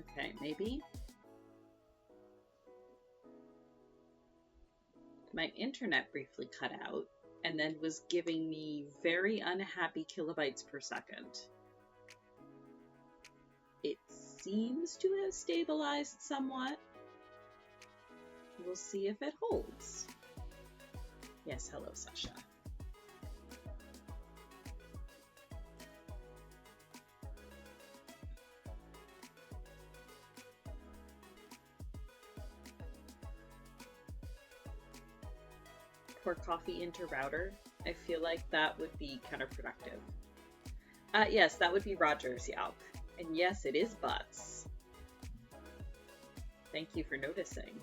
Okay, maybe. My internet briefly cut out and then was giving me very unhappy kilobytes per second. It seems to have stabilized somewhat. We'll see if it holds. Yes, hello, Sasha. Pour coffee into router. I feel like that would be counterproductive. Yes, that would be Roger's Yelp. And yes, it is butts. Thank you for noticing.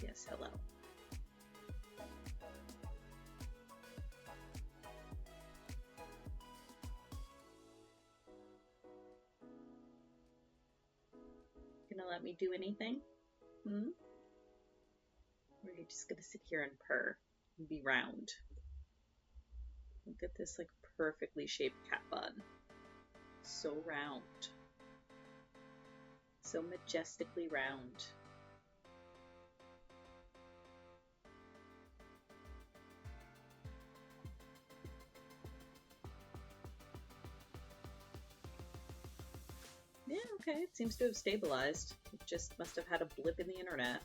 Yes, hello. Gonna let me do anything? Or are you just gonna sit here and purr and be round? Look at this like perfectly shaped cat bun. So round. So majestically round. Yeah, okay, it seems to have stabilized. It just must have had a blip in the internet.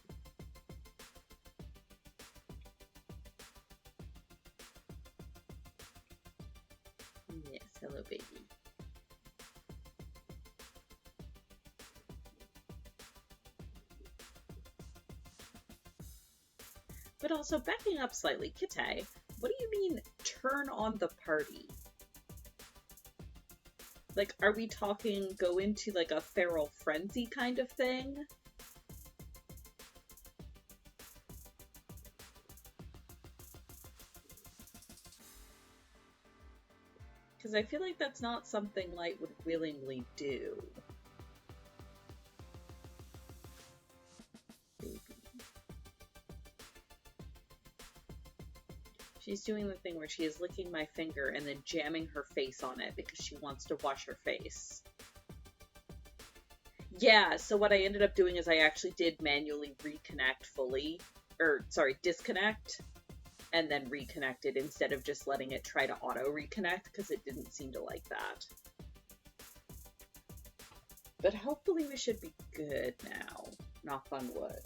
Yes, hello baby. But also, backing up slightly, Kite, what do you mean, turn on the party? Like, are we talking go into, like, a feral frenzy kind of thing? Because I feel like that's not something Light would willingly do. She's doing the thing where she is licking my finger and then jamming her face on it because she wants to wash her face. Yeah, so what I ended up doing is I actually did manually reconnect fully, or sorry, disconnect, and then reconnect it instead of just letting it try to auto reconnect because it didn't seem to like that. But hopefully we should be good now. Knock on wood.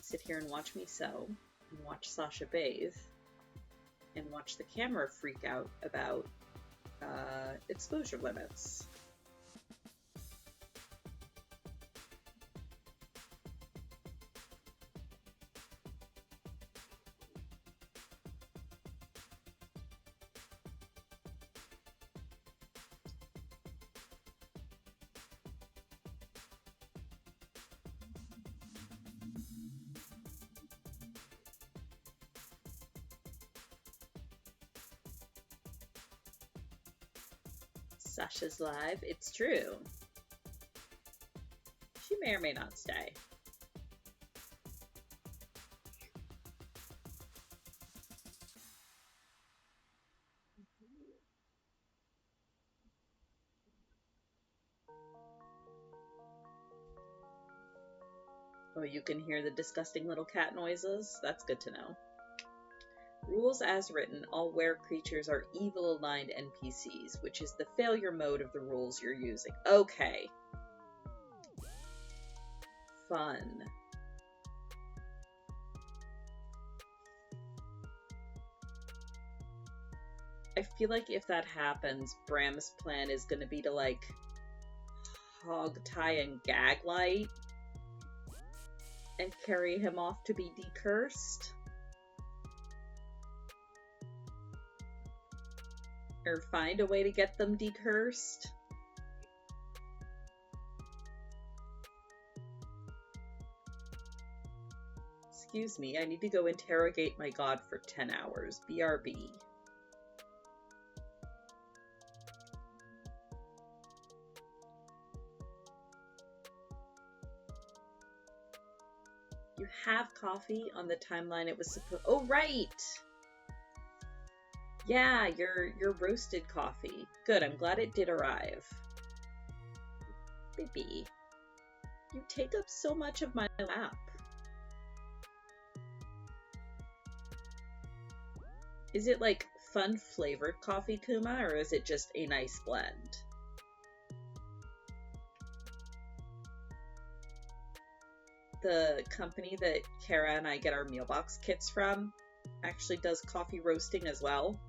Sit here and watch me sew, and watch Sasha bathe, and watch the camera freak out about exposure limits. Sasha's live. It's true. She may or may not stay. Oh, you can hear the disgusting little cat noises? That's good to know. Rules as written, all were creatures are evil-aligned NPCs, which is the failure mode of the rules you're using. Okay. Fun. I feel like if that happens, Bram's plan is going to be to, like, hog tie and gag Light and carry him off to be decursed. Or find a way to get them decursed. Excuse me, I need to go interrogate my god for 10 hours. BRB. You have coffee on the timeline it was supposed— oh, right! Yeah, your roasted coffee. Good, I'm glad it did arrive. Baby, you take up so much of my lap. Is it like fun flavored coffee, Kuma, or is it just a nice blend? The company that Kara and I get our meal box kits from actually does coffee roasting as well.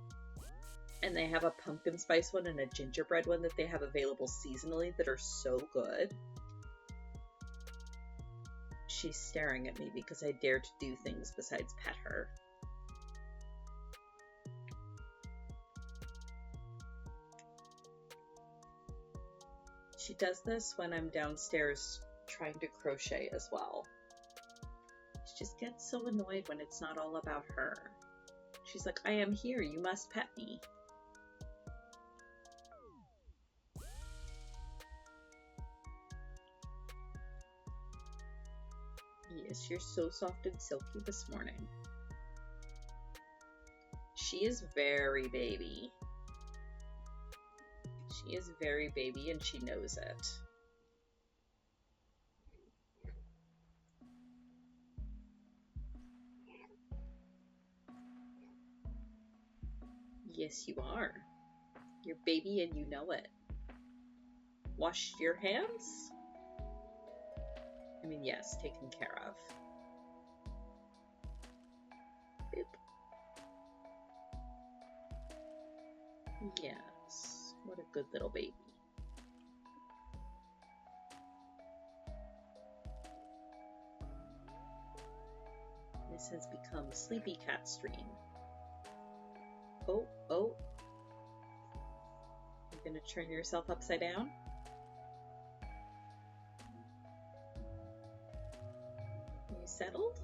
And they have a pumpkin spice one and a gingerbread one that they have available seasonally that are so good. She's staring at me because I dare to do things besides pet her. She does this when I'm downstairs trying to crochet as well. She just gets so annoyed when it's not all about her. She's like, I am here, you must pet me. Yes, you're so soft and silky this morning. She is very baby. She is very baby and she knows it. Yes, you are. You're baby and you know it. Wash your hands? I mean, yes, taken care of. Boop. Yes, what a good little baby. This has become Sleepy Cat Stream. Oh, oh. You're gonna turn yourself upside down? Are you settled?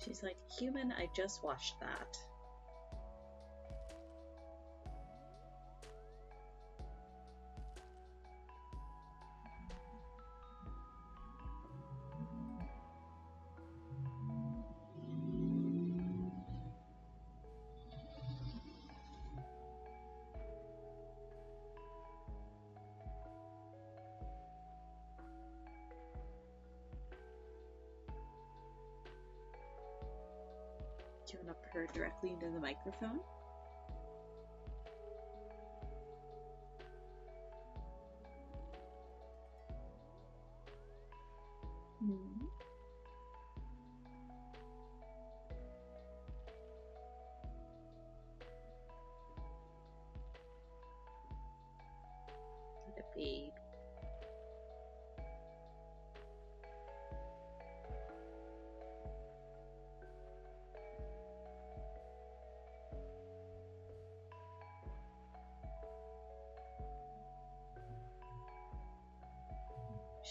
She's like, human, I just washed that. Do you want to purr directly into the microphone? Mm-hmm. Get a babe.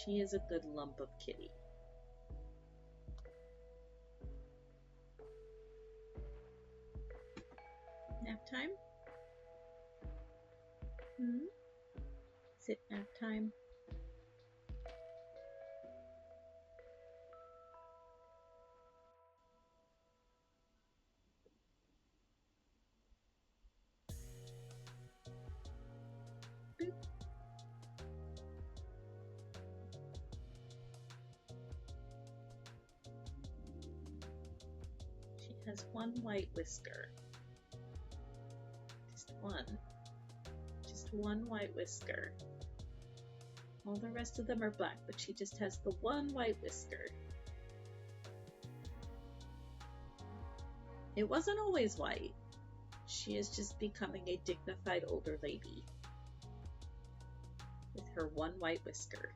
She is a good lump of kitty. Nap time? Hmm? Is it nap time? Boop. She has one white whisker. Just one. Just one white whisker. All the rest of them are black, but she just has the one white whisker. It wasn't always white. She is just becoming a dignified older lady with her one white whisker.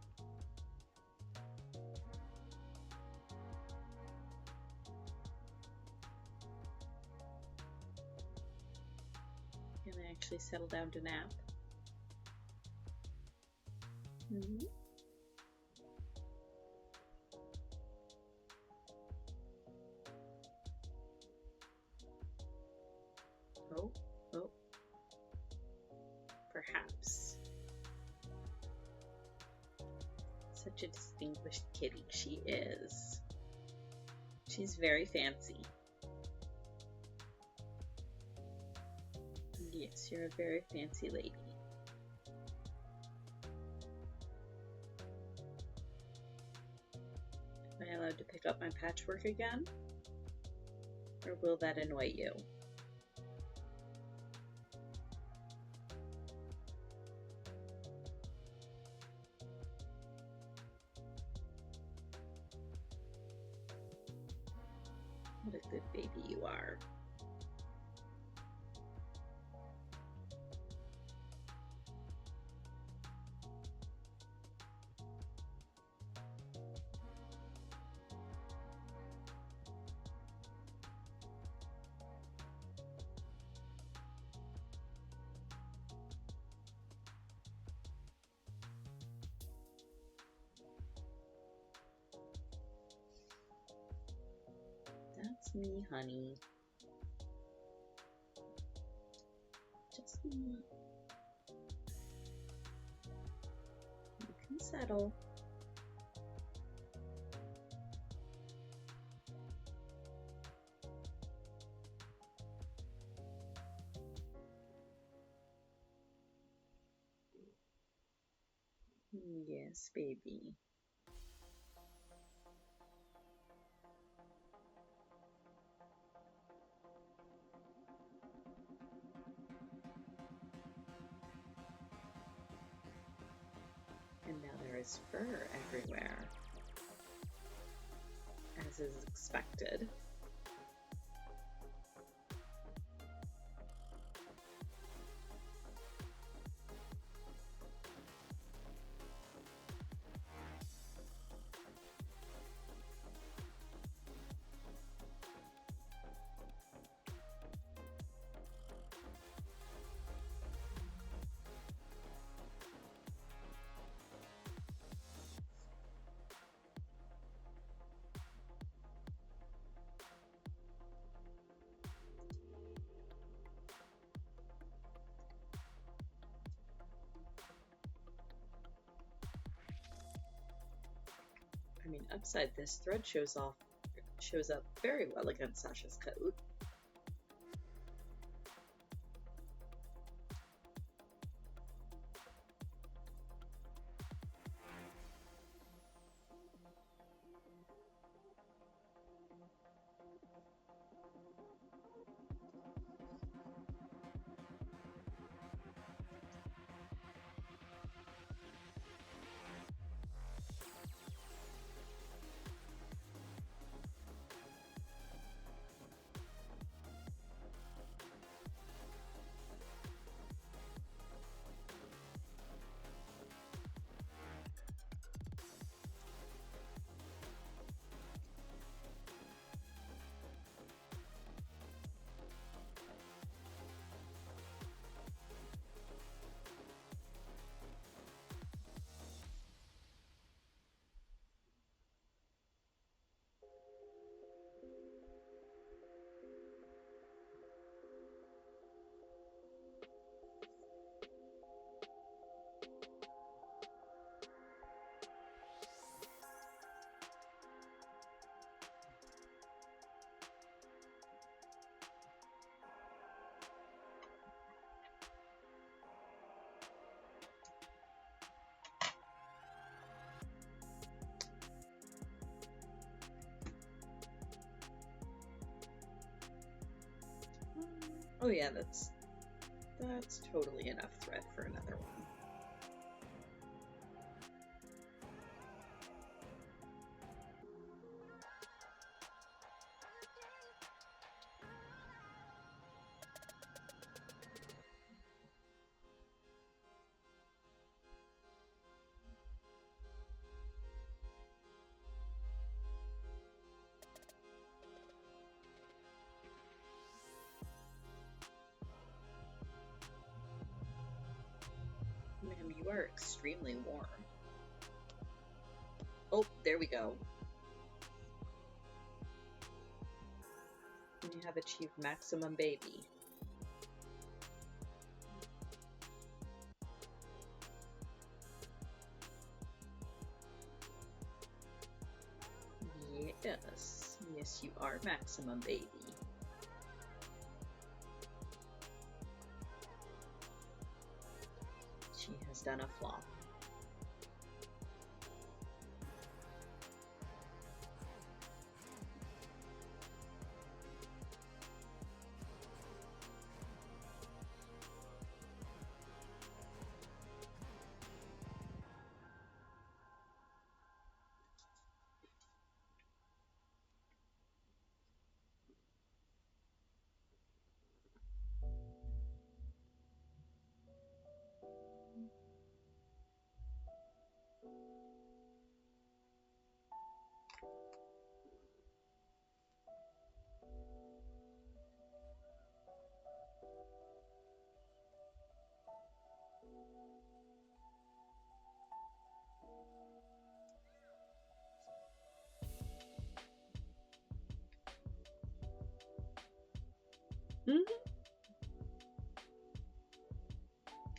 Can I actually settle down to nap? Mm-hmm. perhaps. Such a distinguished kitty. She is. She's very fancy. Yes, you're a very fancy lady. Am I allowed to pick up my patchwork again? Or will that annoy you? What a good baby you are. That's me, honey. Just me. You can settle. Yes, baby. And now there is fur everywhere, as is expected. I mean, upside, this thread shows up very well against Sasha's coat. Oh yeah, that's totally enough thread for another one. Ma'am, you are extremely warm. Oh, there we go. You have achieved maximum baby. Yes. Yes, you are maximum baby. She has done a flop.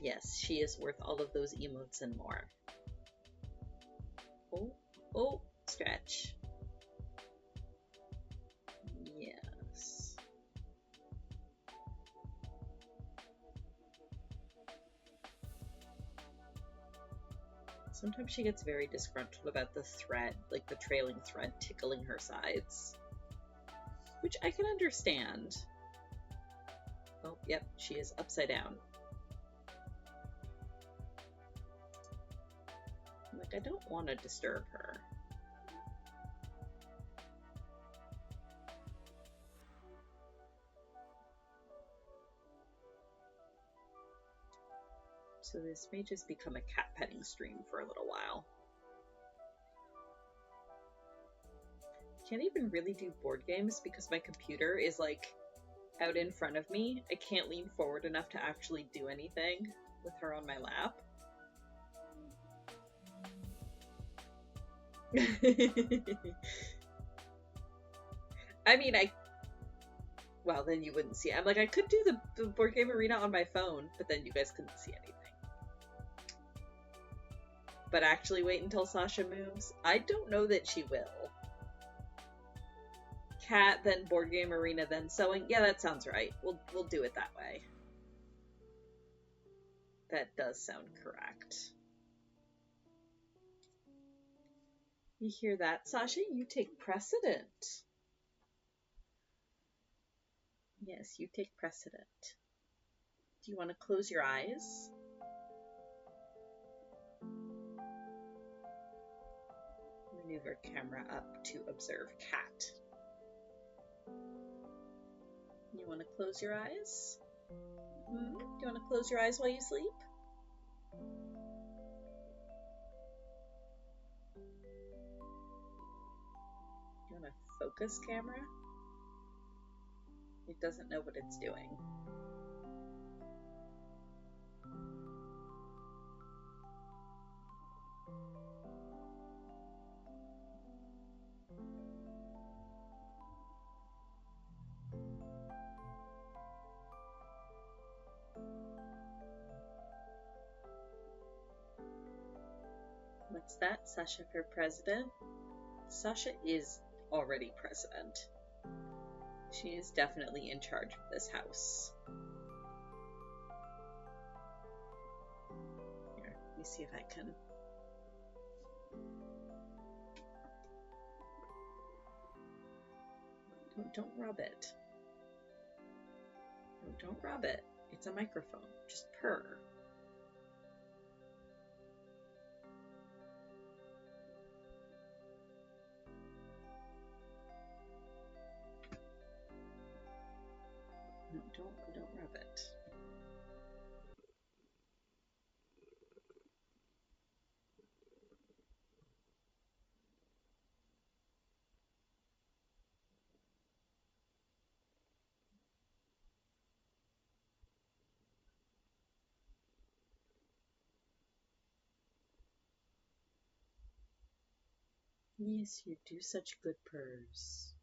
Yes, she is worth all of those emotes and more. Oh, stretch. Yes. Sometimes she gets very disgruntled about the thread, like the trailing thread tickling her sides. Which I can understand. Oh, yep, she is upside down. Like, I don't want to disturb her. So this may just become a cat petting stream for a little while. Can't even really do board games because my computer is like out in front of me. I can't lean forward enough to actually do anything with her on my lap. I mean, well, then you wouldn't see it. I'm like, I could do the board game arena on my phone, but then you guys couldn't see anything. But actually wait until Sasha moves? I don't know that she will. Cat, then board game arena, then sewing. Yeah, that sounds right. We'll do it that way. That does sound correct. You hear that, Sasha? You take precedent. Yes, you take precedent. Do you want to close your eyes? Maneuver camera up to observe cat. You want to close your eyes? Do you want to close your eyes while you sleep? Do you want a focus camera? It doesn't know what it's doing. What's that? Sasha for president? Sasha is already president. She is definitely in charge of this house. Here, let me see if I can. Don't rub it. No, don't rub it. It's a microphone. Just purr. No, don't rub it. Yes, you do such good purrs.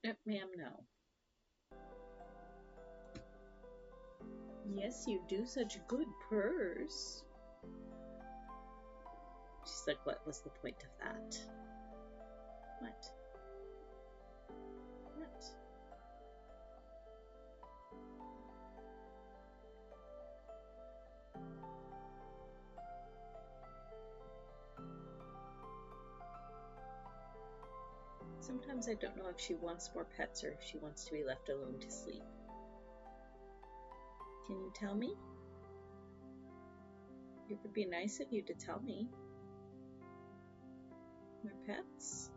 Ma'am, no. Yes, you do such good purrs. She's like, what was the point of that? What? What? Sometimes I don't know if she wants more pets or if she wants to be left alone to sleep. Can you tell me? It would be nice of you to tell me. More pets?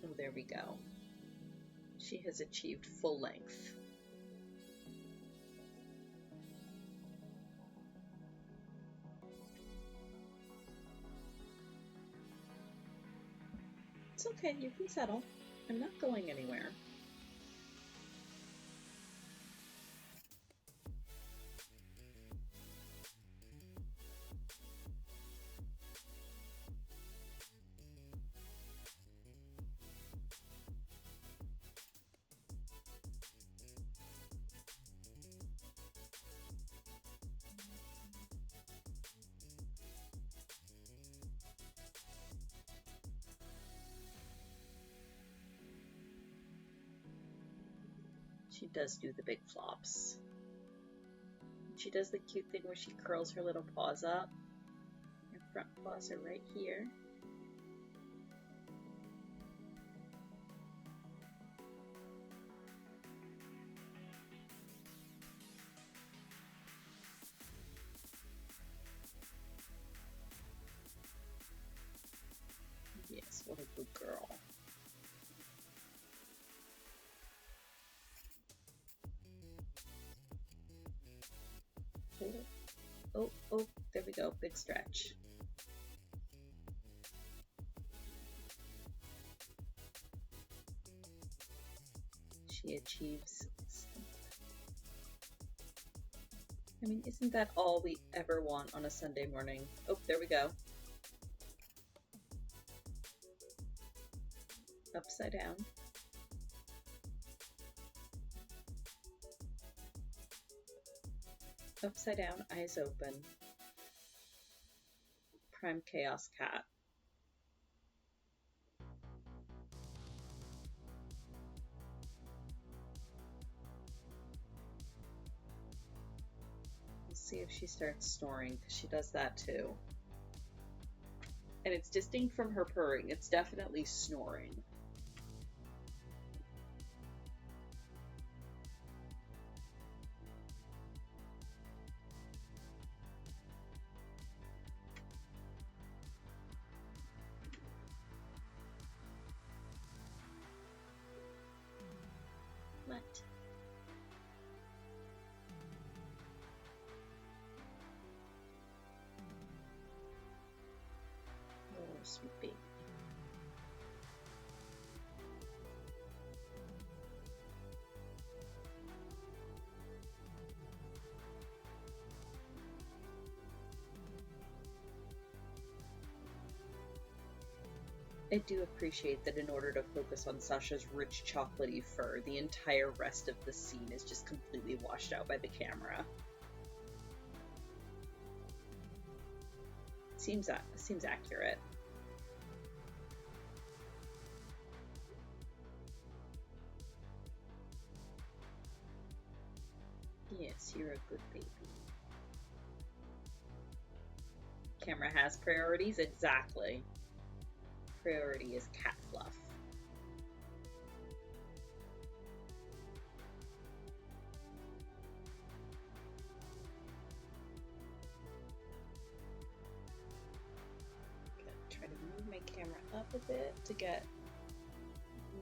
Oh, there we go. She has achieved full length. It's okay, you can settle. I'm not going anywhere. She does do the big flops. She does the cute thing where she curls her little paws up. Her front paws are right here. Yes, what a good girl. Oh, there we go, big stretch. She achieves. I mean, isn't that all we ever want on a Sunday morning? Oh, there we go. Upside down. Upside down, eyes open. Prime Chaos Cat. Let's see if she starts snoring, because she does that too. And it's distinct from her purring, it's definitely snoring. What? Oh, sweet baby. I do appreciate that in order to focus on Sasha's rich chocolatey fur, the entire rest of the scene is just completely washed out by the camera. Seems accurate. Yes, you're a good baby. Camera has priorities? Exactly. Priority is cat fluff. Okay, try to move my camera up a bit to get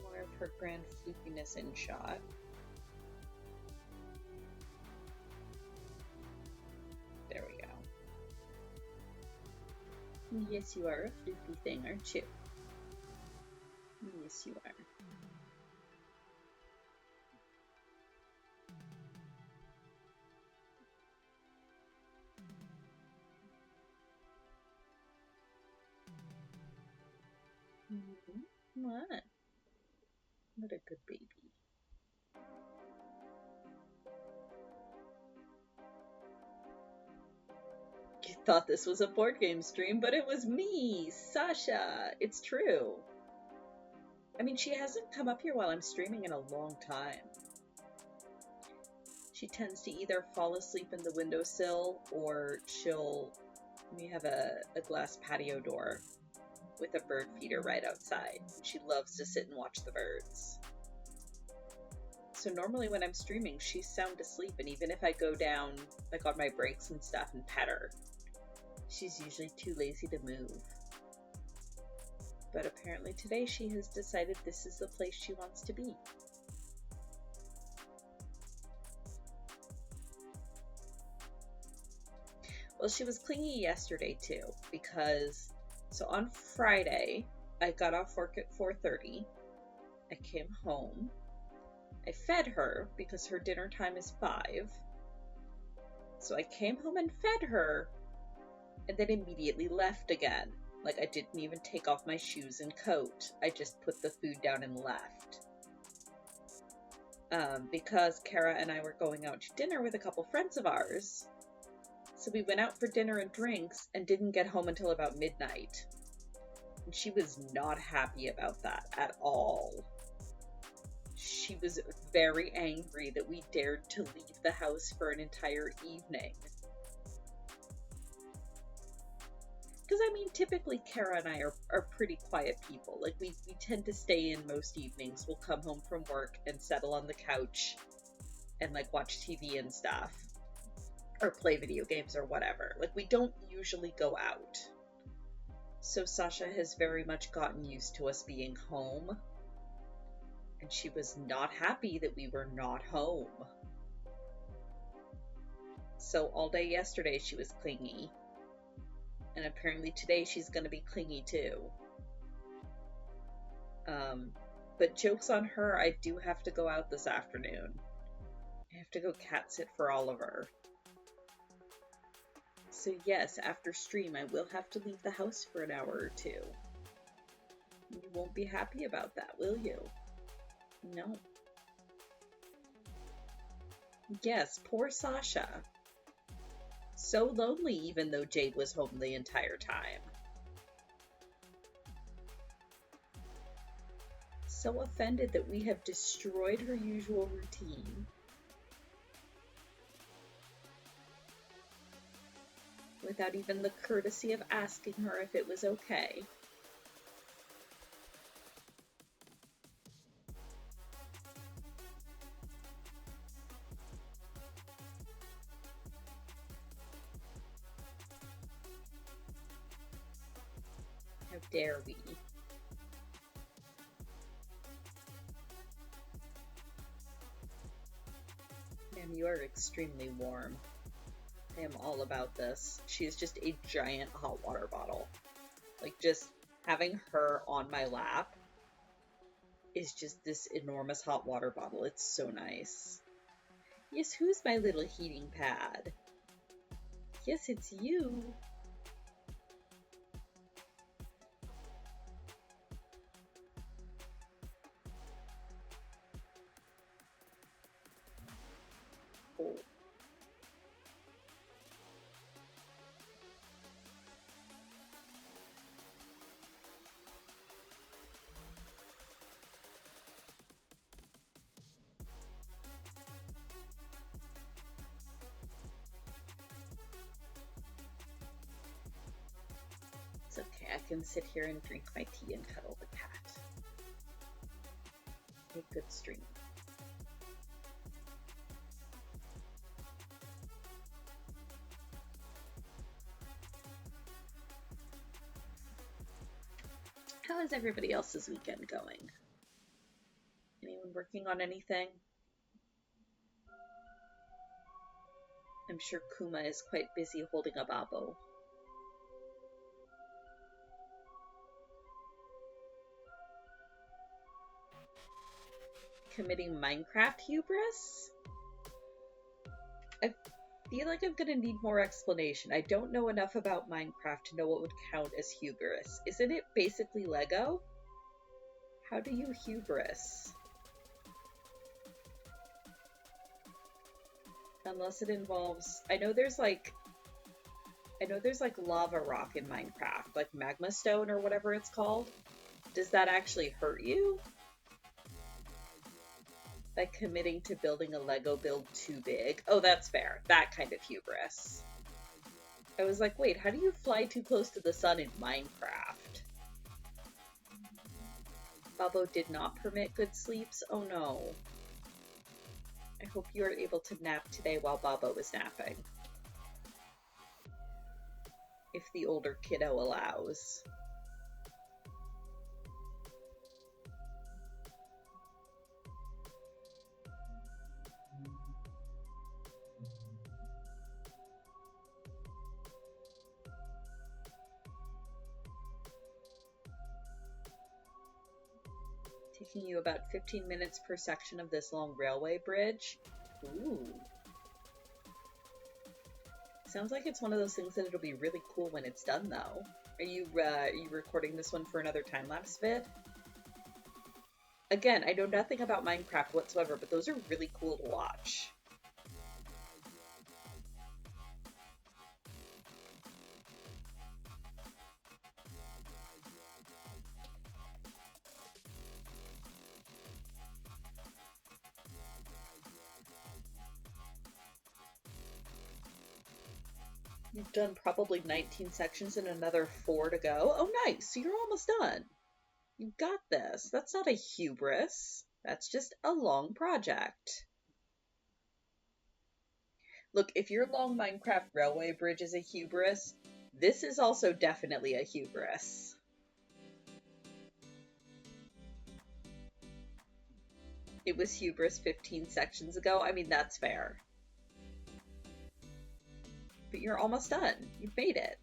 more of her grand floofiness in shot. There we go. Yes, you are a floofy thing, aren't you? Yes, you are. What? What a good baby. You thought this was a board game stream, but it was me, Sasha. It's true. I mean, she hasn't come up here while I'm streaming in a long time. She tends to either fall asleep in the windowsill or we have a glass patio door with a bird feeder right outside. She loves to sit and watch the birds. So normally when I'm streaming, she's sound asleep, and even if I go down like on my breaks and stuff and pet her, she's usually too lazy to move. But apparently today she has decided this is the place she wants to be. Well, she was clingy yesterday too, because so on Friday I got off work at 4:30. I came home. I fed her because her dinner time is 5. So I came home and fed her and then immediately left again. Like, I didn't even take off my shoes and coat. I just put the food down and left. Because Kara and I were going out to dinner with a couple friends of ours. So we went out for dinner and drinks and didn't get home until about midnight. And she was not happy about that at all. She was very angry that we dared to leave the house for an entire evening. Because, I mean, typically Kara and I are pretty quiet people. Like, we tend to stay in most evenings. We'll come home from work and settle on the couch and, like, watch TV and stuff. Or play video games or whatever. Like, we don't usually go out. So Sasha has very much gotten used to us being home. And she was not happy that we were not home. So all day yesterday she was clingy. And apparently today she's going to be clingy too. But joke's on her, I do have to go out this afternoon. I have to go cat sit for Oliver. So yes, after stream I will have to leave the house for an hour or two. You won't be happy about that, will you? No. Yes, poor Sasha. So lonely even though Jade was home the entire time. So offended that we have destroyed her usual routine. Without even the courtesy of asking her if it was okay. How dare we? Ma'am, you are extremely warm. I am all about this. She is just a giant hot water bottle. Like, just having her on my lap is just this enormous hot water bottle. It's so nice. Yes, who's my little heating pad? Yes, it's you. Oh. It's okay, I can sit here and drink my tea and cuddle the cat. A good stream. How is everybody else's weekend going? Anyone working on anything? I'm sure Kuma is quite busy holding a babo. Committing Minecraft hubris? I feel like I'm gonna need more explanation. I don't know enough about Minecraft to know what would count as hubris. Isn't it basically Lego? How do you hubris? Unless it involves... I know there's like lava rock in Minecraft, like magma stone or whatever it's called. Does that actually hurt you? By committing to building a Lego build too big? Oh, that's fair. That kind of hubris. I was like, wait, how do you fly too close to the sun in Minecraft? Babo did not permit good sleeps? Oh no. I hope you are able to nap today while Babo is napping. If the older kiddo allows. Taking you about 15 minutes per section of this long railway bridge. Ooh. Sounds like it's one of those things that it'll be really cool when it's done, though. Are you recording this one for another time-lapse vid? Again, I know nothing about Minecraft whatsoever, but those are really cool to watch. You've done probably 19 sections and another 4 to go. Oh, nice. So you're almost done. You got this. That's not a hubris. That's just a long project. Look, if your long Minecraft railway bridge is a hubris, this is also definitely a hubris. It was hubris 15 sections ago. I mean, that's fair. But you're almost done. You've made it.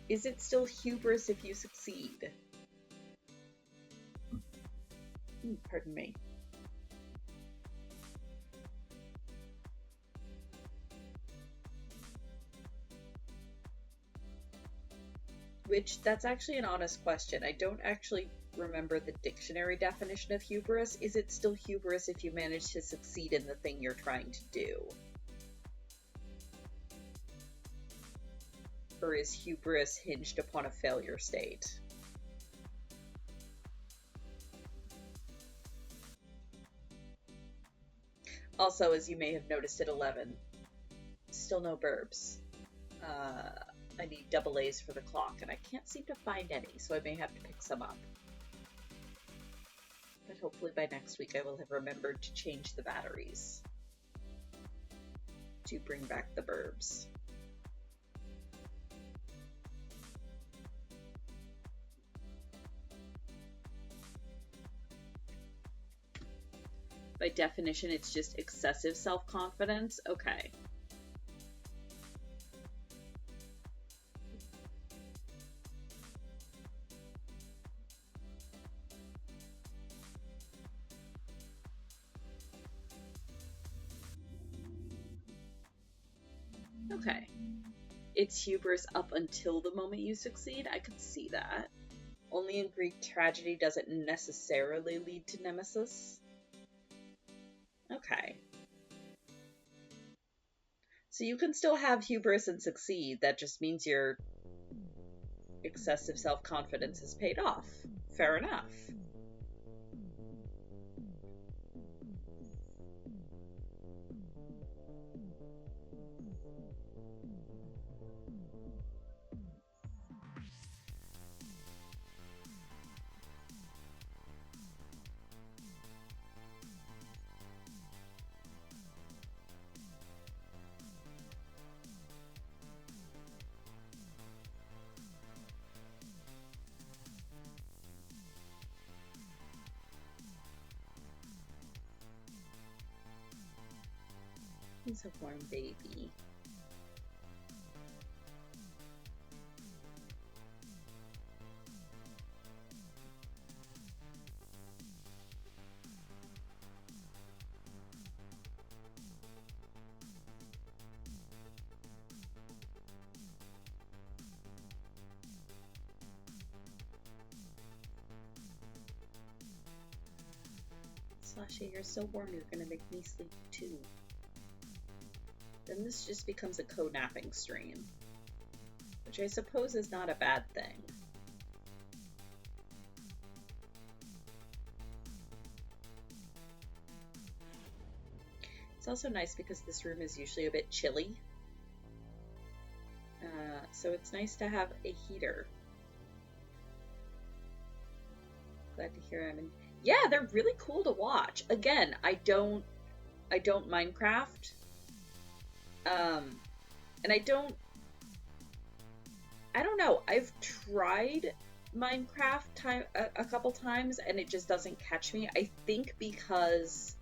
Is it still hubris if you succeed? Pardon me. Which, that's actually an honest question. I don't actually remember the dictionary definition of hubris. Is it still hubris if you manage to succeed in the thing you're trying to do? Or is hubris hinged upon a failure state? Also, as you may have noticed at 11, still no burbs. I need double A's for the clock, and I can't seem to find any, so I may have to pick some up. But hopefully by next week I will have remembered to change the batteries to bring back the burbs. By definition, it's just excessive self-confidence? Okay. Okay. It's hubris up until the moment you succeed? I could see that. Only in Greek tragedy does it necessarily lead to nemesis? Okay. So you can still have hubris and succeed, that just means your excessive self-confidence has paid off. Fair enough. He's a warm baby. Sasha, you're so warm, you're gonna make me sleep too. then this just becomes a co-napping stream, which I suppose is not a bad thing. It's also nice because this room is usually a bit chilly, so it's nice to have a heater. Glad to hear I'm in. Yeah, they're really cool to watch. Again, I don't Minecraft, and I don't know. I've tried Minecraft a couple times, and it just doesn't catch me. I think because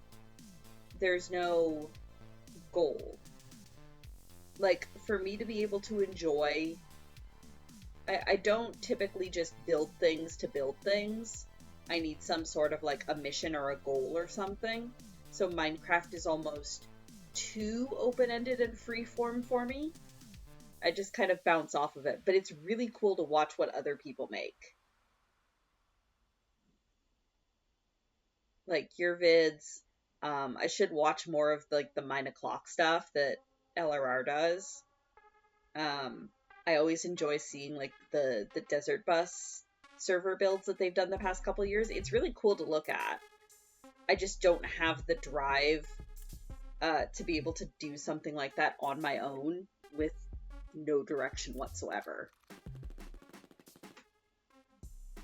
there's no goal. Like, for me to be able to enjoy, I don't typically just build things to build things. I need some sort of like a mission or a goal or something. So Minecraft is almost too open-ended and freeform for me. I just kind of bounce off of it, but it's really cool to watch what other people make. Like your vids, I should watch more of like the 9 o'clock stuff that LRR does. I always enjoy seeing like the Desert Bus server builds that they've done the past couple years. It's really cool to look at. I just don't have the drive to be able to do something like that on my own with no direction whatsoever.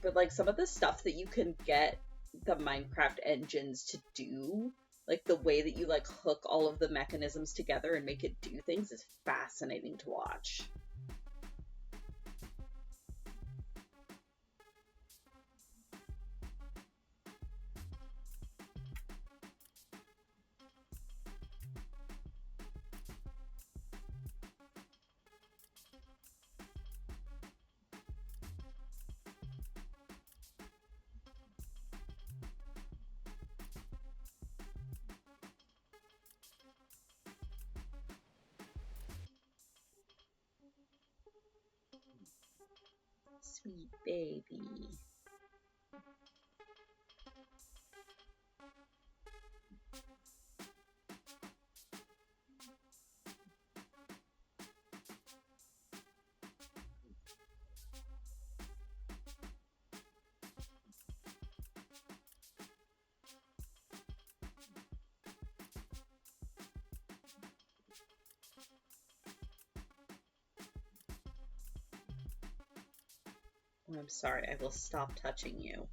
But like some of the stuff that you can get the Minecraft engines to do, like the way that you like hook all of the mechanisms together and make it do things, is fascinating to watch. Sweet baby. Oh, I'm sorry, I will stop touching you.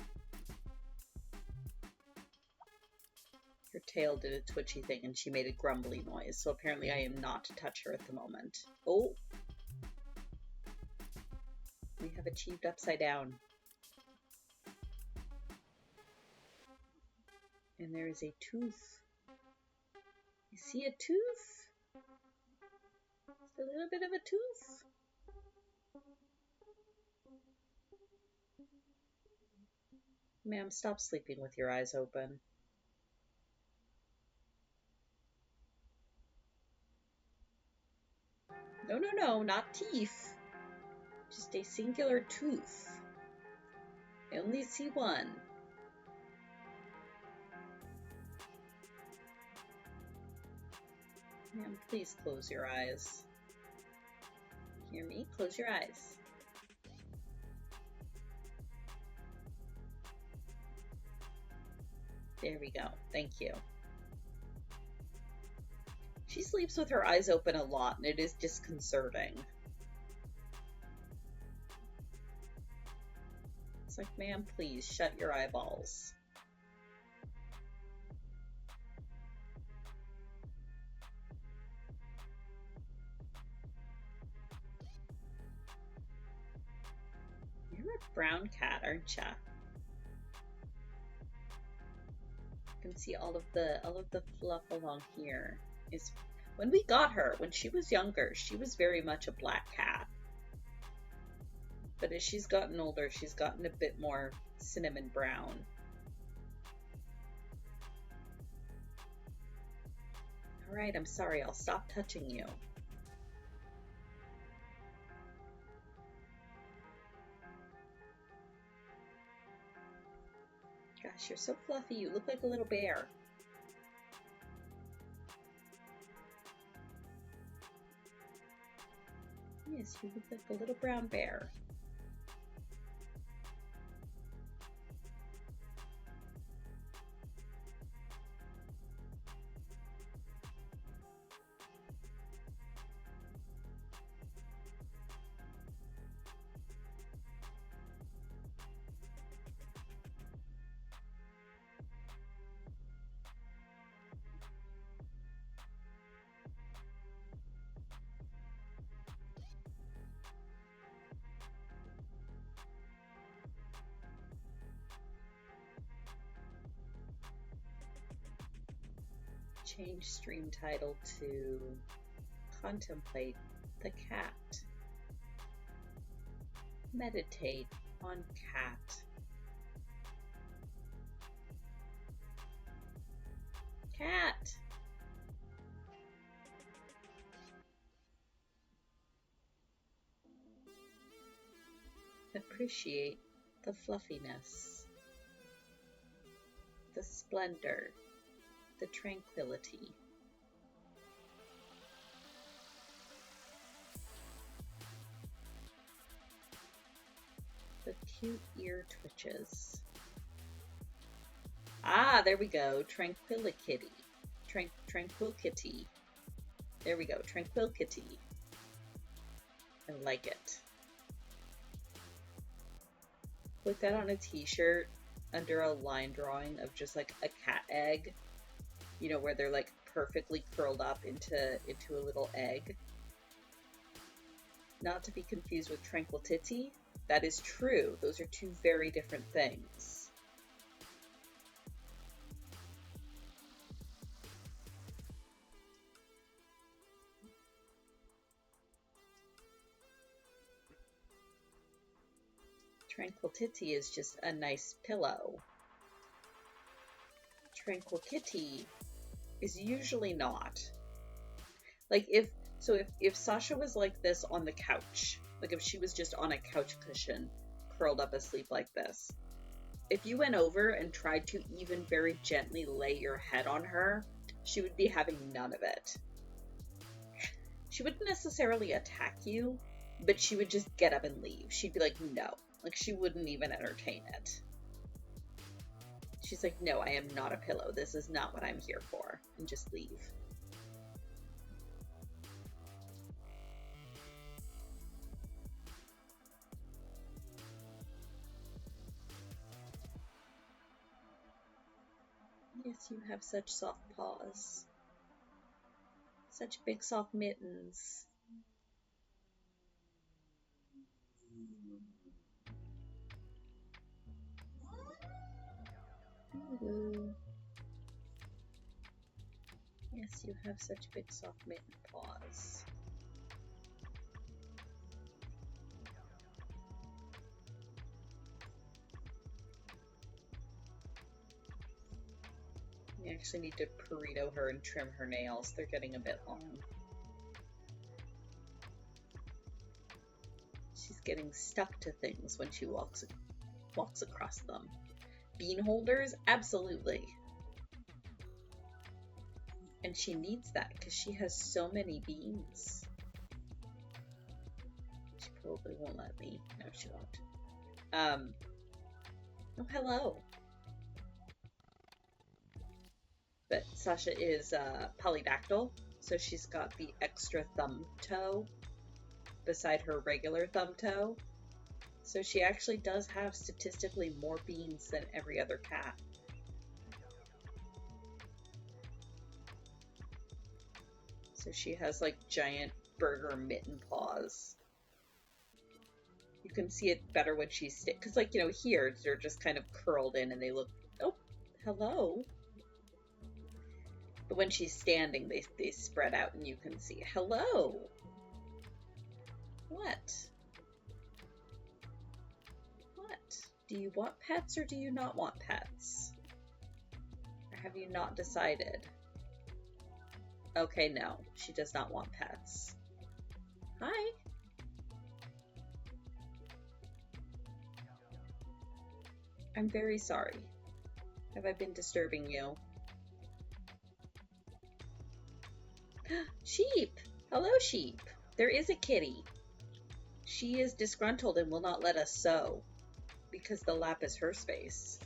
Her tail did a twitchy thing and she made a grumbly noise, so apparently I am not to touch her at the moment. Oh! We have achieved upside down. And there is a tooth. You see a tooth? It's a little bit of a tooth. Ma'am, stop sleeping with your eyes open. No, no, no, not teeth. Just a singular tooth. I only see one. Ma'am, please close your eyes. Hear me? Close your eyes. There we go. Thank you. She sleeps with her eyes open a lot, and it is disconcerting. It's like, ma'am, please shut your eyeballs. You're a brown cat, aren't ya? You can see all of the fluff along here. Is when we got her, when she was younger, she was very much a black cat. But as she's gotten older, she's gotten a bit more cinnamon brown. Alright, I'm sorry, I'll stop touching you. Gosh, you're so fluffy, you look like a little bear. Yes, you look like a little brown bear. Change stream title to Contemplate the Cat. Meditate on cat. Cat! Appreciate the fluffiness, the splendor, the tranquility. The cute ear twitches. Ah, there we go. Tranquility. Tranquil kitty. There we go. Tranquil kitty. I like it. Put that on a t-shirt under a line drawing of just like a cat egg. You know, where they're like perfectly curled up into a little egg. Not to be confused with tranquil titty. That is true. Those are two very different things. Tranquil titty is just a nice pillow. Tranquil kitty is usually not. Like if Sasha was like this on the couch, like if she was just on a couch cushion, curled up asleep like this, if you went over and tried to even very gently lay your head on her, she would be having none of it. She wouldn't necessarily attack you, but she would just get up and leave. She'd be like, no. Like, she wouldn't even entertain it. She's like, no, I am not a pillow. This is not what I'm here for. And just leave. Yes, you have such soft paws. Such big soft mittens. Ooh. Yes, you have such big soft mitten paws. You actually need to burrito her and trim her nails. They're getting a bit long. She's getting stuck to things when she walks across them. Bean holders? Absolutely. And she needs that because she has so many beans. She probably won't let me. No, she won't. Oh, hello. But Sasha is polydactyl, so she's got the extra thumb toe beside her regular thumb toe. So she actually does have statistically more beans than every other cat. So she has like giant burger mitten paws. You can see it better when she's because like, you know, here they're just kind of curled in and they look, oh, hello. But when she's standing, they spread out and you can see, hello. What? What? Do you want pets or do you not want pets? Or have you not decided? Okay, no, she does not want pets. Hi. I'm very sorry. Have I been disturbing you? Sheep! Hello, sheep. There is a kitty. She is disgruntled and will not let us sew because the lap is her space.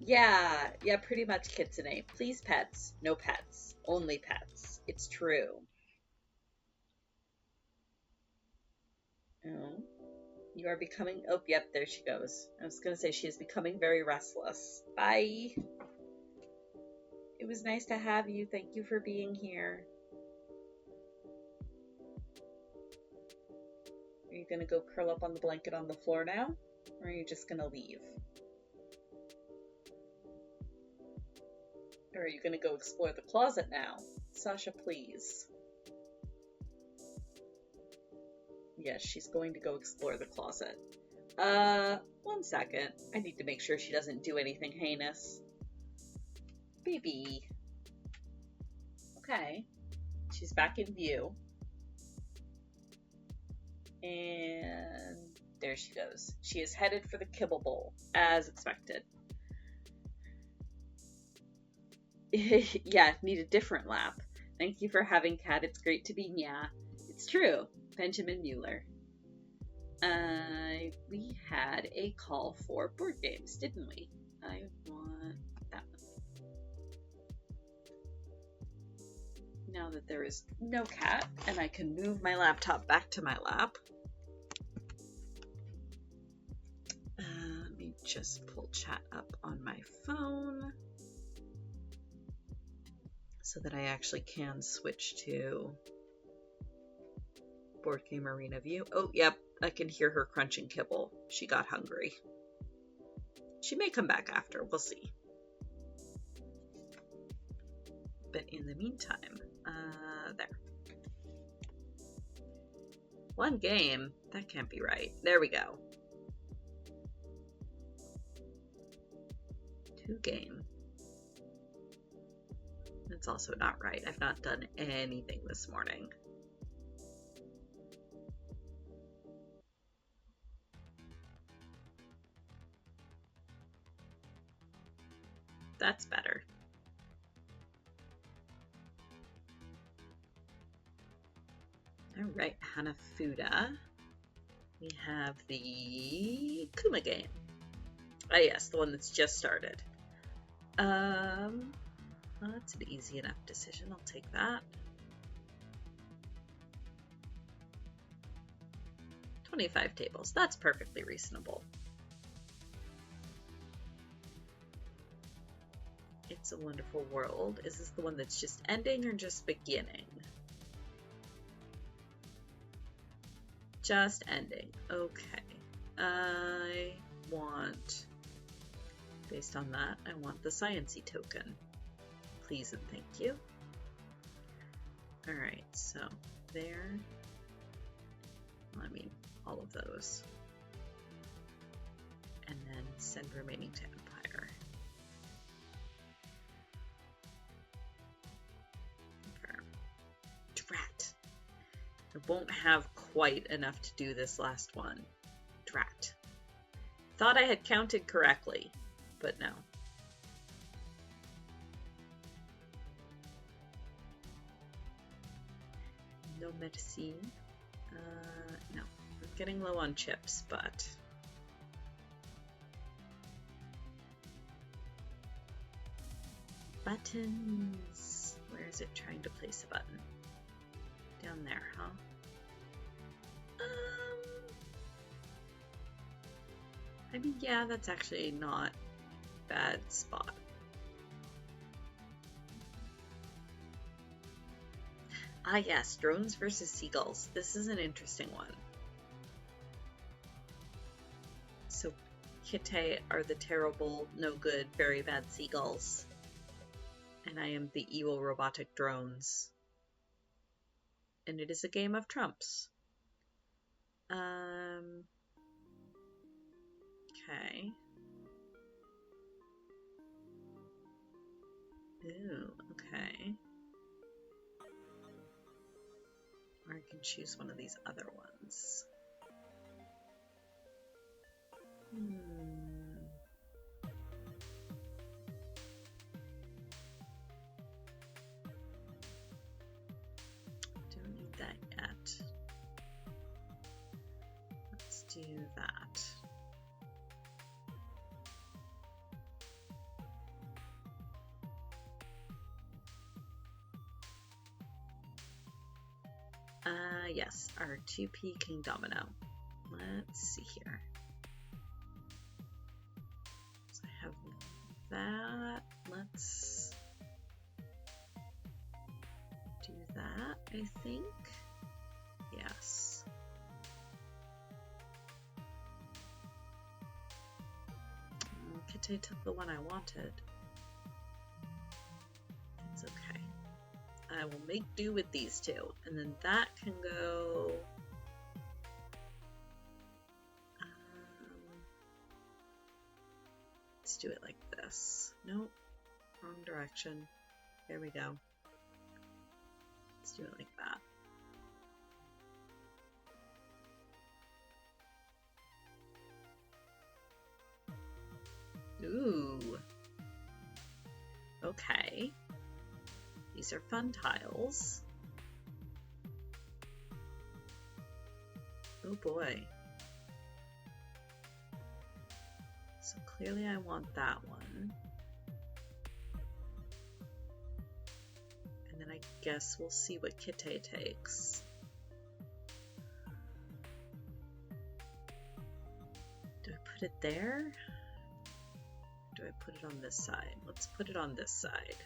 Yeah, pretty much, Kitsune. Please, pets. No pets. Only pets. It's true. Oh, you are becoming... Oh, yep, there she goes. I was going to say she is becoming very restless. Bye. It was nice to have you. Thank you for being here. Are you going to go curl up on the blanket on the floor now? Or are you just going to leave? Or are you going to go explore the closet now? Sasha, please. Yes, she's going to go explore the closet. 1 second. I need to make sure she doesn't do anything heinous. Baby. Okay. She's back in view. And there she goes. She is headed for the kibble bowl, as expected. Yeah, need a different lap. Thank you for having Cat. It's great to be Nya. It's true. Benjamin Mueller. We had a call for board games, didn't we? I want that one. Now that there is no cat, and I can move my laptop back to my lap. Let me just pull chat up on my phone so that I actually can switch to Board Game Arena view. Oh, yep, I can hear her crunching kibble. She got hungry. She may come back after, we'll see. But in the meantime, there. One game? That can't be right. There we go. 2 game. That's also not right. I've not done anything this morning. That's better. All right, Hanafuda. We have the Kuma game. Ah, yes, the one that's just started. Well, that's an easy enough decision. I'll take that. 25 tables. That's perfectly reasonable. It's a Wonderful World. Is this the one that's just ending or just beginning? Just ending. Okay. I want, based on that, I want the Science-y token. Please and thank you. Alright, so there. Well, I mean, all of those. And then send remaining to Empire. Drat. I won't have quite enough to do this last one. Drat. Thought I had counted correctly, but no. No medicine. No. We're getting low on chips, but... Buttons. Where is it trying to place a button? Down there, huh? I mean, yeah, that's actually not a bad spot. Ah, yes, drones versus seagulls. This is an interesting one. So, Kite are the terrible, no good, very bad seagulls. And I am the evil robotic drones. And it is a game of trumps. Okay. Ooh, okay. Or I can choose one of these other ones. do that. Yes, our 2P King Domino. Let's see here. So I have that. Let's do that, I think. Yes. Kite took the one I wanted. It's okay. I will make do with these two. And then that can go... let's do it like this. Nope. Wrong direction. There we go. Let's do it like that. Ooh. Okay. These are fun tiles. Oh boy. So clearly I want that one. And then I guess we'll see what Kite takes. Do I put it there? Or do I put it on this side? Let's put it on this side.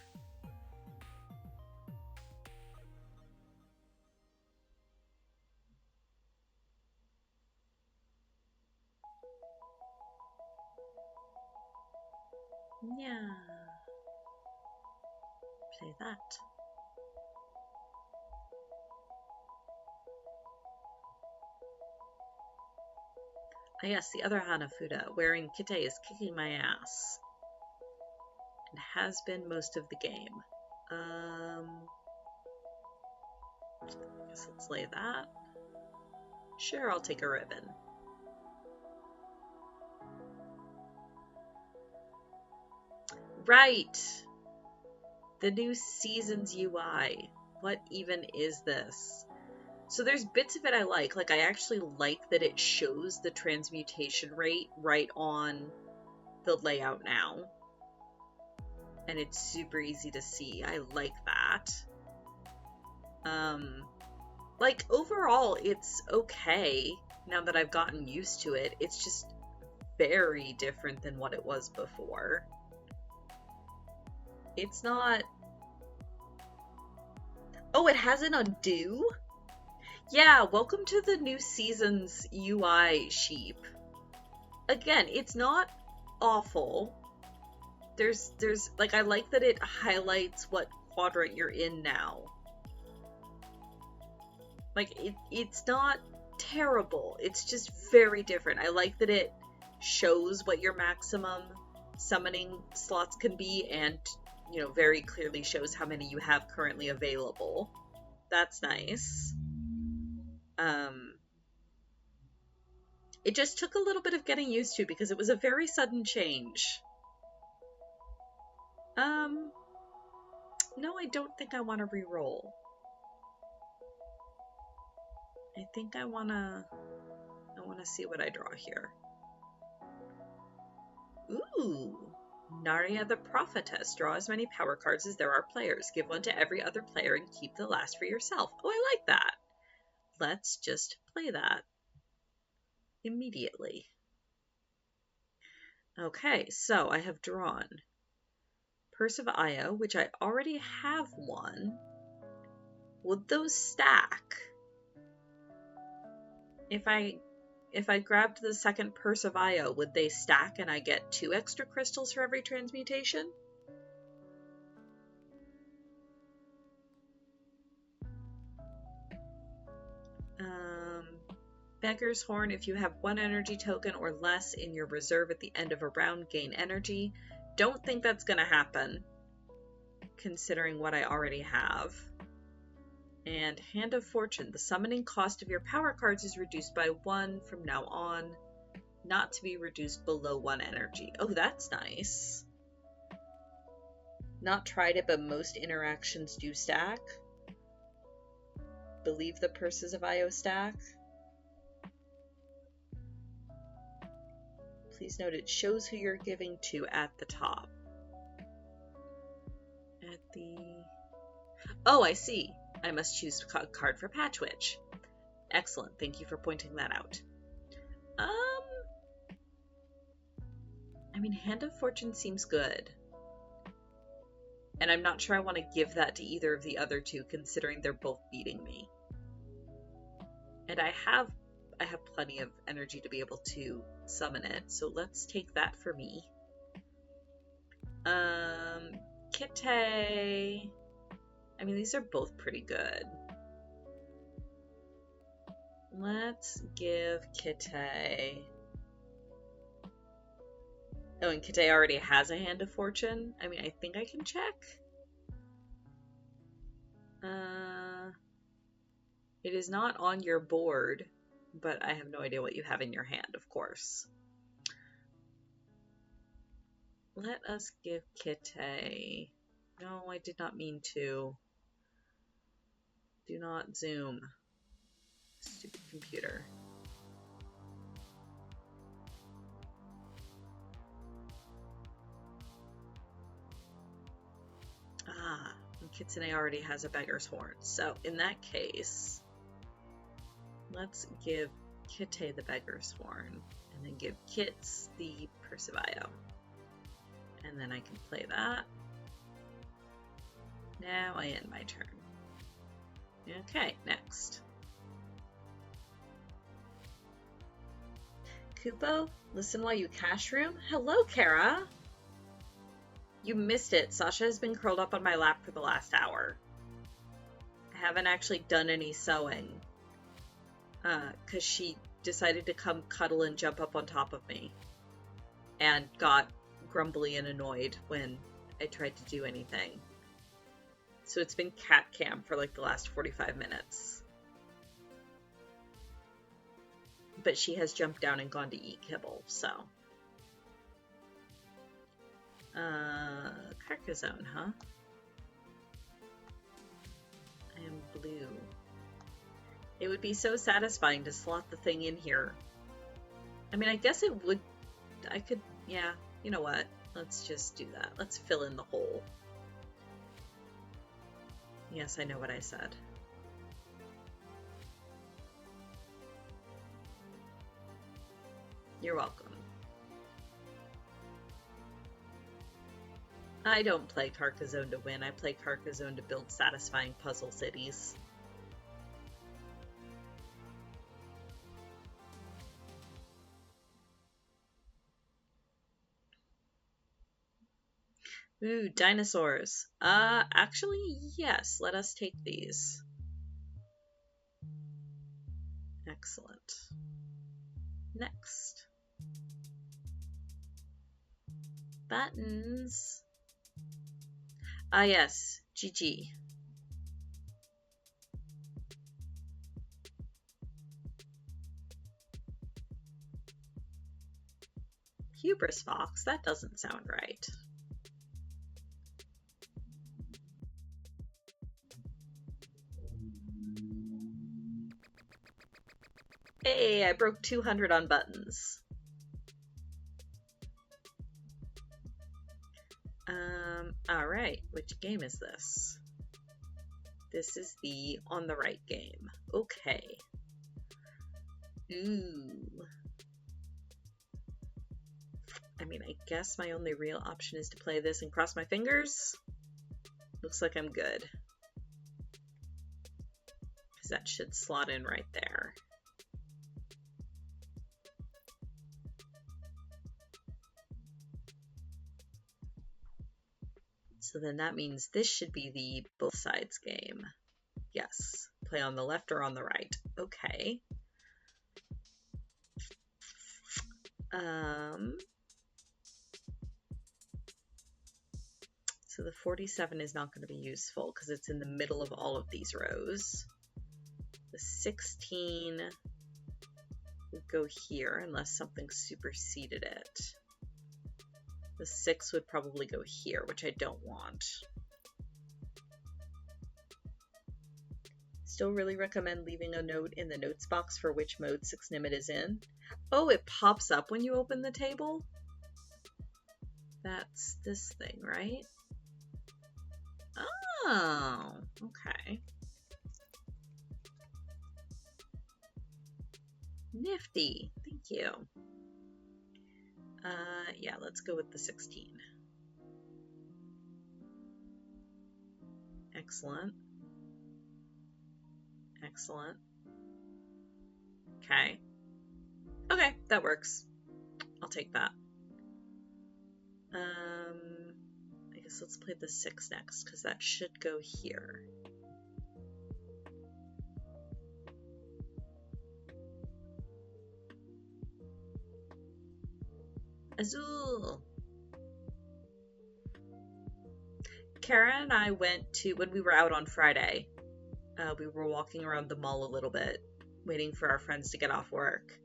Yeah. Play that. Ah yes, the other Hanafuda, wearing Kite, is kicking my ass. And has been most of the game. I guess let's lay that. Sure, I'll take a ribbon. Right! The new season's UI. What even is this? So there's bits of it I like. Like, I actually like that it shows the transmutation rate right on the layout now. And it's super easy to see. I like that. Like, overall, it's okay now that I've gotten used to it. It's just very different than what it was before. It's not... Oh, it has an undo? Yeah, welcome to the new season's UI, sheep. Again, it's not awful. There's like, I like that it highlights what quadrant you're in now. Like, it's not terrible. It's just very different. I like that it shows what your maximum summoning slots can be and, you know, very clearly shows how many you have currently available. That's nice. It just took a little bit of getting used to because it was a very sudden change. No, I don't think I want to re-roll. I think I wanna see what I draw here. Ooh! Narya the Prophetess. Draw as many power cards as there are players. Give one to every other player and keep the last for yourself. Oh, I like that. Let's just play that immediately. Okay, so I have drawn Purse of Io, which I already have one. Would those stack? If I grabbed the second Purse of Io, would they stack and I get 2 extra crystals for every transmutation? Beggar's Horn, if you have 1 energy token or less in your reserve at the end of a round, gain energy. Don't think that's going to happen, considering what I already have. And Hand of Fortune, the summoning cost of your power cards is reduced by 1 from now on, not to be reduced below 1 energy. Oh, that's nice. Not tried it, but most interactions do stack. Believe the Purses of Io stack. Please note it shows who you're giving to at the top. At the... Oh, I see. I must choose a card for Patch Witch. Excellent. Thank you for pointing that out. I mean, Hand of Fortune seems good. And I'm not sure I want to give that to either of the other two, considering they're both beating me. And I have plenty of energy to be able to summon it, so let's take that for me. Kitte. I mean, these are both pretty good. Let's give Kitte... Oh, and Kitte already has a Hand of Fortune. I mean, I think I can check. It is not on your board, but I have no idea what you have in your hand, of course. Let us give Kitte... No, I did not mean to. Do not zoom. Stupid computer. Ah, and Kitsune already has a Beggar's Horn. So in that case, let's give Kitte the Beggar's Horn, and then give Kits the Percivaio. And then I can play that. Now I end my turn. Okay, next. Kupo, listen while you cash room? Hello, Kara! You missed it. Sasha has been curled up on my lap for the last hour. I haven't actually done any sewing. Because she decided to come cuddle and jump up on top of me. And got grumbly and annoyed when I tried to do anything. So it's been cat cam for like the last 45 minutes. But she has jumped down and gone to eat kibble, so... Carcassonne, huh? I am blue. It would be so satisfying to slot the thing in here. I mean, I guess it would... I could... Yeah, you know what? Let's just do that. Let's fill in the hole. Yes, I know what I said. You're welcome. I don't play Carcassonne to win. I play Carcassonne to build satisfying puzzle cities. Ooh, dinosaurs. Actually, yes. Let us take these. Excellent. Next. Buttons. Ah, yes. GG. Hubris Fox? That doesn't sound right. Hey, I broke 200 on buttons. Alright, which game is this? This is the on the right game. Okay. Ooh. I mean, I guess my only real option is to play this and cross my fingers. Looks like I'm good. Because that should slot in right there. So then that means this should be the both sides game. Yes. Play on the left or on the right. Okay. So the 47 is not going to be useful because it's in the middle of all of these rows. The 16 would go here unless something superseded it. The 6 would probably go here, which I don't want. Still really recommend leaving a note in the notes box for which mode 6 Nimmt is in. Oh, it pops up when you open the table? That's this thing, right? Oh, okay. Nifty. Thank you. Yeah, let's go with the 16. Excellent. Excellent. Okay. Okay, that works. I'll take that. I guess let's play the 6 next, because that should go here. Azul! Kara and I went to, when we were out on Friday, we were walking around the mall a little bit, waiting for our friends to get off work.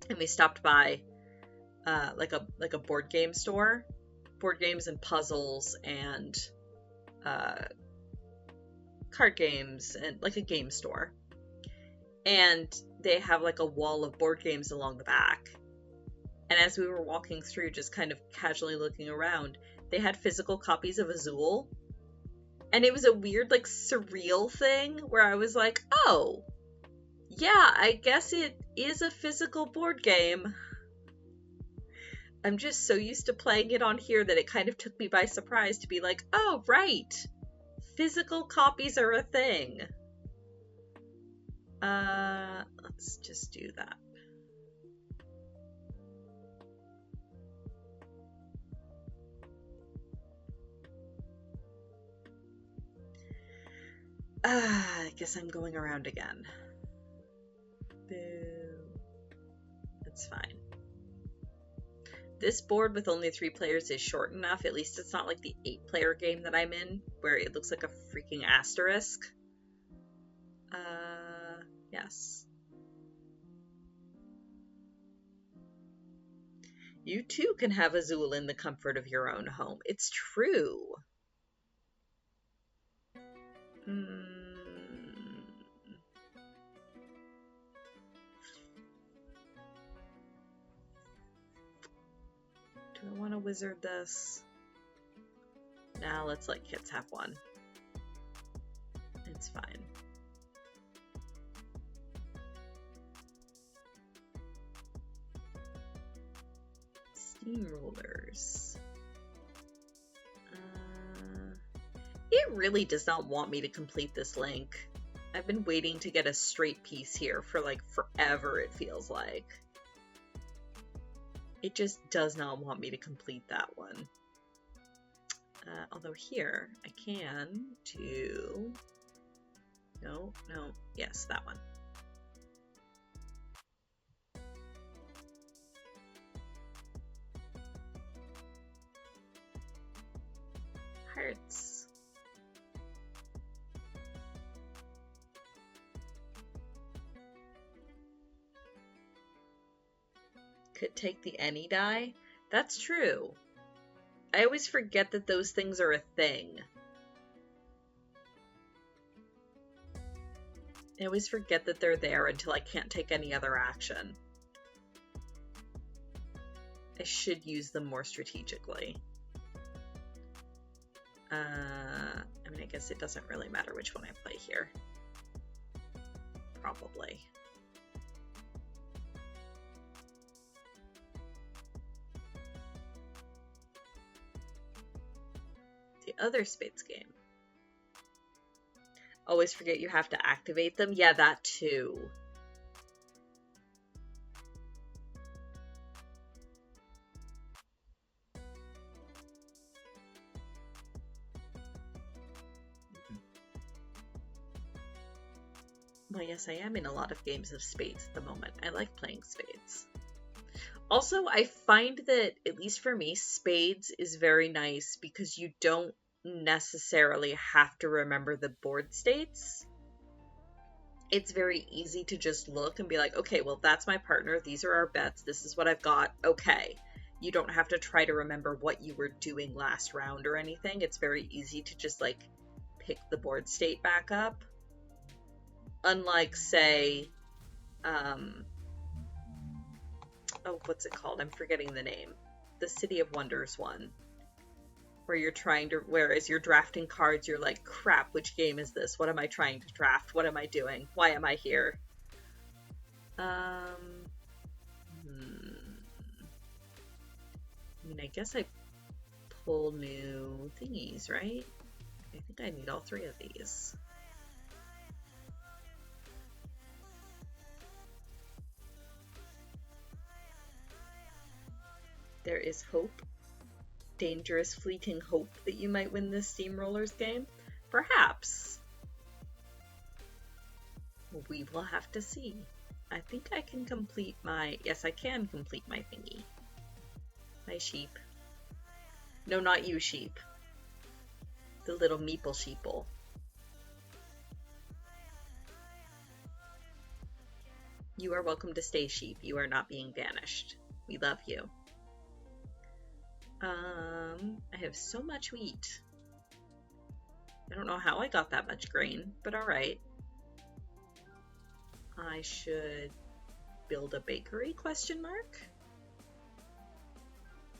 And we stopped by like a board game store. Board games and puzzles and card games and like a game store. And they have like a wall of board games along the back. And as we were walking through, just kind of casually looking around, they had physical copies of Azul. And it was a weird, like, surreal thing where I was like, oh, yeah, I guess it is a physical board game. I'm just so used to playing it on here that it kind of took me by surprise to be like, oh, right. Physical copies are a thing. Let's just do that. I guess I'm going around again. Boo. That's fine. This board with only 3 players is short enough. At least it's not like the 8-player game that I'm in, where it looks like a freaking asterisk. Yes. You too can have Azul in the comfort of your own home. It's true. Do I want to wizard this? Nah, let's let kids have one. It's fine. Steamrollers. It really does not want me to complete this link. I've been waiting to get a straight piece here for like forever, it feels like. It just does not want me to complete that one. Although here, I can do... No, yes, that one. Hearts. Could take the any die? That's true. I always forget that those things are a thing. I always forget that they're there until I can't take any other action. I should use them more strategically. I mean, I guess it doesn't really matter which one I play here. Probably. The other spades game. Always forget you have to activate them. Yeah, that too. Well, yes, I am in a lot of games of spades at the moment. I like playing spades. Also, I find that, at least for me, spades is very nice because you don't necessarily have to remember the board states. It's very easy to just look and be like, okay, well, that's my partner. These are our bets. This is what I've got. Okay. You don't have to try to remember what you were doing last round or anything. It's very easy to just, like, pick the board state back up. Unlike, say, oh, what's it called? I'm forgetting the name. The City of Wonders one. Where you're trying to, whereas you're drafting cards, you're like, crap, which game is this? What am I trying to draft? What am I doing? Why am I here? I mean, I guess I pull new thingies, right? I think I need all 3 of these. There is hope. Dangerous, fleeting hope that you might win this Steamrollers game? Perhaps. We will have to see. I think I can complete my... Yes, I can complete my thingy. My sheep. No, not you, sheep. The little meeple sheeple. You are welcome to stay, sheep. You are not being banished. We love you. I have so much wheat. I don't know how I got that much grain, but alright. I should build a bakery, question mark?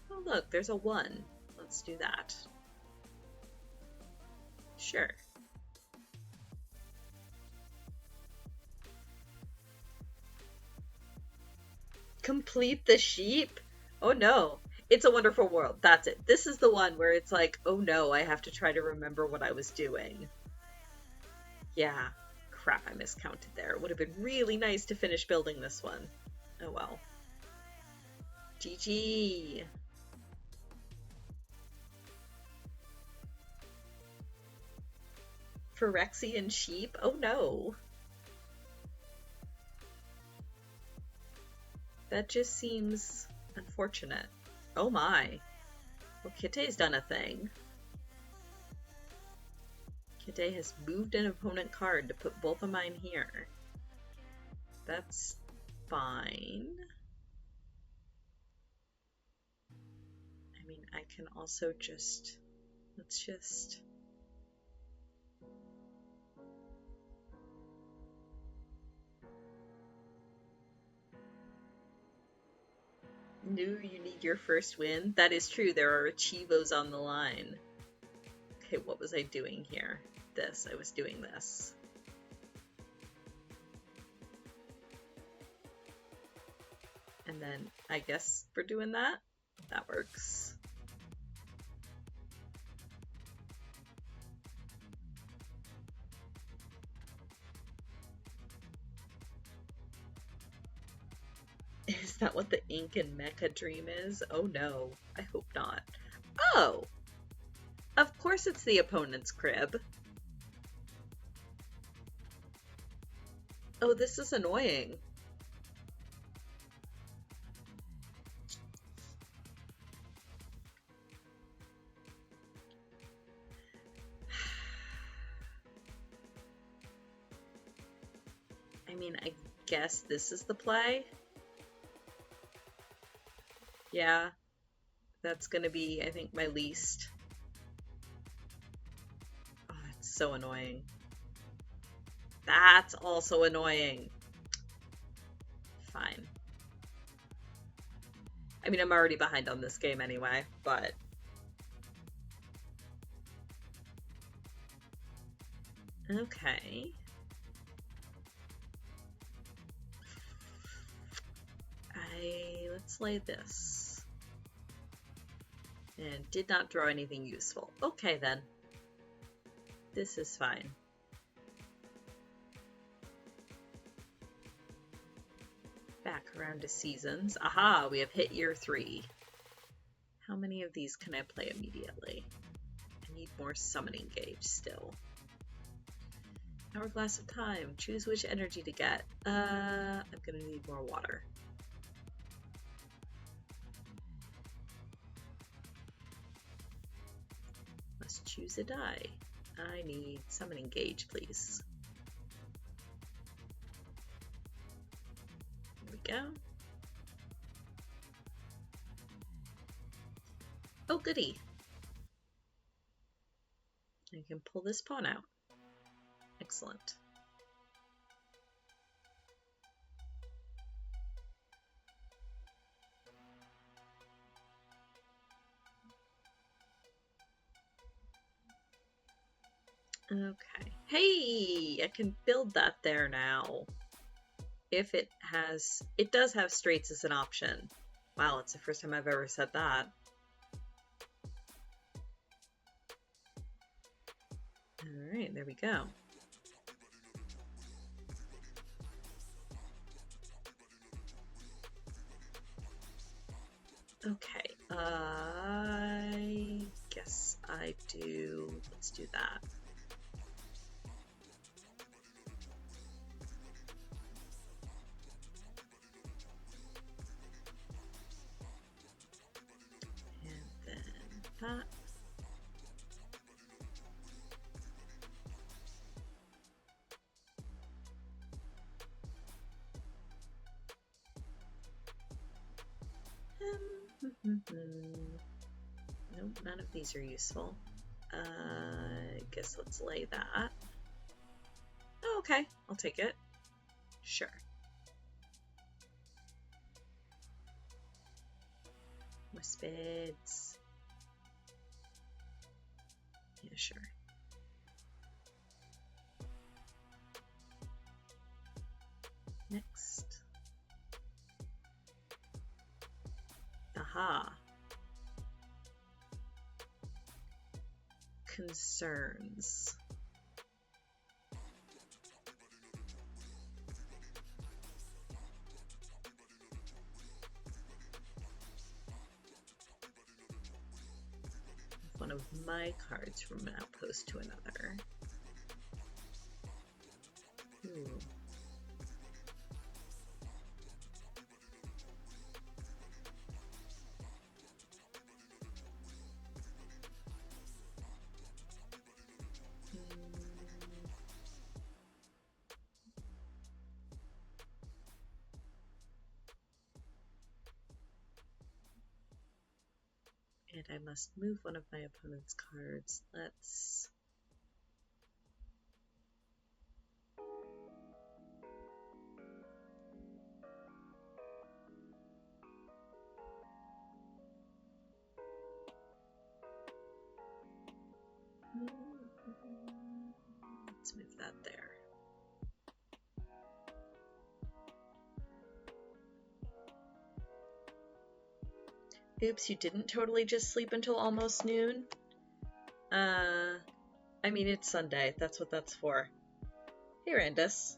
Oh look, there's a 1. Let's do that. Sure. Complete the sheep? Oh no. It's a Wonderful World. That's it. This is the one where it's like, oh no, I have to try to remember what I was doing. Yeah. Crap, I miscounted there. It would have been really nice to finish building this one. Oh well. GG. Phyrexian sheep? Oh no. That just seems unfortunate. Oh my. Well, Kitte's done a thing. Kitte has moved an opponent card to put both of mine here. That's fine. I mean, I can also just... Let's just... Knew you need your first win? That is true, there are Achievos on the line. Okay, what was I doing here? This, I was doing this. And then, I guess we're doing that? That works. Is that what the Ink and Mecha dream is? Oh no, I hope not. Oh! Of course it's the opponent's crib. Oh, this is annoying. I mean, I guess this is the play. Yeah, that's gonna be, I think, my least. Oh, it's so annoying. That's also annoying. Fine. I mean, I'm already behind on this game anyway, but... Okay. Let's lay this. And did not draw anything useful. Okay then. This is fine. Back around to seasons. Aha, we have hit year 3. How many of these can I play immediately? I need more summoning gauge still. Hourglass of time. Choose which energy to get. I'm gonna need more water. Must choose a die. I need summoning gauge, please. Here we go. Oh, goody. I can pull this pawn out. Excellent. Okay. Hey, I can build that there now. If it does have straights as an option. Wow, it's the first time I've ever said that. All right, there we go. Okay, I guess let's do that. And then that. Nope, none of these are useful. I guess let's lay that. Oh, okay, I'll take it. Sure. More spades. Yeah, sure. Next. Aha. Concerns. One of my cards from an outpost to another. Ooh. And I must move one of my opponent's cards. Let's... Let's move that there. Oops, you didn't totally just sleep until almost noon? I mean, it's Sunday. That's what that's for. Hey, Randus.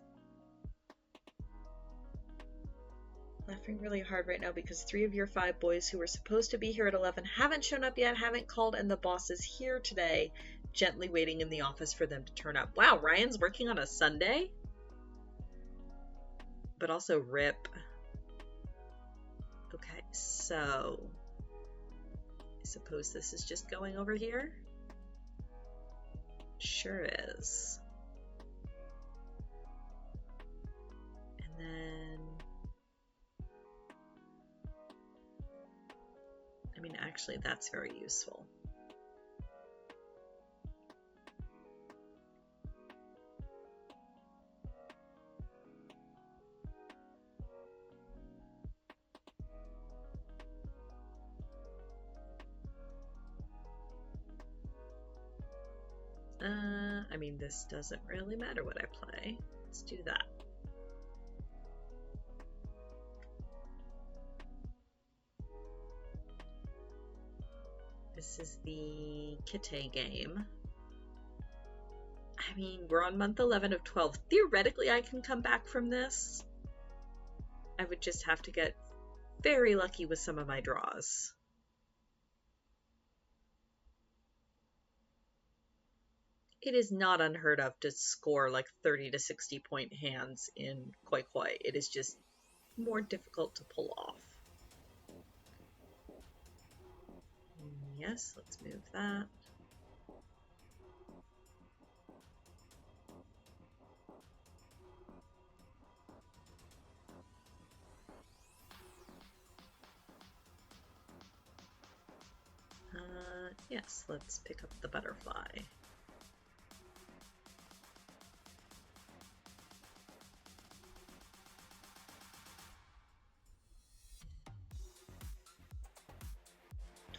Laughing really hard right now because 3 of your 5 boys who were supposed to be here at 11 haven't shown up yet, haven't called, and the boss is here today, gently waiting in the office for them to turn up. Wow, Ryan's working on a Sunday? But also rip. Okay, so... I suppose this is just going over here? Sure is. And then... I mean, actually, that's very useful. I mean, this doesn't really matter what I play. Let's do that. This is the Kite game. I mean, we're on month 11 of 12. Theoretically, I can come back from this. I would just have to get very lucky with some of my draws. It is not unheard of to score like 30 to 60 point hands in Koi Koi. It is just more difficult to pull off. Yes, let's move that. Yes, let's pick up the butterfly.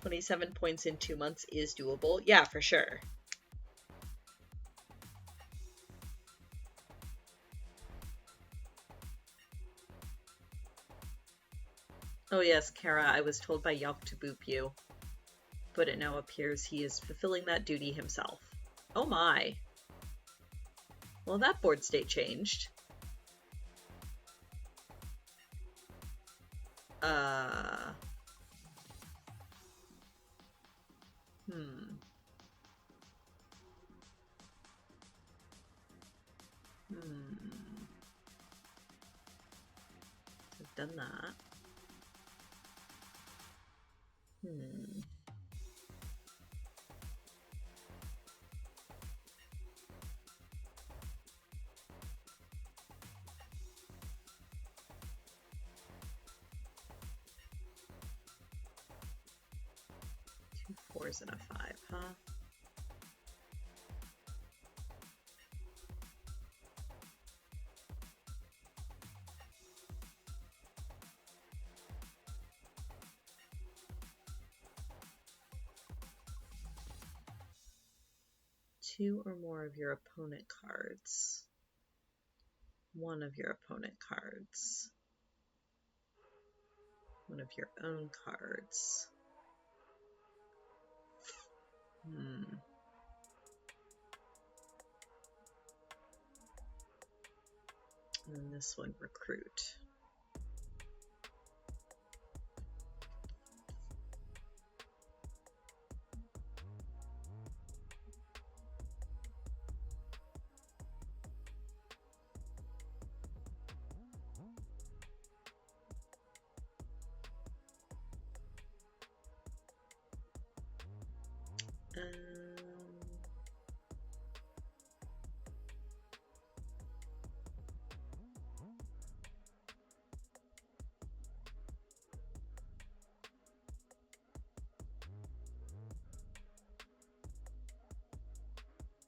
$27 points in 2 months is doable. Yeah, for sure. Oh yes, Kara, I was told by Yelp to boop you, but it now appears he is fulfilling that duty himself. Oh my. Well, that board state changed. Hmm. I've done that. Hmm. Two fours and a 5, huh? Two or more of your opponent cards. One of your opponent cards. One of your own cards. And then this one, recruit.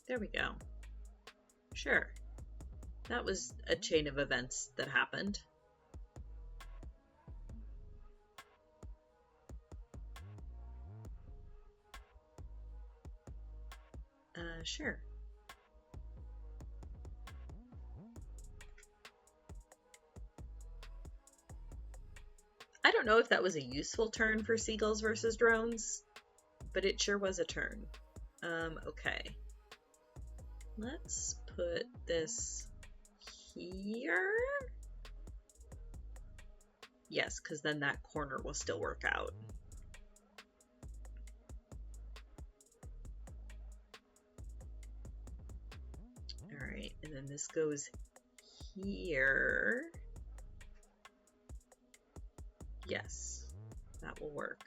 There we go. Sure. That was a chain of events that happened. Sure. I don't know if that was a useful turn for seagulls versus drones, but it sure was a turn. Okay. Let's put this here. Yes, because then that corner will still work out. All right, and then this goes here. Yes, that will work.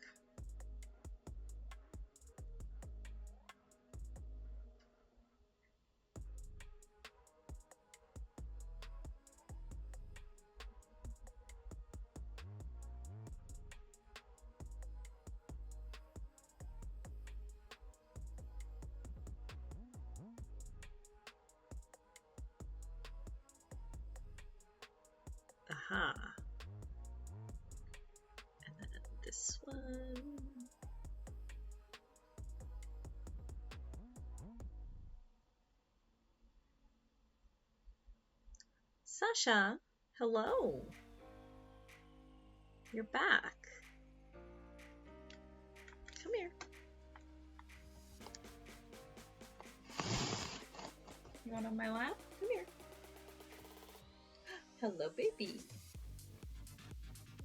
Aha. And then this one. Sasha, hello. You're back. Come here. You want on my lap? Come here. Hello, baby.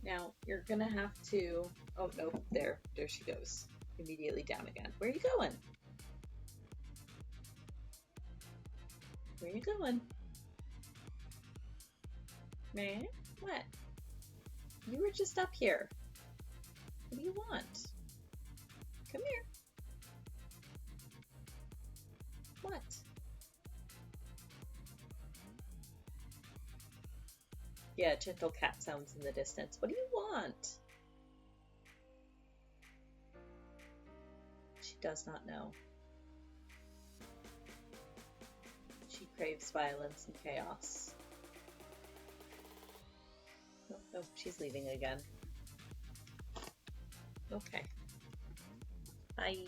Now, you're gonna have to... Oh, no, there she goes. Immediately down again. Where are you going? Where are you going? Man, what? You were just up here. What do you want? Come here. What? Yeah, gentle cat sounds in the distance. What do you want? She does not know. She craves violence and chaos. Oh, she's leaving again. Okay. Bye.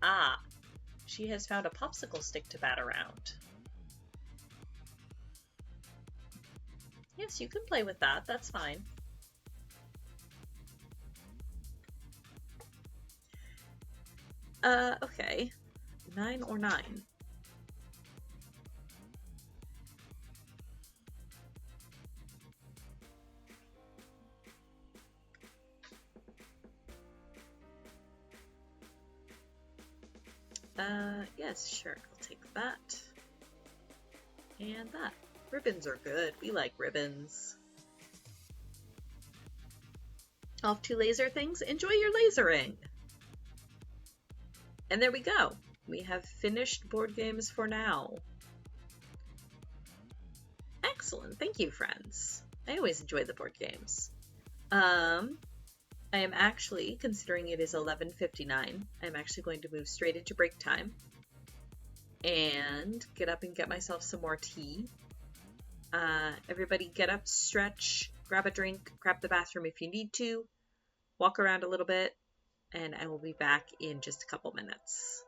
Ah, she has found a popsicle stick to bat around. Yes, you can play with that. That's fine. Okay. 9 or 9? Yes, sure. I'll take that. And that. Ribbons are good. We like ribbons. Off to laser things. Enjoy your lasering! And there we go. We have finished board games for now. Excellent. Thank you, friends. I always enjoy the board games. I am actually, considering it is 11:59, I'm actually going to move straight into break time and get up and get myself some more tea. Everybody get up, stretch, grab a drink, grab the bathroom if you need to, walk around a little bit, and I will be back in just a couple minutes.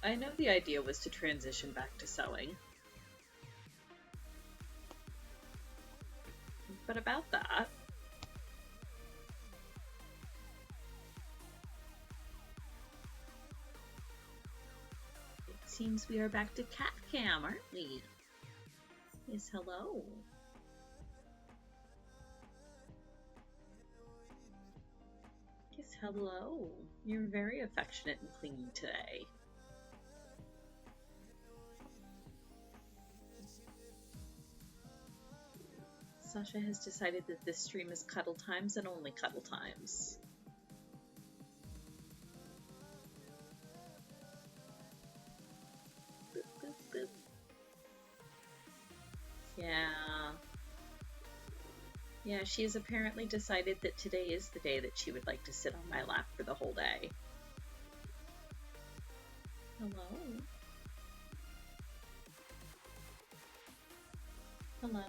I know the idea was to transition back to sewing. But about that, it seems we are back to cat cam, aren't we? Yes, hello. Yes, hello. You're very affectionate and clingy today. Sasha has decided that this stream is cuddle times and only cuddle times. Boop, boop, boop. Yeah. Yeah, she has apparently decided that today is the day that she would like to sit on my lap for the whole day. Hello? Hello?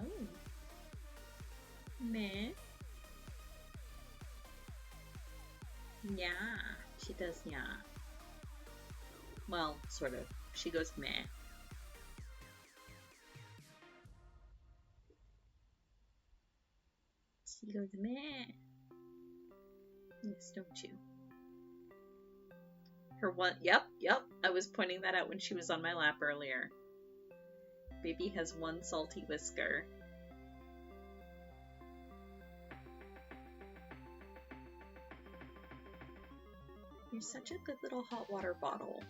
Meh? Yeah, she does, yeah. Well, sort of. She goes meh. She goes meh. Yes, don't you? Her one, yep. I was pointing that out when she was on my lap earlier. Baby has one salty whisker. You're such a good little hot water bottle.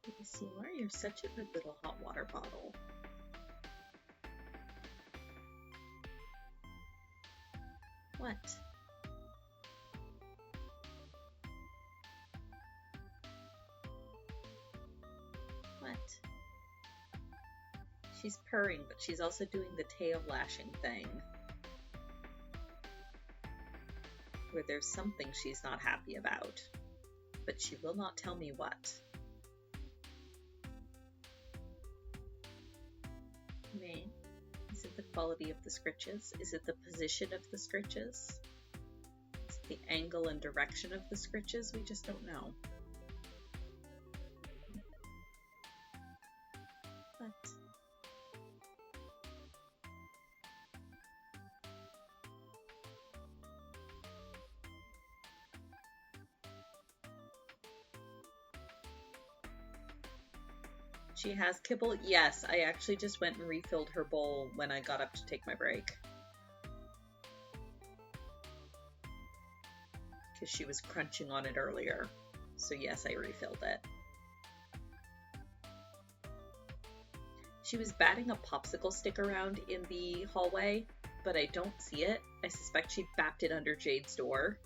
Yes, you are. You're such a good little hot water bottle. What? What? She's purring, but she's also doing the tail lashing thing. Where there's something she's not happy about. But she will not tell me what. May. Is it the quality of the scritches? Is it the position of the scritches? Is it the angle and direction of the scritches? We just don't know. But she has kibble? Yes, I actually just went and refilled her bowl when I got up to take my break. Because she was crunching on it earlier. So yes, I refilled it. She was batting a popsicle stick around in the hallway, but I don't see it. I suspect she bapped it under Jade's door.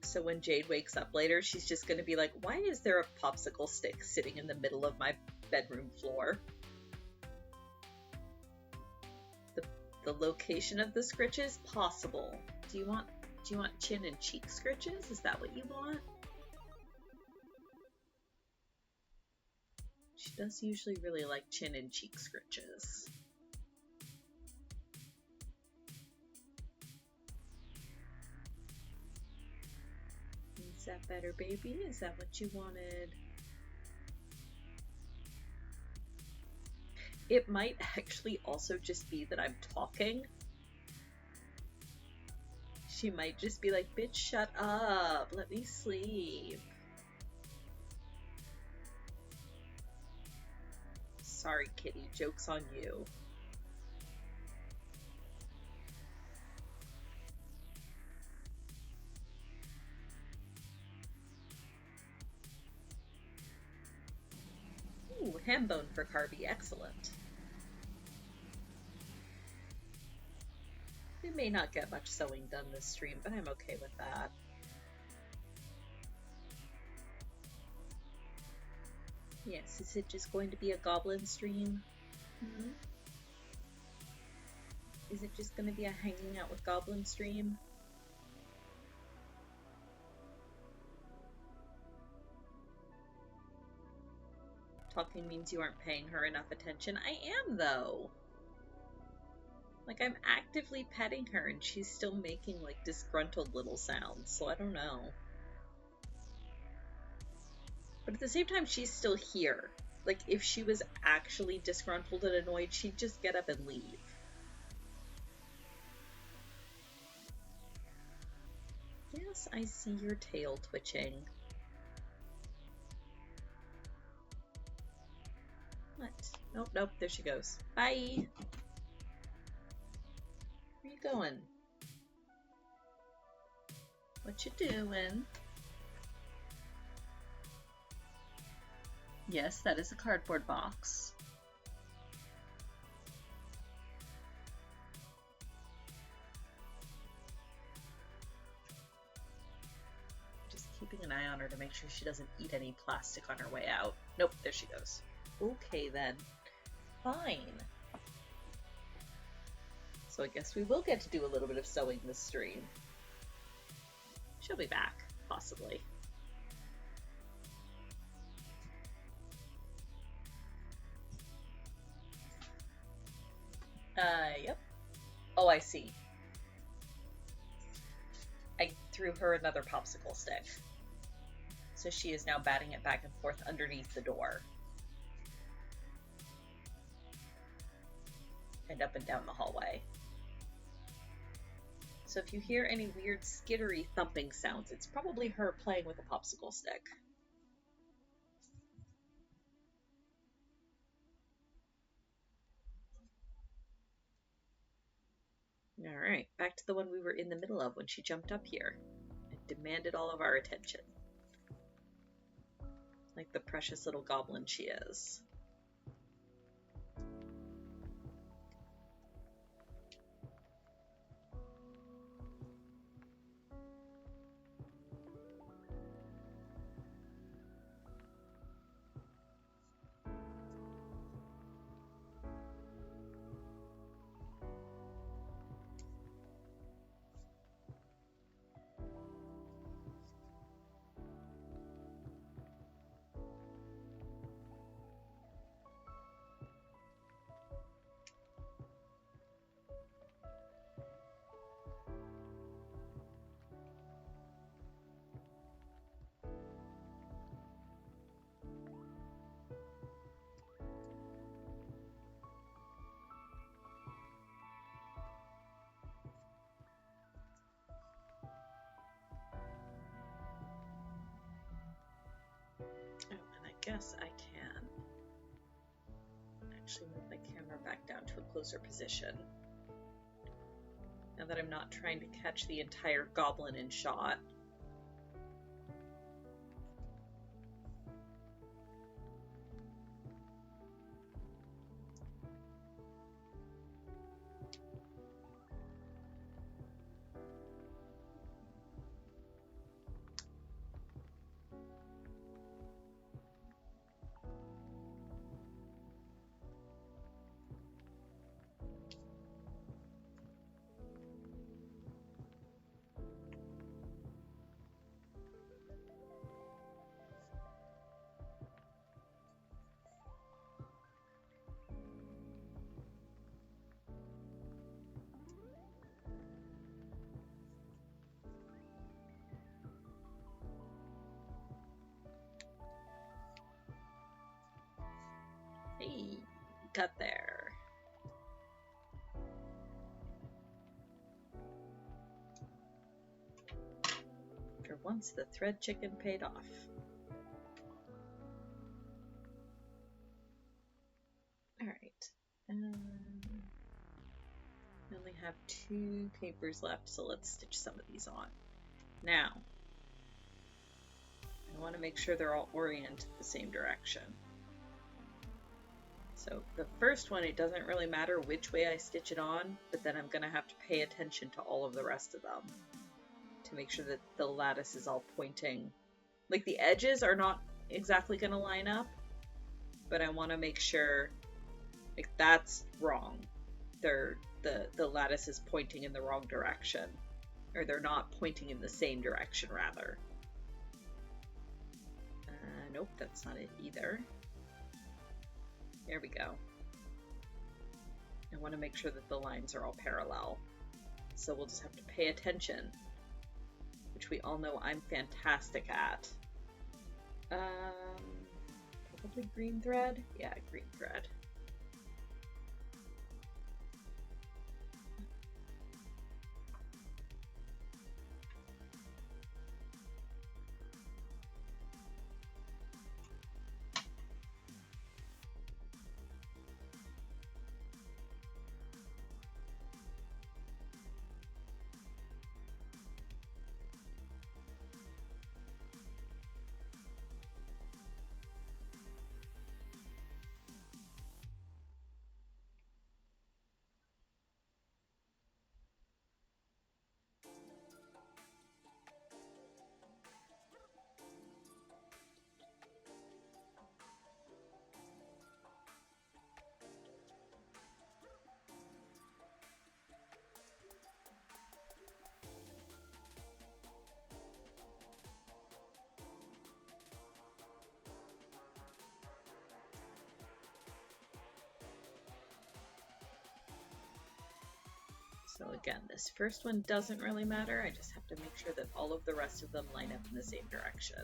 So when Jade wakes up later, she's just going to be like, why is there a popsicle stick sitting in the middle of my bedroom floor? The location of the scritches? Possible. Do you want chin and cheek scritches? Is that what you want? She does usually really like chin and cheek scritches. Is that better, baby? Is that what you wanted? It might actually also just be that I'm talking. She might just be like, bitch, shut up. Let me sleep. Sorry, kitty. Joke's on you. Ooh, ham bone for Carby. Excellent. We may not get much sewing done this stream, but I'm okay with that. Yes, is it just going to be a goblin stream? Mm-hmm. Is it just going to be a hanging out with goblin stream? Talking means you aren't paying her enough attention. I am, though. Like, I'm actively petting her and she's still making, like, disgruntled little sounds, so I don't know. But at the same time, she's still here. Like, if she was actually disgruntled and annoyed, she'd just get up and leave. Yes, I see your tail twitching. What? Nope, nope, there she goes. Bye! Where you going? What you doing? Yes, that is a cardboard box. Just keeping an eye on her to make sure she doesn't eat any plastic on her way out. Nope, there she goes. Okay then. Fine. So I guess we will get to do a little bit of sewing this stream. She'll be back, possibly. Yep. Oh, I see. I threw her another popsicle stick. So she is now batting it back and forth underneath the door. And up and down the hallway. So if you hear any weird skittery thumping sounds, it's probably her playing with a popsicle stick. Alright, back to the one we were in the middle of when she jumped up here and demanded all of our attention. Like the precious little goblin she is. Oh, and I guess I can actually move my camera back down to a closer position. Now that I'm not trying to catch the entire goblin in shot. Hey, got there. For once, the thread chicken paid off. Alright. I only have 2 papers left, so let's stitch some of these on. Now, I want to make sure they're all oriented the same direction. So the first one, it doesn't really matter which way I stitch it on, but then I'm going to have to pay attention to all of the rest of them to make sure that the lattice is all pointing. Like the edges are not exactly going to line up, but I want to make sure like that's wrong. The lattice is pointing in the wrong direction, or they're not pointing in the same direction rather. Nope, that's not it either. There we go. I want to make sure that the lines are all parallel. So we'll just have to pay attention, which we all know I'm fantastic at. Probably green thread? Yeah, green thread. So again, this first one doesn't really matter. I just have to make sure that all of the rest of them line up in the same direction.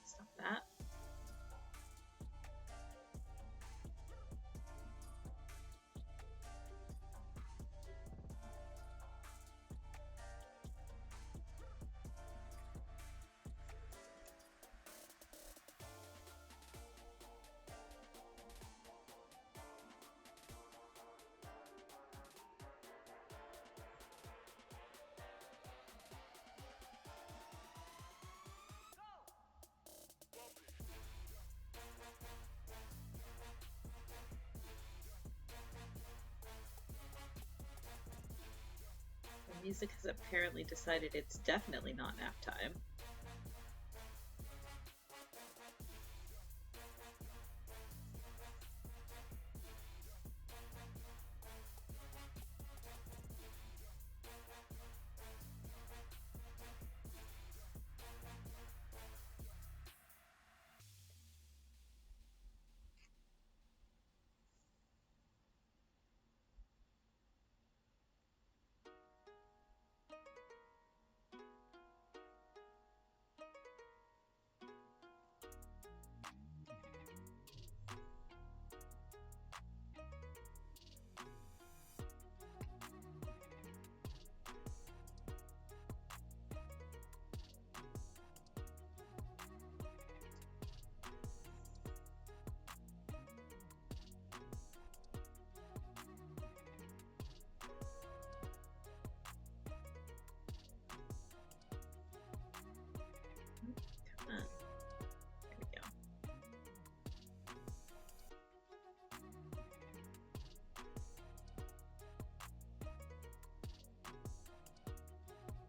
Stop that. Music has apparently decided it's definitely not nap time.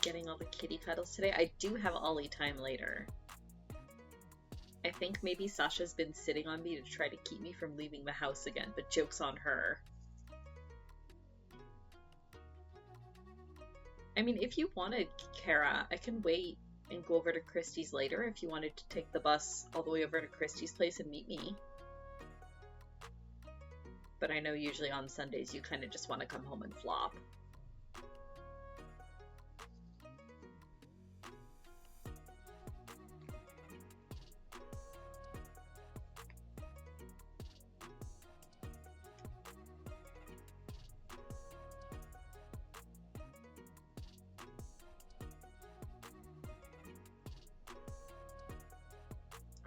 Getting all the kitty cuddles today. I do have Ollie time later. I think maybe Sasha's been sitting on me to try to keep me from leaving the house again, but joke's on her. I mean, if you wanted, Kara, I can wait and go over to Christie's later if you wanted to take the bus all the way over to Christie's place and meet me. But I know usually on Sundays you kind of just want to come home and flop.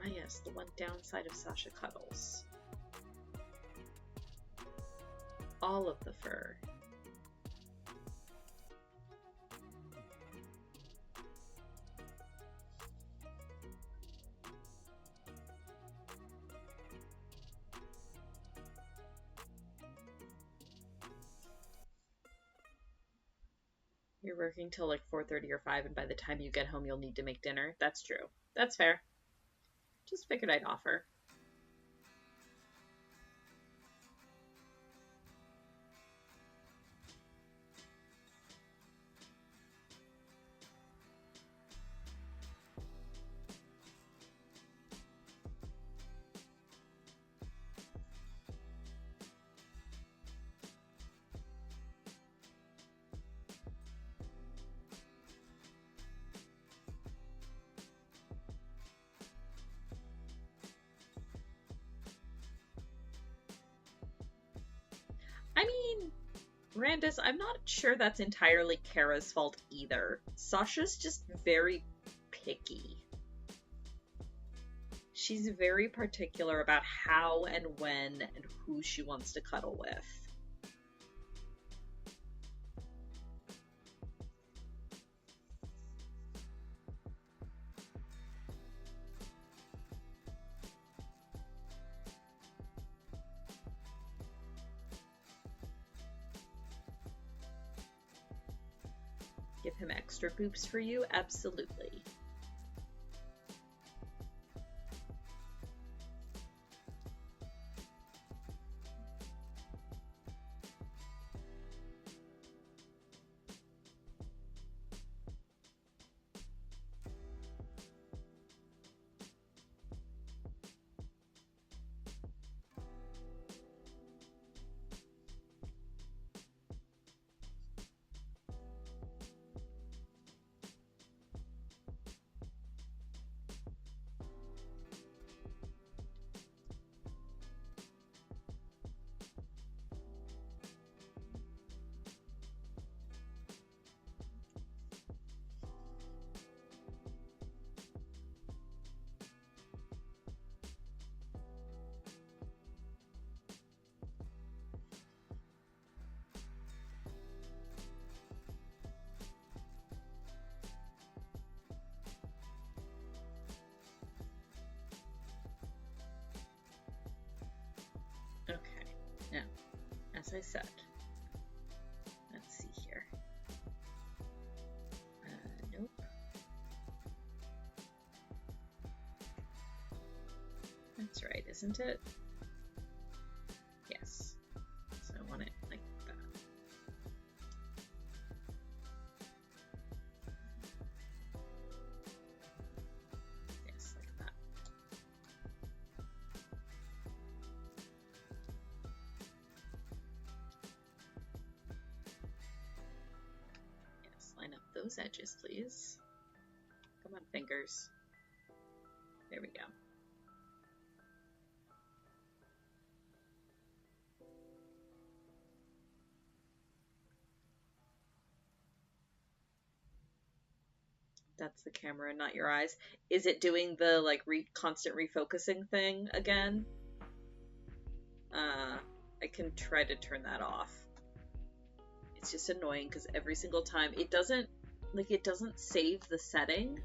Ah yes, the one downside of Sasha Cuddles. All of the fur. You're working till like 4:30 or 5, and by the time you get home, you'll need to make dinner. That's true. That's fair. Just figured I'd offer. I mean, Randus, I'm not sure that's entirely Kara's fault either. Sasha's just very picky. She's very particular about how and when and who she wants to cuddle with. Give him extra boops for you? Absolutely. Okay, now, as I said, let's see here. Nope. That's right, isn't it? Yes. So I want it like that. Yes, like that. Yes, line up those edges, please. Come on, fingers. There we go. That's the camera, not your eyes. Is it doing the like constant refocusing thing again? I can try to turn that off. It's just annoying because every single time it doesn't save the setting.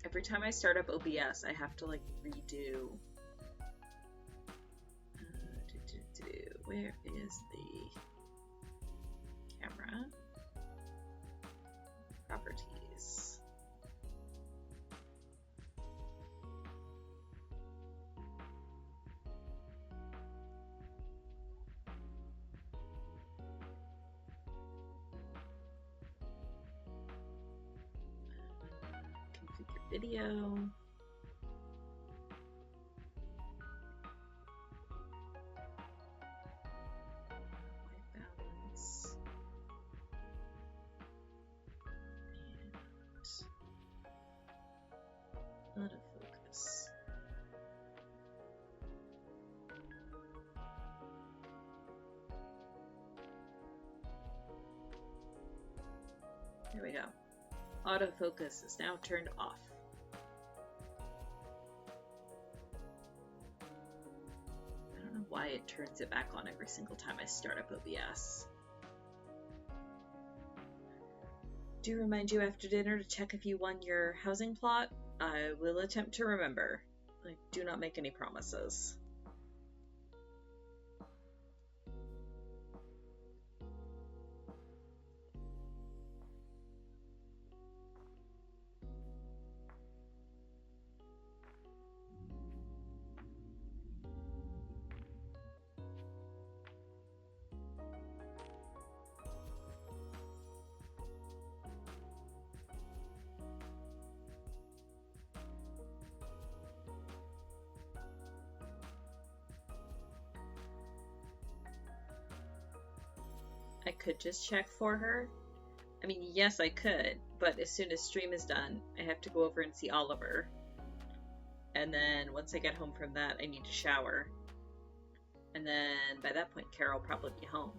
Every time I start up OBS, I have to like redo. Where is the camera? Properties. Configure video. Autofocus. There we go. Autofocus is now turned off. I don't know why it turns it back on every single time I start up OBS. Do remind you after dinner to check if you won your housing plot. I will attempt to remember. I do not make any promises. could just check for her. I mean, yes, I could, but as soon as stream is done, I have to go over and see Oliver. And then once I get home from that, I need to shower. And then by that point, Kara will probably be home.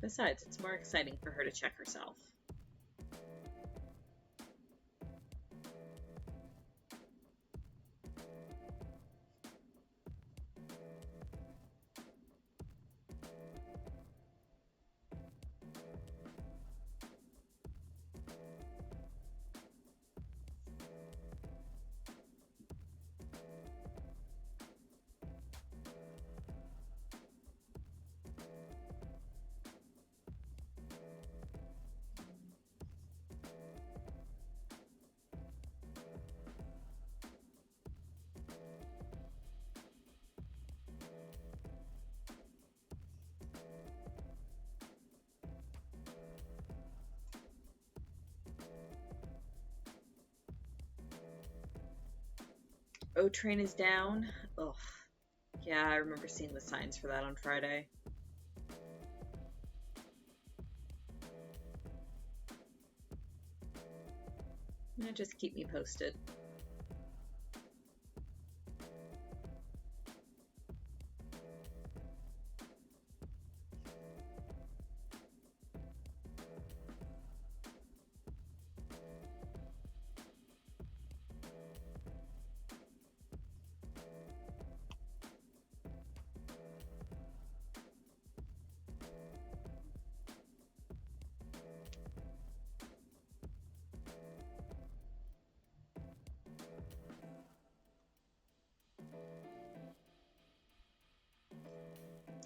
Besides, it's more exciting for her to check herself. O train is down. Ugh. Yeah, I remember seeing the signs for that on Friday. Yeah, just keep me posted.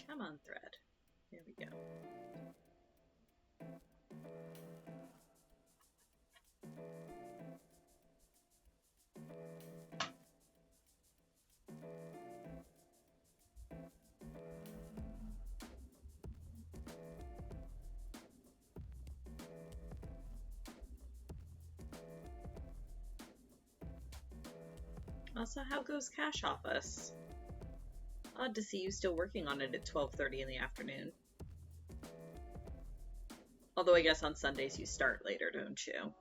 Come on, thread. There we go. Also, how goes Cash Office? Odd to see you still working on it at 12:30 in the afternoon. Although I guess on Sundays you start later, don't you?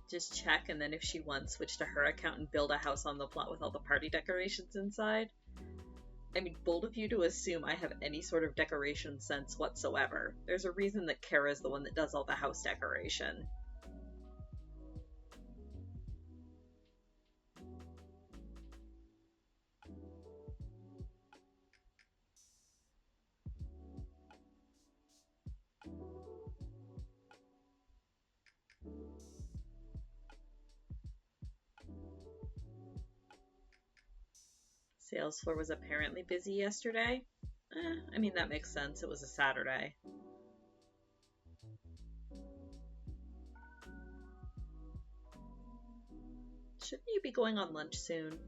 Just check, and then if she wants, switch to her account and build a house on the plot with all the party decorations inside. I mean, bold of you to assume I have any sort of decoration sense whatsoever. There's a reason that Kara's the one that does all the house decoration. Sales floor was apparently busy yesterday. I mean, that makes sense. It was a Saturday. Shouldn't you be going on lunch soon?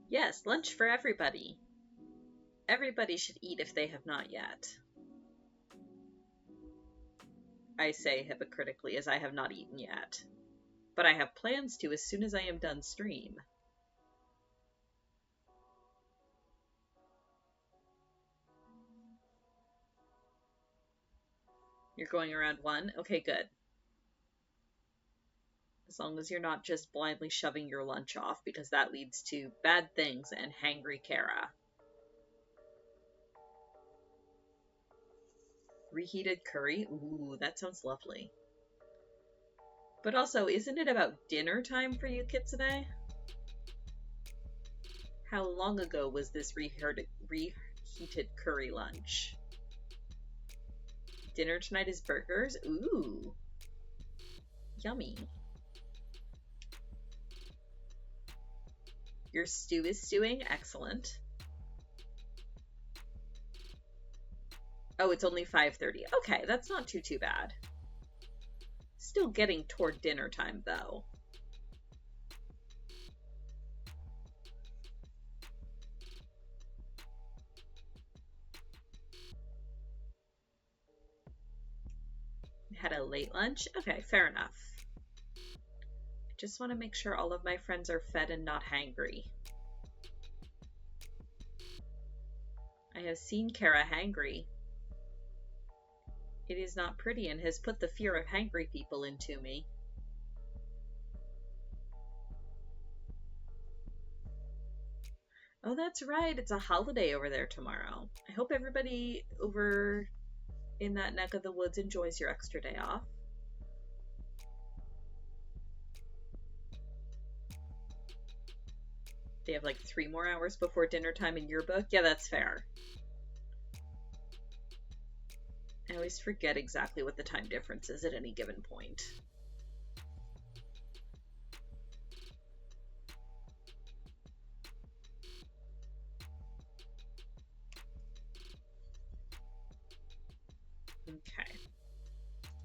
Yes, lunch for everybody. Everybody should eat if they have not yet. I say hypocritically, as I have not eaten yet. But I have plans to as soon as I am done stream. You're going around 1? Okay, good. As long as you're not just blindly shoving your lunch off, because that leads to bad things and hangry Kara. Reheated curry? Ooh, that sounds lovely. But also, isn't it about dinner time for you, Kitsune? How long ago was this reheated curry lunch? Dinner tonight is burgers? Ooh. Yummy. Your stew is stewing? Excellent. Oh, it's only 5:30. Okay, that's not too bad. Still getting toward dinner time, though. Had a late lunch? Okay, fair enough. I just want to make sure all of my friends are fed and not hangry. I have seen Kara hangry. It is not pretty and has put the fear of hangry people into me. Oh, that's right. It's a holiday over there tomorrow. I hope everybody over in that neck of the woods enjoys your extra day off. They have like 3 more hours before dinner time in your book? Yeah, that's fair. I always forget exactly what the time difference is at any given point. Okay.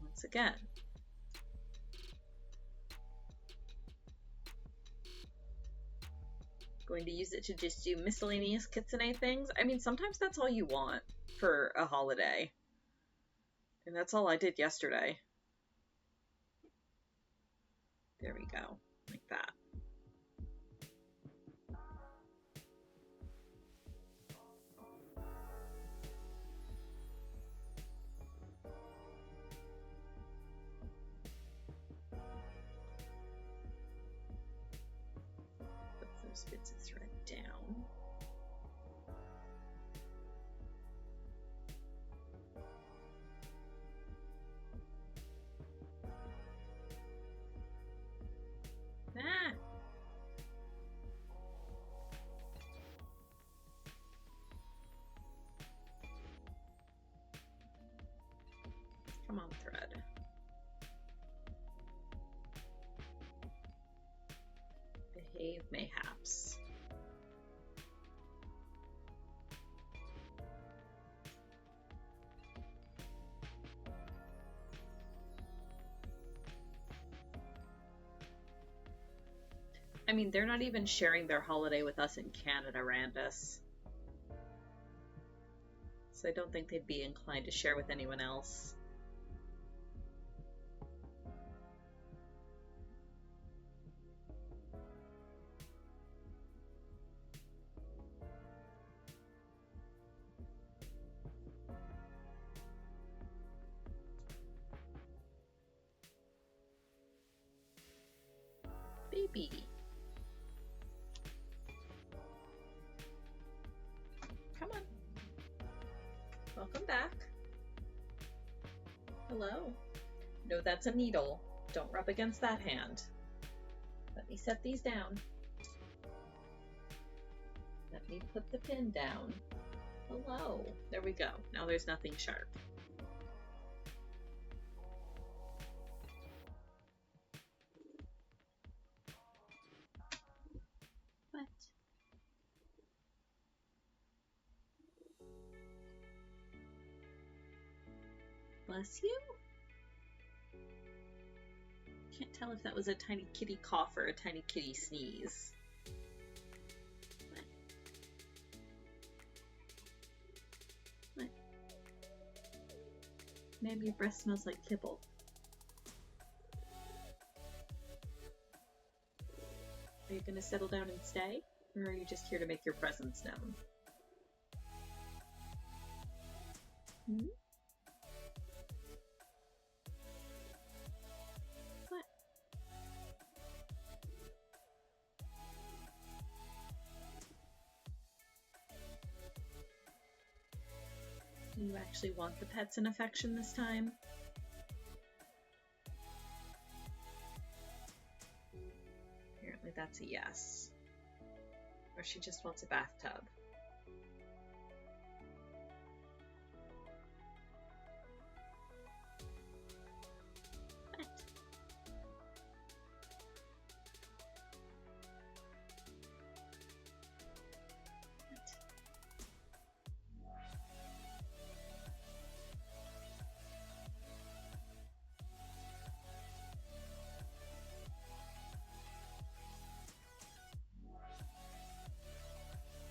Once again. Going to use it to just do miscellaneous kitsune things. I mean, sometimes that's all you want for a holiday. And that's all I did yesterday. There we go. Like that. Put those bits of thread down. Ah! Come on, thread. Behave mayhaps. I mean, they're not even sharing their holiday with us in Canada, Randus. So I don't think they'd be inclined to share with anyone else. Baby. Come on. Welcome back. Hello. No, that's a needle. Don't rub against that hand. Let me set these down. Let me put the pin down. Hello. There we go. Now there's nothing sharp. What? Bless you? Can't tell if that was a tiny kitty cough or a tiny kitty sneeze. What? What? Ma'am, your breath smells like kibble. Are you gonna settle down and stay? Or are you just here to make your presence known? Hmm? What? Do you actually want the pets and affection this time? Like, that's a yes. Or she just wants a bathtub. What?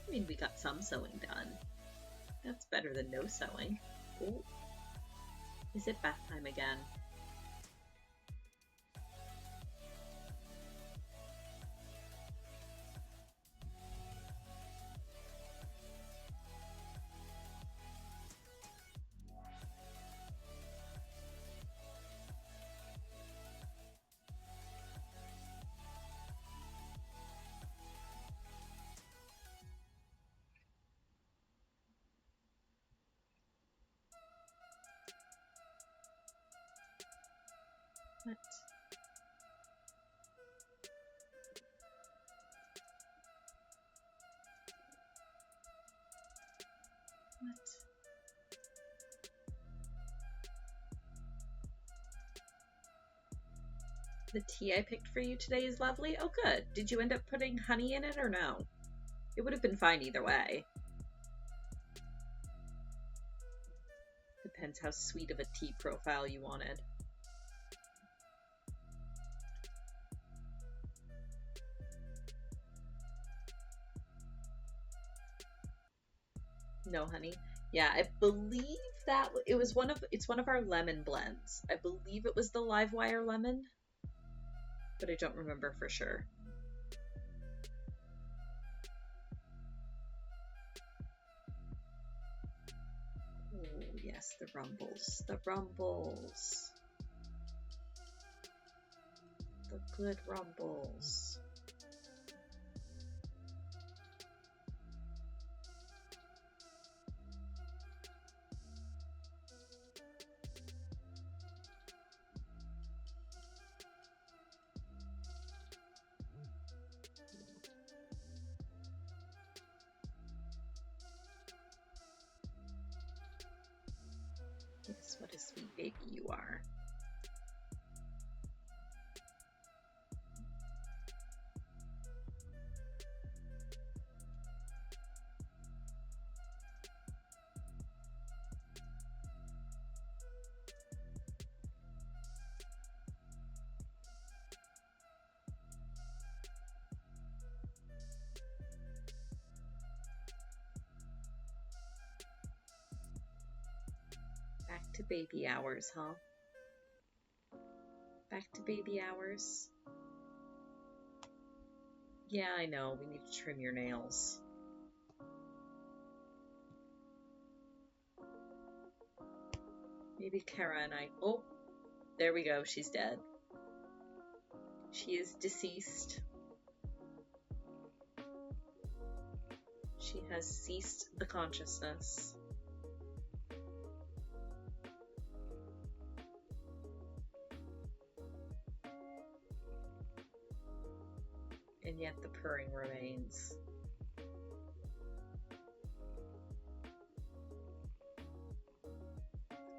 I mean, we got some sewing done. That's better than no sewing. Ooh. Is it bath time again? What? What? The tea I picked for you today is lovely. Oh, good. Did you end up putting honey in it or no? It would have been fine either way. Depends how sweet of a tea profile you wanted. No honey. Yeah, I believe that it's one of our lemon blends. I believe it was the Livewire lemon, but I don't remember for sure. Oh yes, the rumbles. The rumbles. The good rumbles. Yes, what a sweet baby you are. Back to baby hours, huh? Back to baby hours. Yeah, I know. We need to trim your nails. Maybe Kara and I... Oh, there we go. She's dead. She is deceased. She has ceased the consciousness. And yet the purring remains.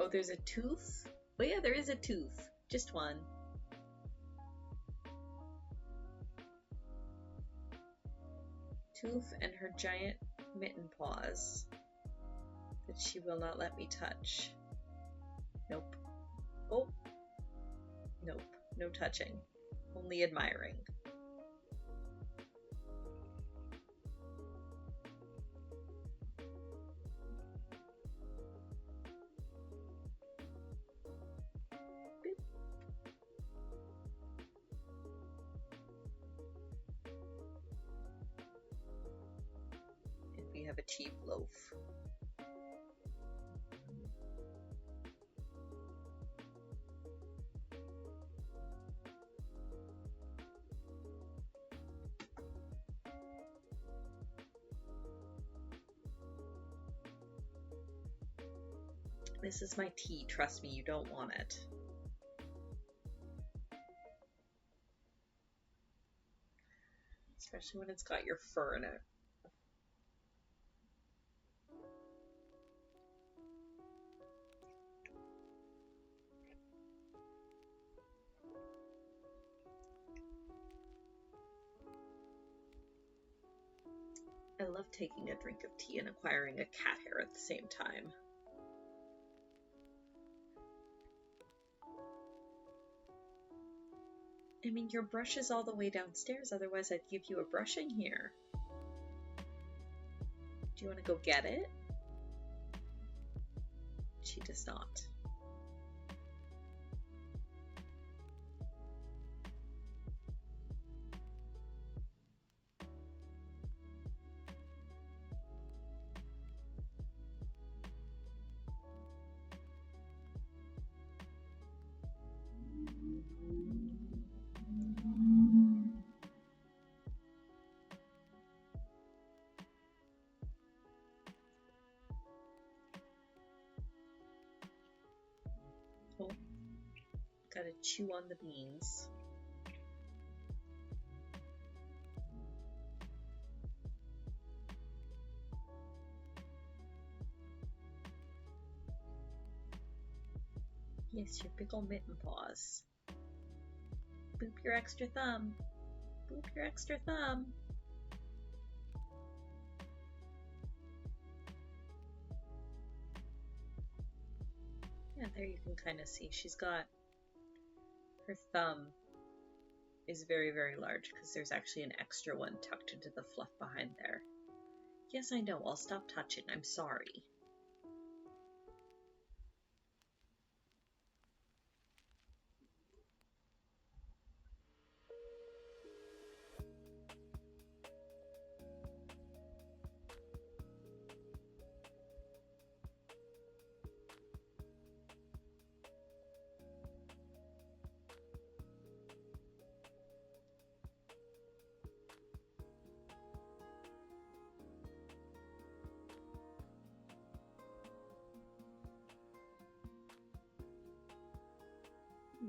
Oh, there's a tooth? Oh yeah, there is a tooth. Just one. Tooth and her giant mitten paws that she will not let me touch. Nope. Oh. Nope. No touching. Only admiring. We have a cheap loaf. This is my tea. Trust me, you don't want it. especially when it's got your fur in it. I love taking a drink of tea and acquiring a cat hair at the same time. I mean, your brush is all the way downstairs, otherwise I'd give you a brushing here. Do you want to go get it? She does not. Oh, gotta chew on the beans. Yes, your big ol' mitten paws. Boop your extra thumb. Boop your extra thumb. Yeah, there you can kind of see she's got her thumb is very, very large because there's actually an extra one tucked into the fluff behind there. Yes, I know. I'll stop touching. I'm sorry.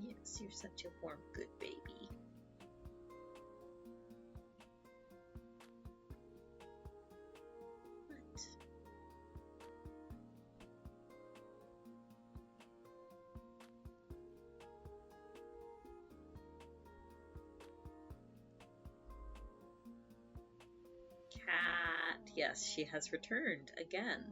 Yes, you're such a warm, good baby. What? Cat. Yes, she has returned again.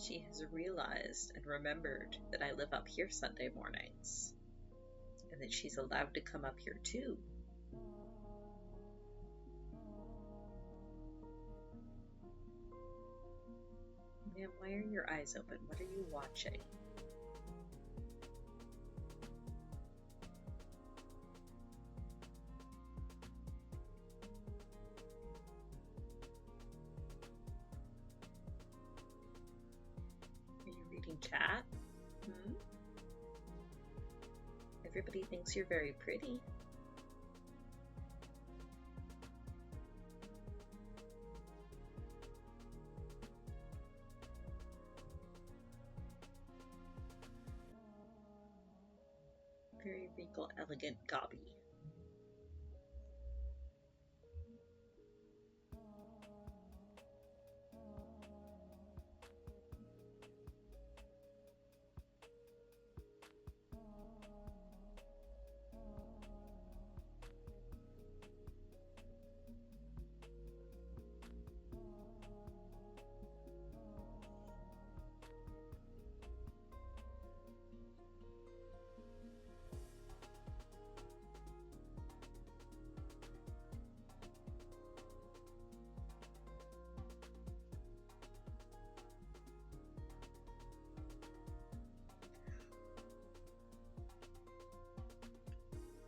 She has realized and remembered that I live up here Sunday mornings, and that she's allowed to come up here too. Ma'am, why are your eyes open? What are you watching? Are you reading chat? Hmm? Everybody thinks you're very pretty. Very regal, elegant Gobby.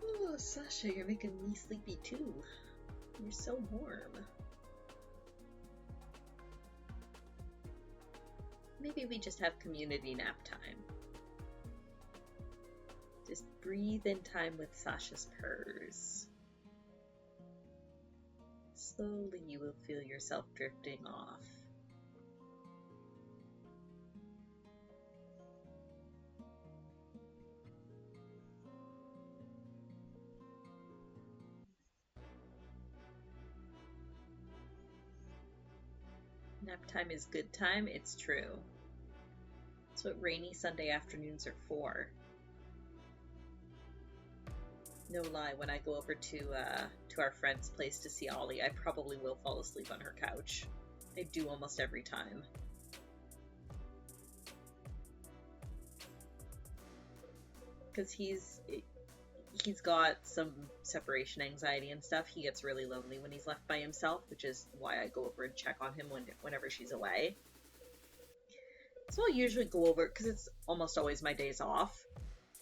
Oh, Sasha, you're making me sleepy too. You're so warm. Maybe we just have community nap time. Just breathe in time with Sasha's purrs. Slowly you will feel yourself drifting off. Nap time is good time, it's true. That's what rainy Sunday afternoons are for. No lie, when I go over to our friend's place to see Ollie, I probably will fall asleep on her couch. I do almost every time. Because he's got some separation anxiety and stuff. He gets really lonely when he's left by himself, which is why I go over and check on him whenever she's away. So I'll usually go over, because it's almost always my days off,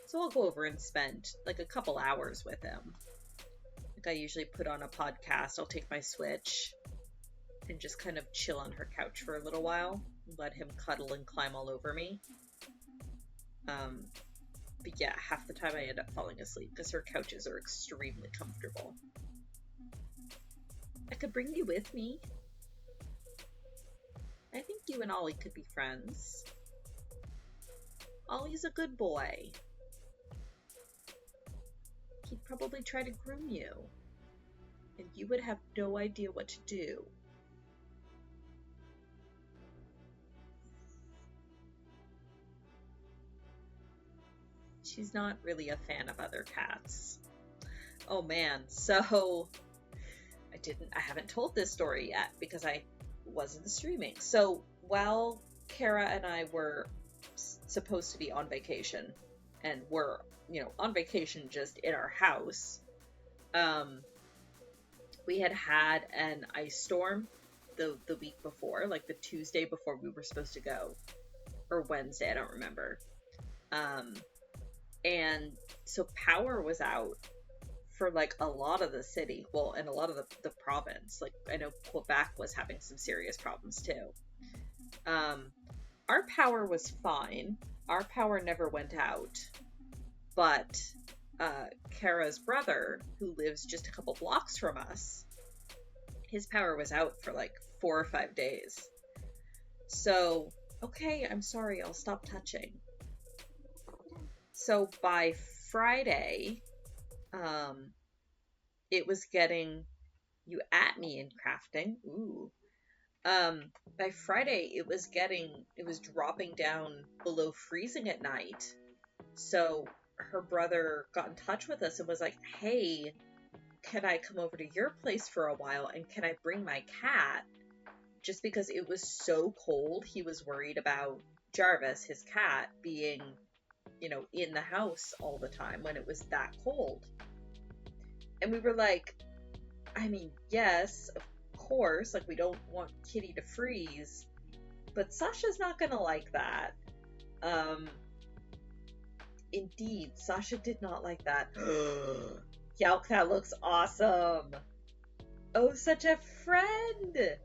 so I'll go over and spend like a couple hours with him. Like I usually put on a podcast, I'll take my Switch, and just kind of chill on her couch for a little while, let him cuddle and climb all over me. But yeah, half the time I end up falling asleep because her couches are extremely comfortable. I could bring you with me. I think you and Ollie could be friends. Ollie's a good boy. He'd probably try to groom you, and you would have no idea what to do. She's not really a fan of other cats. Oh man, so I haven't told this story yet because I wasn't streaming. So while Kara and I were supposed to be on vacation, and were, on vacation just in our house, we had an ice storm the week before, like the Tuesday before we were supposed to go, or Wednesday, I don't remember. And so power was out for like a lot of the city, well, and a lot of the province. Like I know Quebec was having some serious problems too. Our power was fine. Our power never went out, but Kara's brother, who lives just a couple blocks from us, his power was out for like 4 or 5 days. So, okay, I'm sorry, I'll stop touching. So by Friday, it was getting, you at me in crafting, ooh. By Friday, it was dropping down below freezing at night. So her brother got in touch with us and was like, hey, can I come over to your place for a while, and can I bring my cat? Just because it was so cold, he was worried about Jarvis, his cat, being, in the house all the time when it was that cold. And we were like, I mean, yes, of course, like we don't want Kitty to freeze, but Sasha's not gonna like that. Indeed, Sasha did not like that. Yelk, that looks awesome. Oh, such a friend.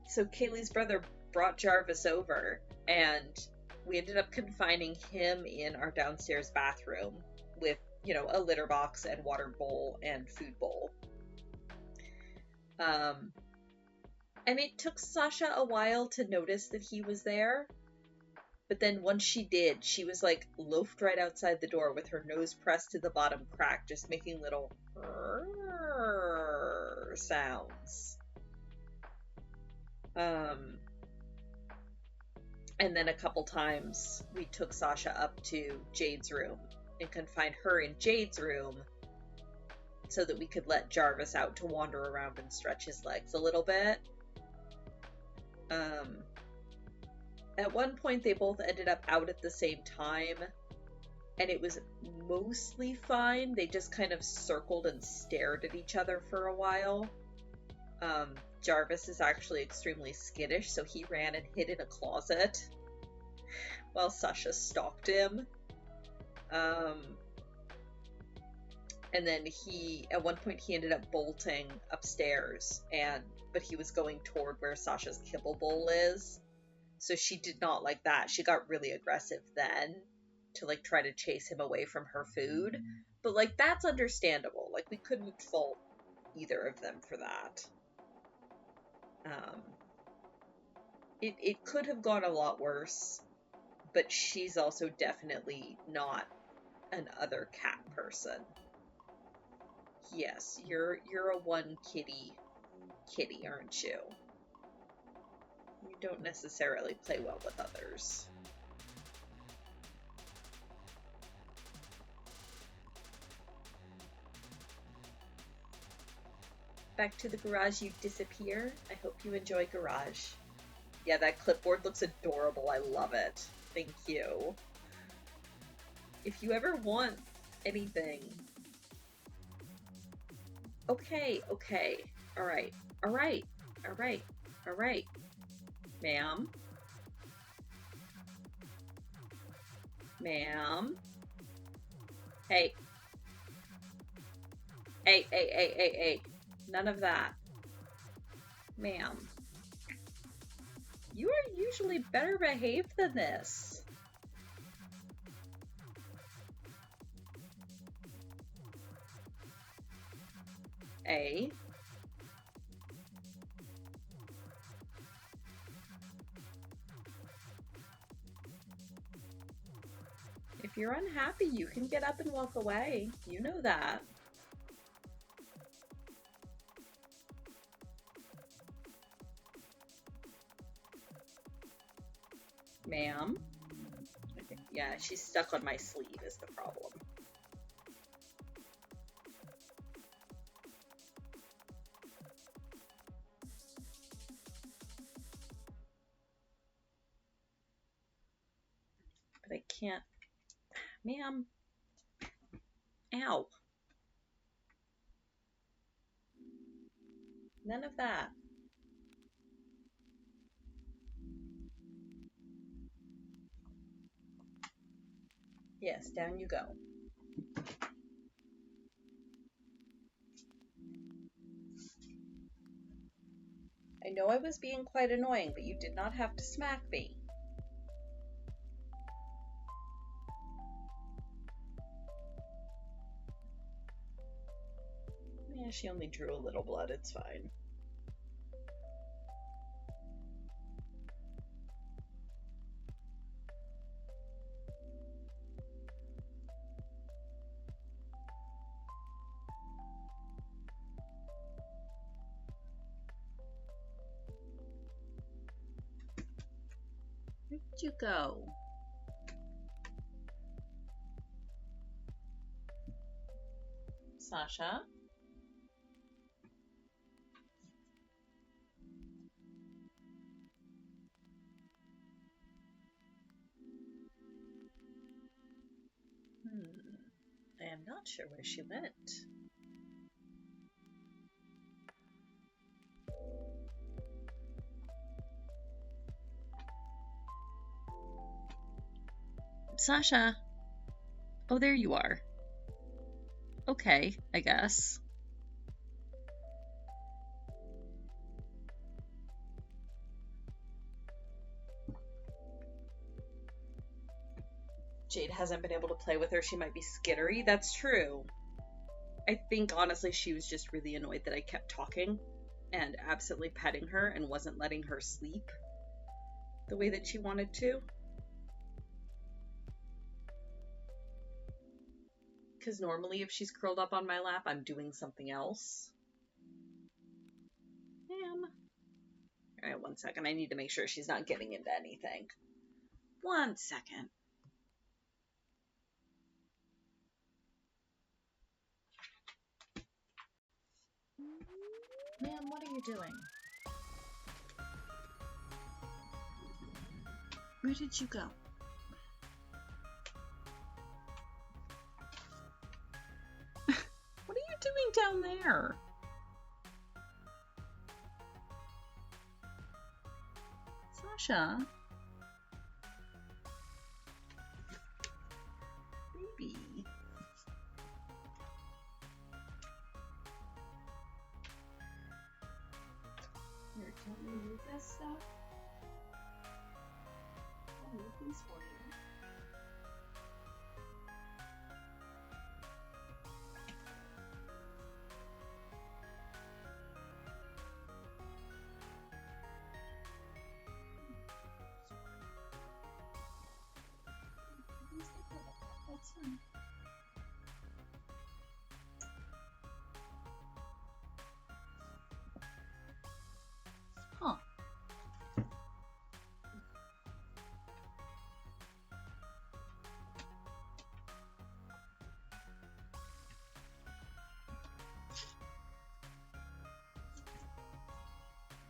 So Kaylee's brother brought Jarvis over, and we ended up confining him in our downstairs bathroom with, a litter box and water bowl and food bowl. And it took Sasha a while to notice that he was there. But then once she did, she was like loafed right outside the door with her nose pressed to the bottom crack, just making little sounds. And then a couple times we took Sasha up to Jade's room and confined her in Jade's room so that we could let Jarvis out to wander around and stretch his legs a little bit. At one point they both ended up out at the same time, and it was mostly fine. They just kind of circled and stared at each other for a while. Jarvis is actually extremely skittish, so he ran and hid in a closet while Sasha stalked him. And then at one point he ended up bolting upstairs, but he was going toward where Sasha's kibble bowl is. So she did not like that. She got really aggressive then. to like try to chase him away from her food. But like that's understandable. Like we couldn't fault either of them for that. It could have gone a lot worse, but she's also definitely not an other cat person. Yes, you're a one kitty, aren't you? You don't necessarily play well with others. Back to the garage you disappear. I hope you enjoy garage. Yeah, that clipboard looks adorable. I love it. Thank you. If you ever want anything... Okay. Alright. Ma'am? Ma'am? Hey. Hey. None of that. Ma'am. You are usually better behaved than this. A. If you're unhappy, you can get up and walk away. You know that. Ma'am? Okay. Yeah, she's stuck on my sleeve is the problem. But I can't... Ma'am? Ow. None of that. Yes, down you go. I know I was being quite annoying, but you did not have to smack me. Yeah, she only drew a little blood, it's fine. Where did you go? Sasha? I am not sure where she went. Sasha? Oh, there you are. Okay, I guess. Jade hasn't been able to play with her. She might be skittery. That's true. I think, honestly, she was just really annoyed that I kept talking and absently petting her and wasn't letting her sleep the way that she wanted to. Because normally if she's curled up on my lap, I'm doing something else. Ma'am. Alright, 1 second. I need to make sure she's not getting into anything. 1 second. Ma'am, what are you doing? Where did you go? What are you doing down there? Sasha? Baby. Here, can we move this stuff? I'll move these for you.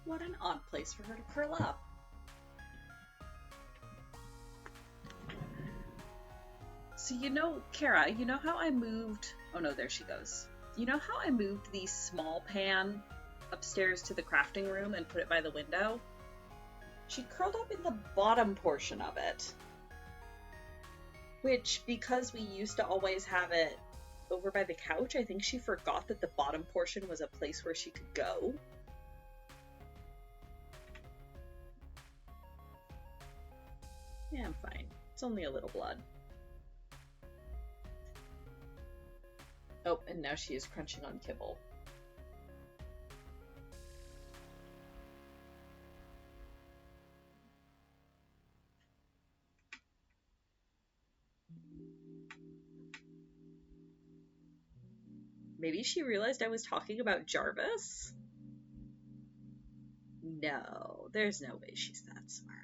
What an odd place for her to curl up. So you know, Kara, you know how I moved... Oh no, there she goes. You know how I moved the small pan upstairs to the crafting room and put it by the window? She curled up in the bottom portion of it. Which, because we used to always have it over by the couch, I think she forgot that the bottom portion was a place where she could go. Yeah, I'm fine. It's only a little blood. Oh, and now she is crunching on kibble. Maybe she realized I was talking about Jarvis? No, there's no way she's that smart.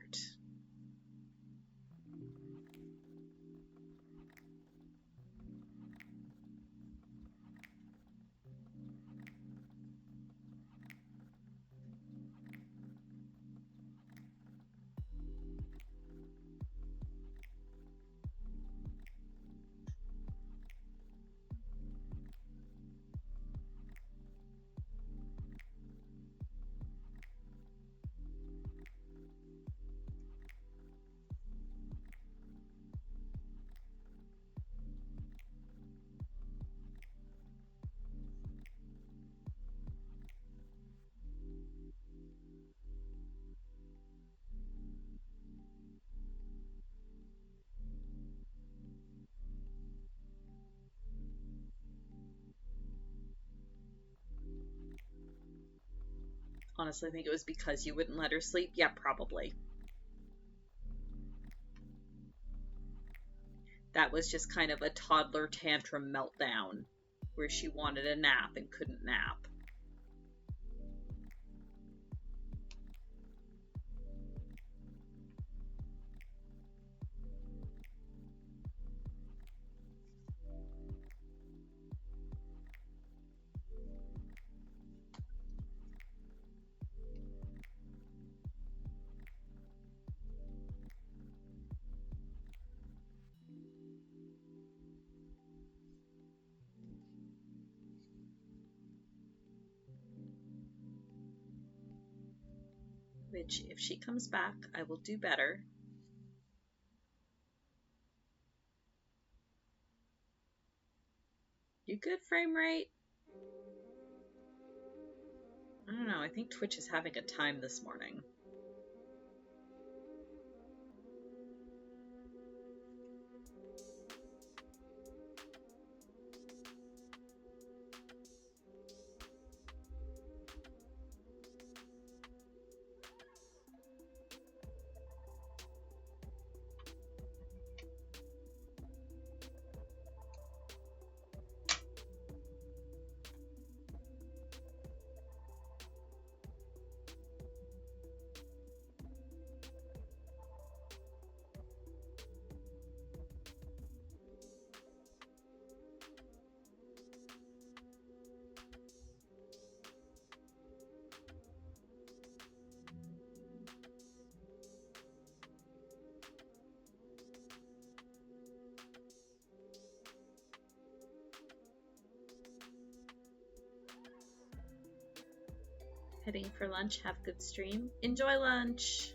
Honestly, I think it was because you wouldn't let her sleep. Yeah, probably. That was just kind of a toddler tantrum meltdown where she wanted a nap and couldn't nap. Which, if she comes back, I will do better. You good, frame rate? I don't know, I think Twitch is having a time this morning. Heading for lunch, have good stream. Enjoy lunch!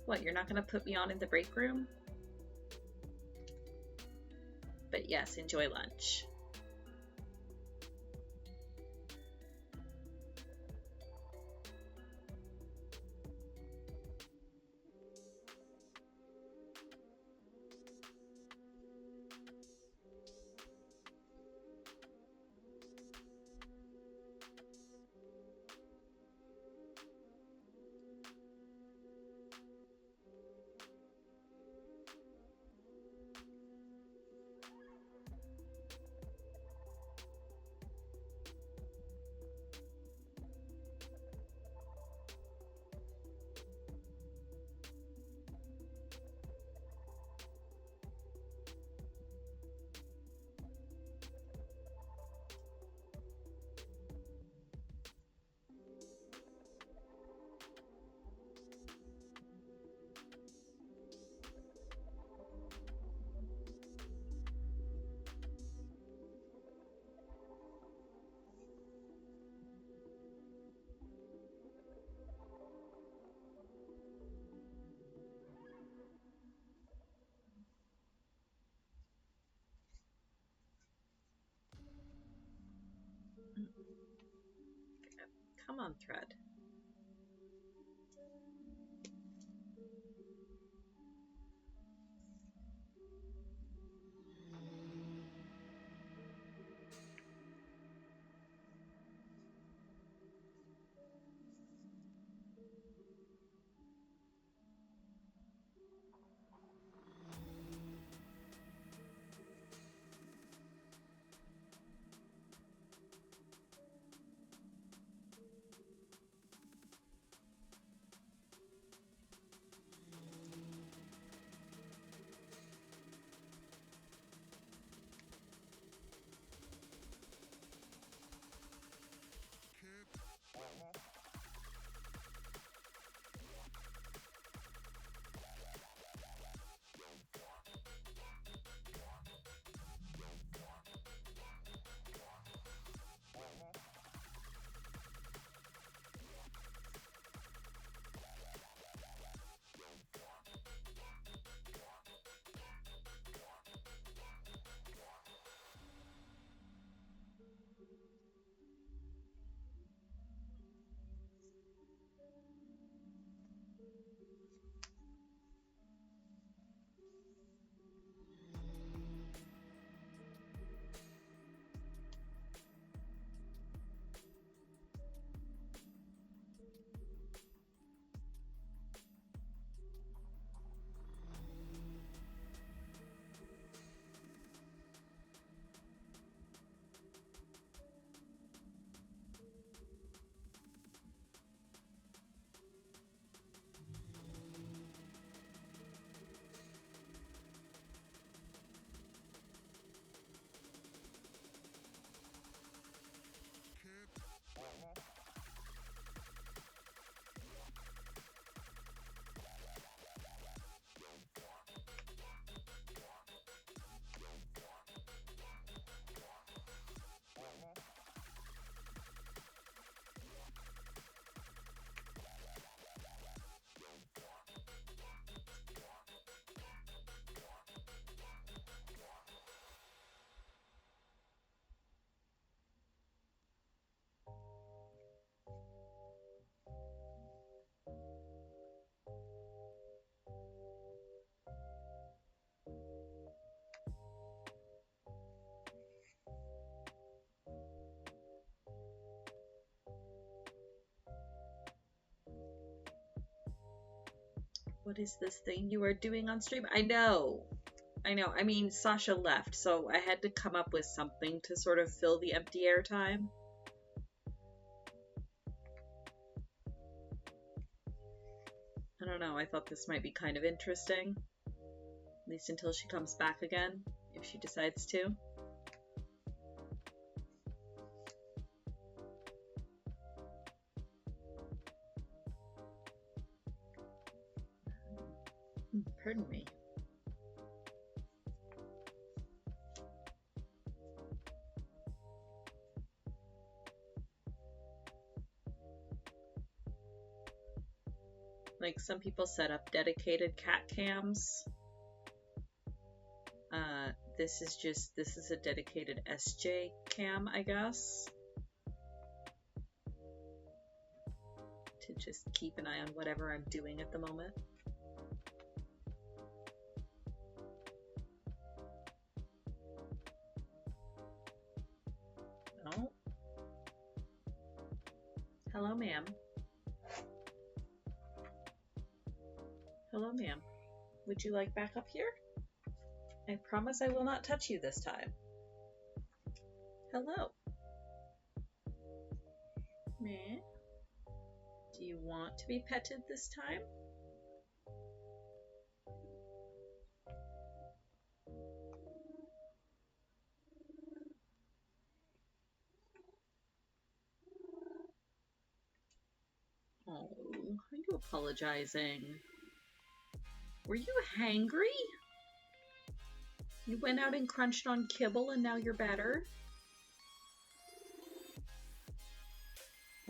What, you're not gonna put me on in the break room? But yes, enjoy lunch. Come on, thread. What is this thing you are doing on stream? I know. I mean, Sasha left, so I had to come up with something to sort of fill the empty air time. I don't know, I thought this might be kind of interesting. At least until she comes back again, if she decides to. Pardon me. Like, some people set up dedicated cat cams. This is a dedicated SJ cam, I guess. To just keep an eye on whatever I'm doing at the moment. Oh. Hello, ma'am. Hello, ma'am. Would you like back up here? I promise I will not touch you this time. Hello. Meh. Do you want to be petted this time? Oh, are you apologizing? Were you hangry? You went out and crunched on kibble and now you're better?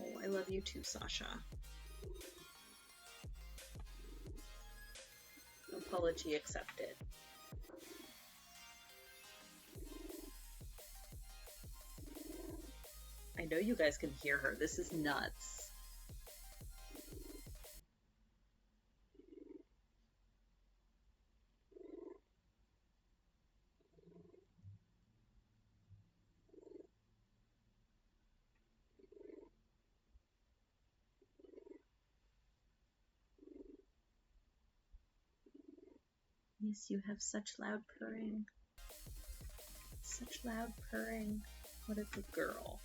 Oh, I love you too, Sasha. Apology accepted. I know you guys can hear her. This is nuts. Yes, you have such loud purring. Such loud purring. What a good girl.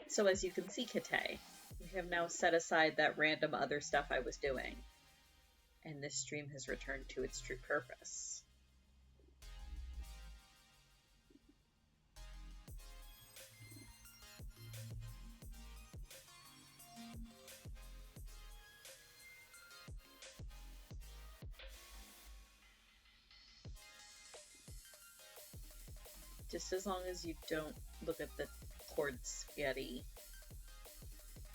So as you can see, Kate, we have now set aside that random other stuff I was doing. And this stream has returned to its true purpose. Just as long as you don't look at the cord spaghetti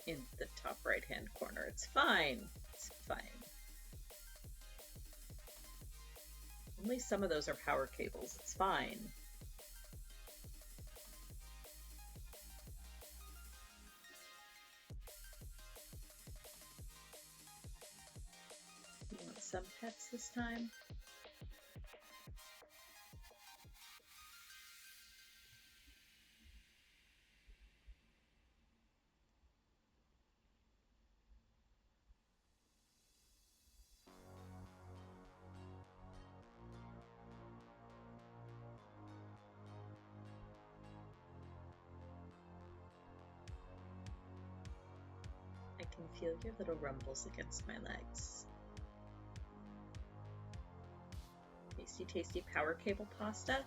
in the top right hand corner, it's fine. It's fine. Only some of those are power cables. It's fine. You want some pets this time? I can feel your little rumbles against my legs. Tasty, tasty power cable pasta.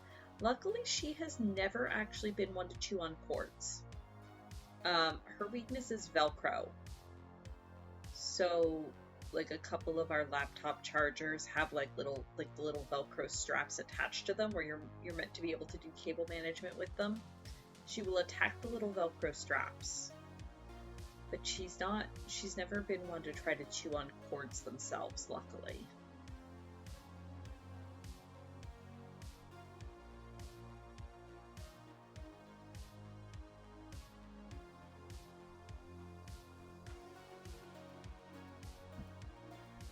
Luckily, she has never actually been one to chew on cords. Her weakness is Velcro. So, like, a couple of our laptop chargers have like the little Velcro straps attached to them, where you're meant to be able to do cable management with them. She will attack the little Velcro straps, but she's never been one to try to chew on cords themselves, luckily.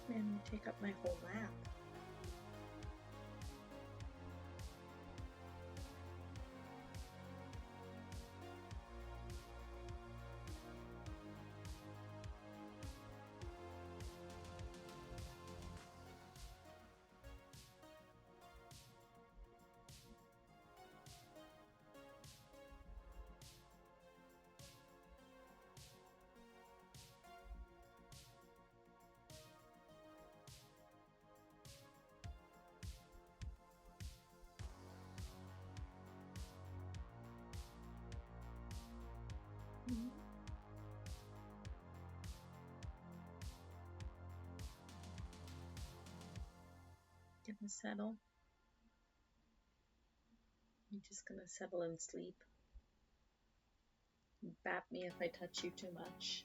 Man, you take up my whole lap. Gonna settle. I'm just gonna settle and sleep. Bap me if I touch you too much.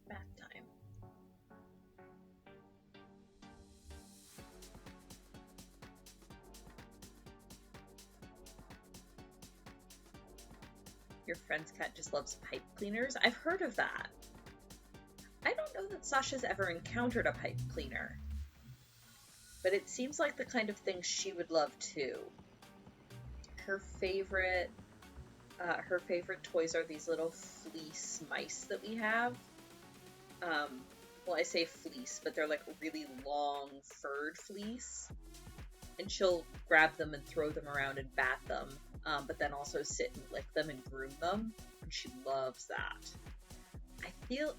Bath time. Your friend's cat just loves pipe cleaners? I've heard of that. I don't don't know that Sasha's ever encountered a pipe cleaner, but it seems like the kind of thing she would love too. Her favorite toys are these little fleece mice that we have. Well, I say fleece, but they're like really long furred fleece. And she'll grab them and throw them around and bat them, but then also sit and lick them and groom them. And she loves that.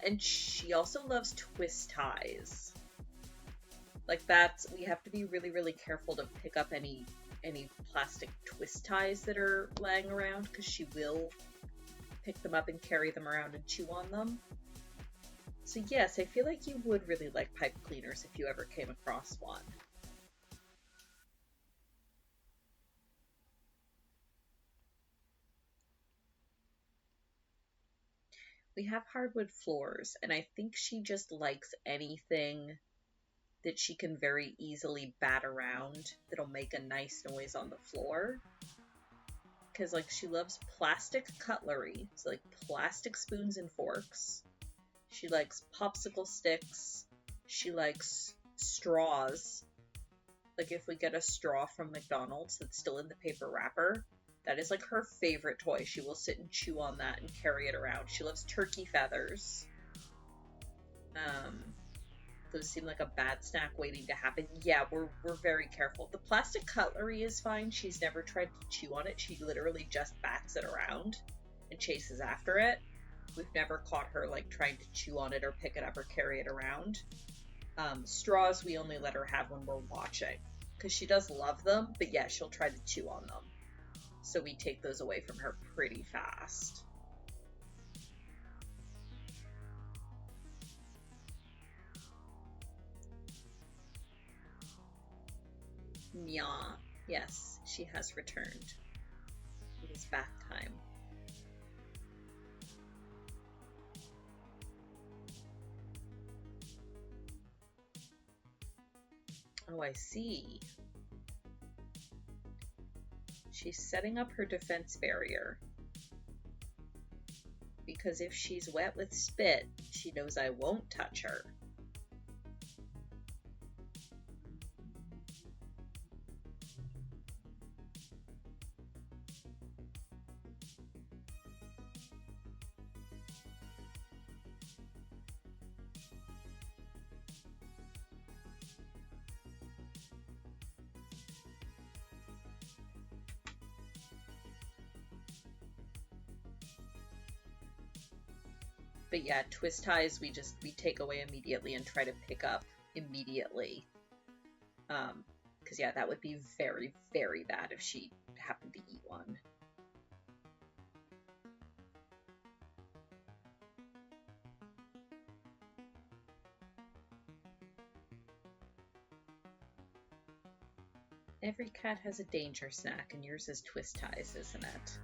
And she also loves twist ties. Like we have to be really, really careful to pick up any plastic twist ties that are laying around, because she will pick them up and carry them around and chew on them. So yes, I feel like you would really like pipe cleaners if you ever came across one. We have hardwood floors, and I think she just likes anything that she can very easily bat around that'll make a nice noise on the floor. Because, like, she loves plastic cutlery, so, like, plastic spoons and forks. She likes popsicle sticks. She likes straws. Like, if we get a straw from McDonald's that's still in the paper wrapper, that is, like, her favorite toy. She will sit and chew on that and carry it around. She loves turkey feathers. Those seem like a bad snack waiting to happen. Yeah, we're very careful. The plastic cutlery is fine. She's never tried to chew on it. She literally just bats it around and chases after it. We've never caught her, like, trying to chew on it or pick it up or carry it around. Straws we only let her have when we're watching, because she does love them, but yeah, she'll try to chew on them. So we take those away from her pretty fast. Nya. Yes, she has returned. It is bath time. Oh, I see. She's setting up her defense barrier. Because if she's wet with spit, she knows I won't touch her. But yeah, twist ties we take away immediately and try to pick up immediately. Because yeah, that would be very, very bad if she happened to eat one. Every cat has a danger snack, and yours is twist ties, isn't it?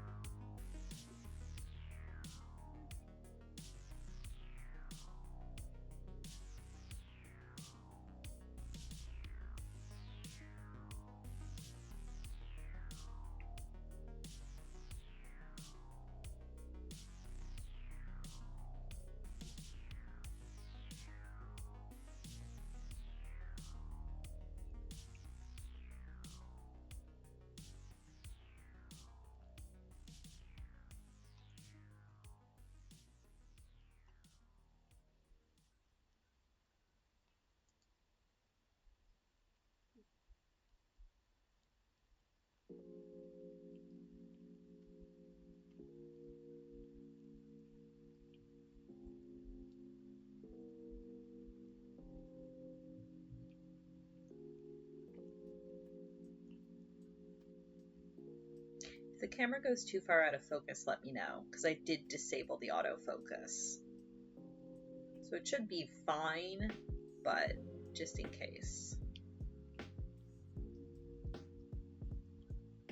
If the camera goes too far out of focus, let me know, because I did disable the autofocus. So it should be fine, but just in case.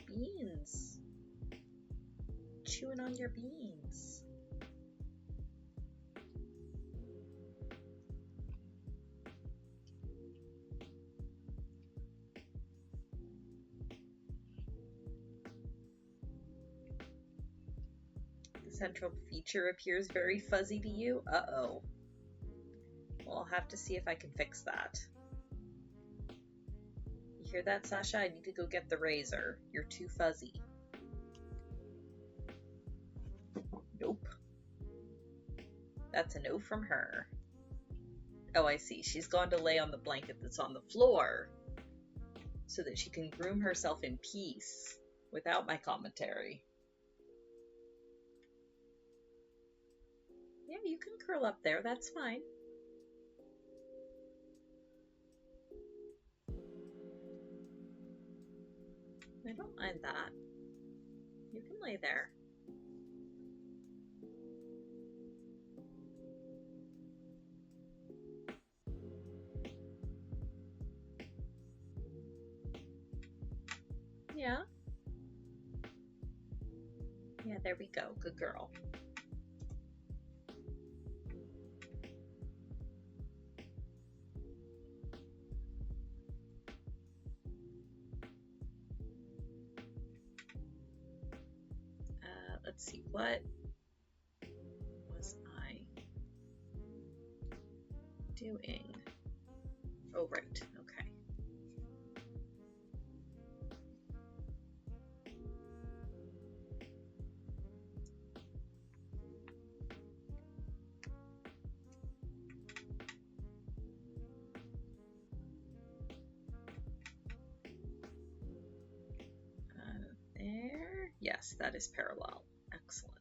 Beans. Chewing on your beans. The central feature appears very fuzzy to you? Uh-oh. have to see if I can fix that. You hear that, Sasha? I need to go get the razor. You're too fuzzy. Nope. That's a no from her. Oh, I see. She's gone to lay on the blanket that's on the floor so that she can groom herself in peace without my commentary. Yeah, you can curl up there. That's fine. I don't mind that. You can lay there. Yeah. Yeah, there we go. Good girl. Let's see, what was I doing? Oh, right. Okay. There. Yes, that is parallel. Excellent.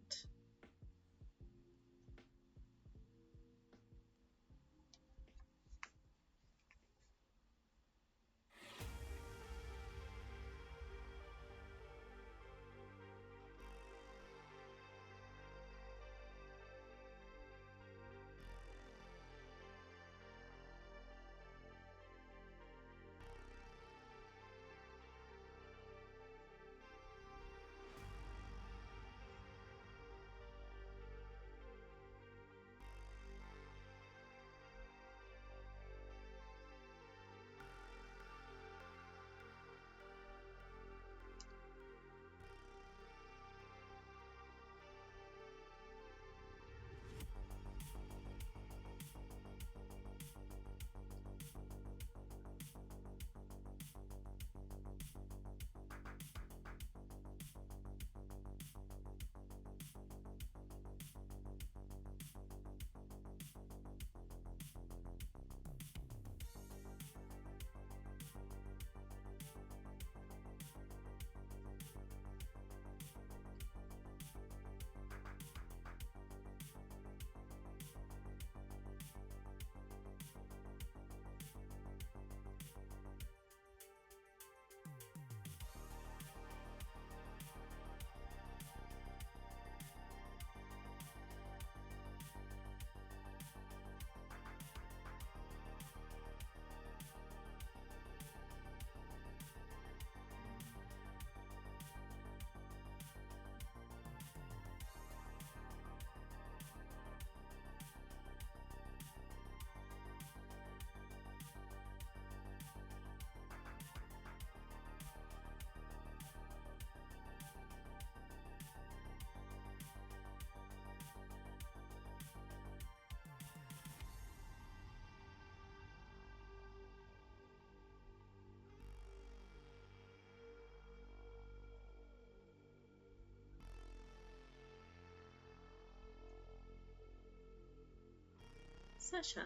Sasha.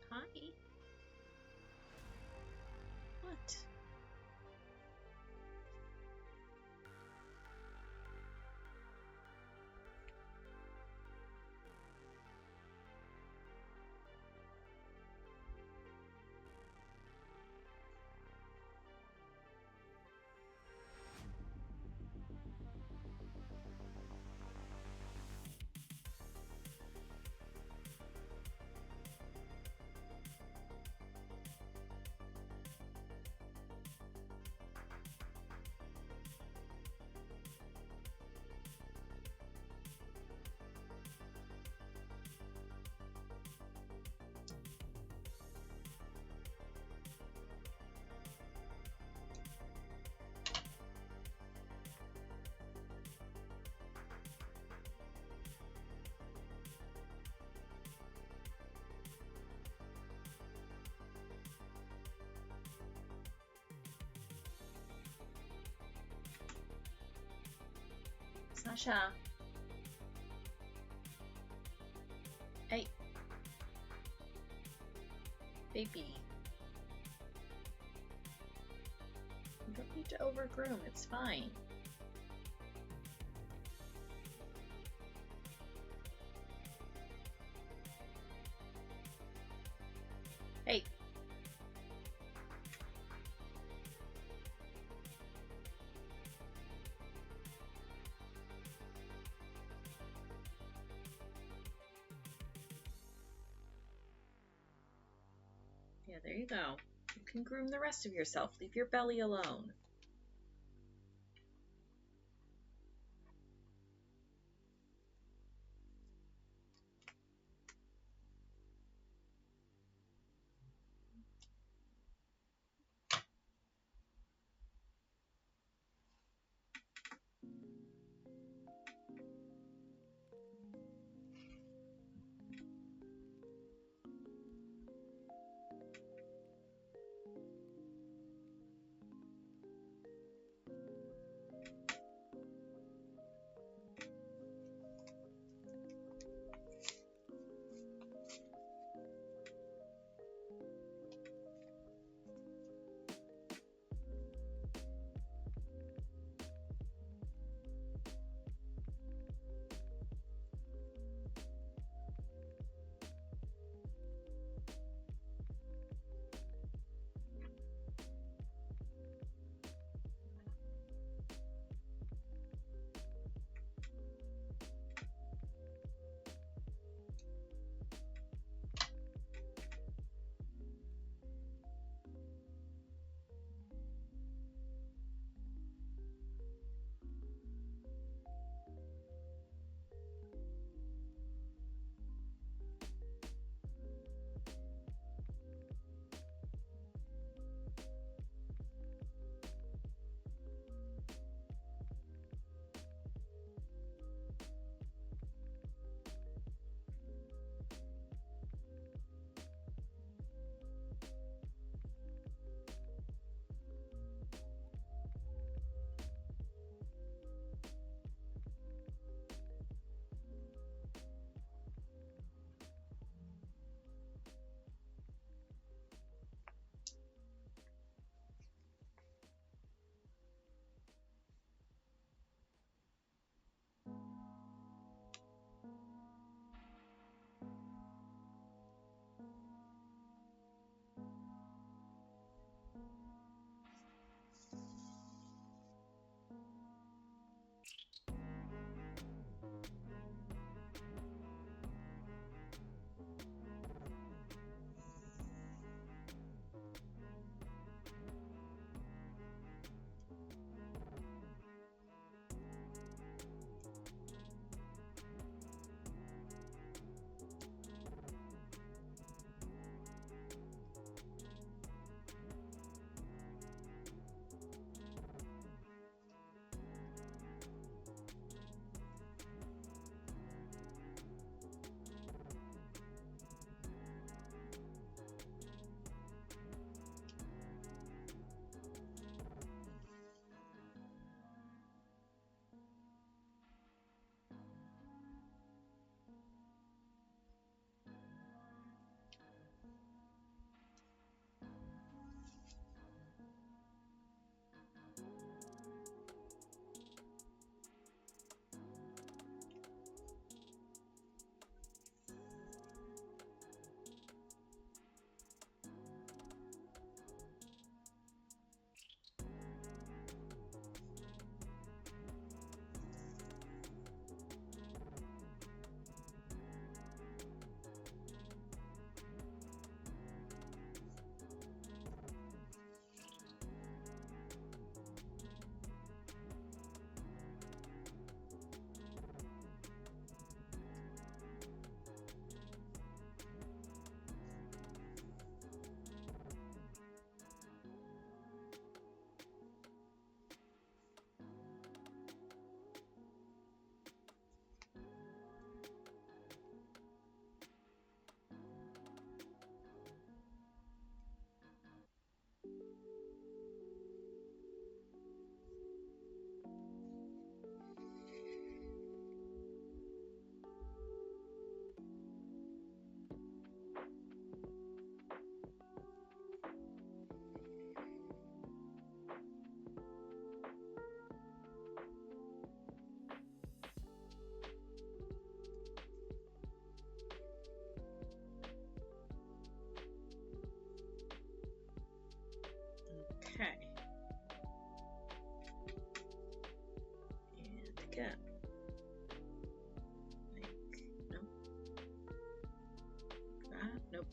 Hi. What? Asha. Hey. Baby. You don't need to overgroom, it's fine. Hey. Yeah, there you go. You can groom the rest of yourself. Leave your belly alone. again. Like, nope. That, nope.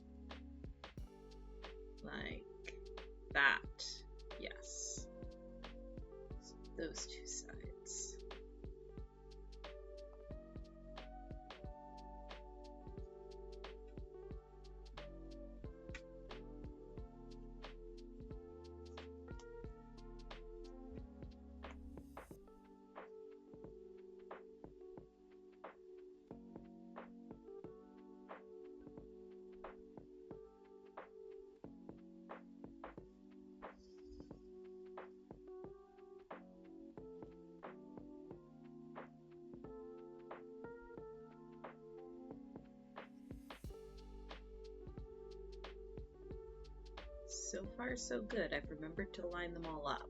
Like that, yes. So those two sides. So far, so good. I've remembered to line them all up.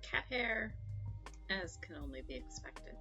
Cat hair, as can only be expected.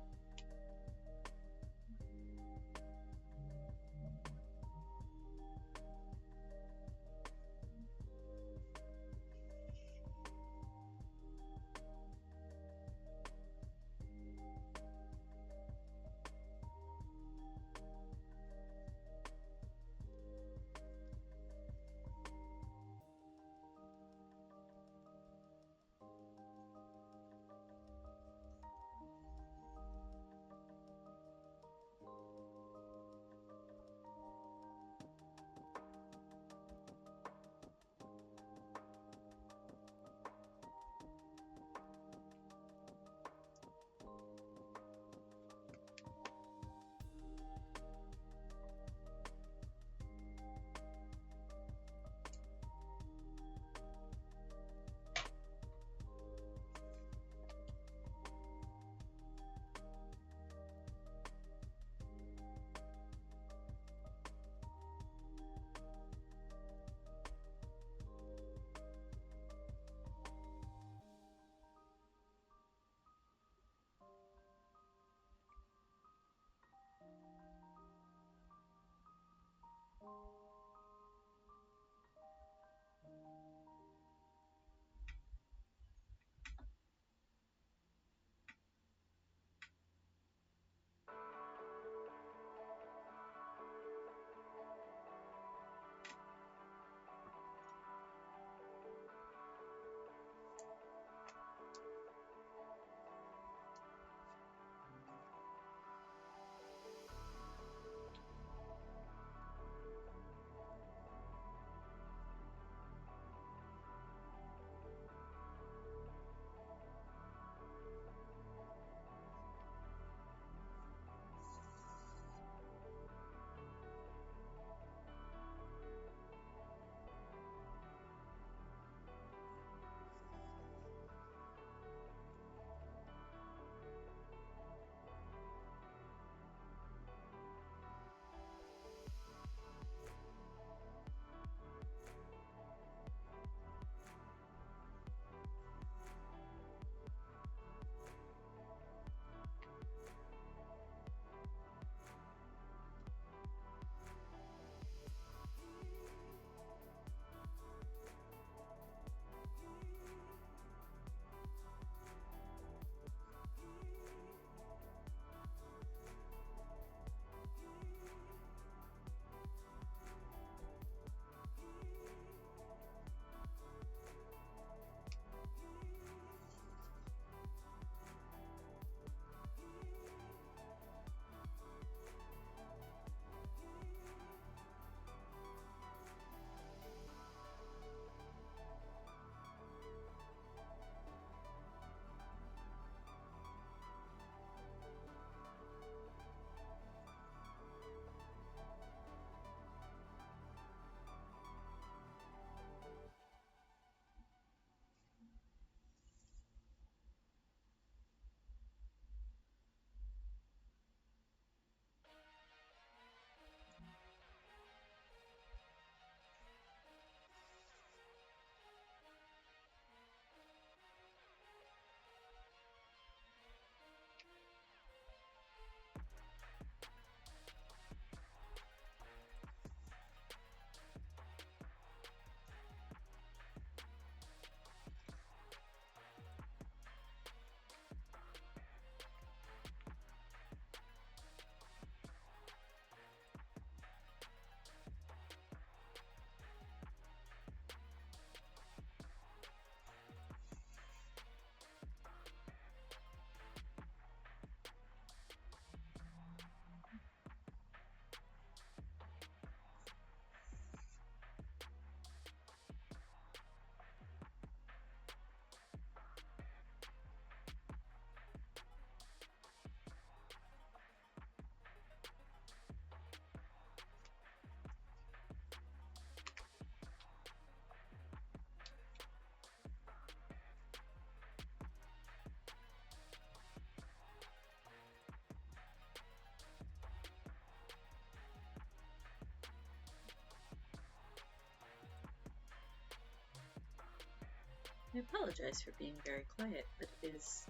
I apologize for being very quiet, but it is,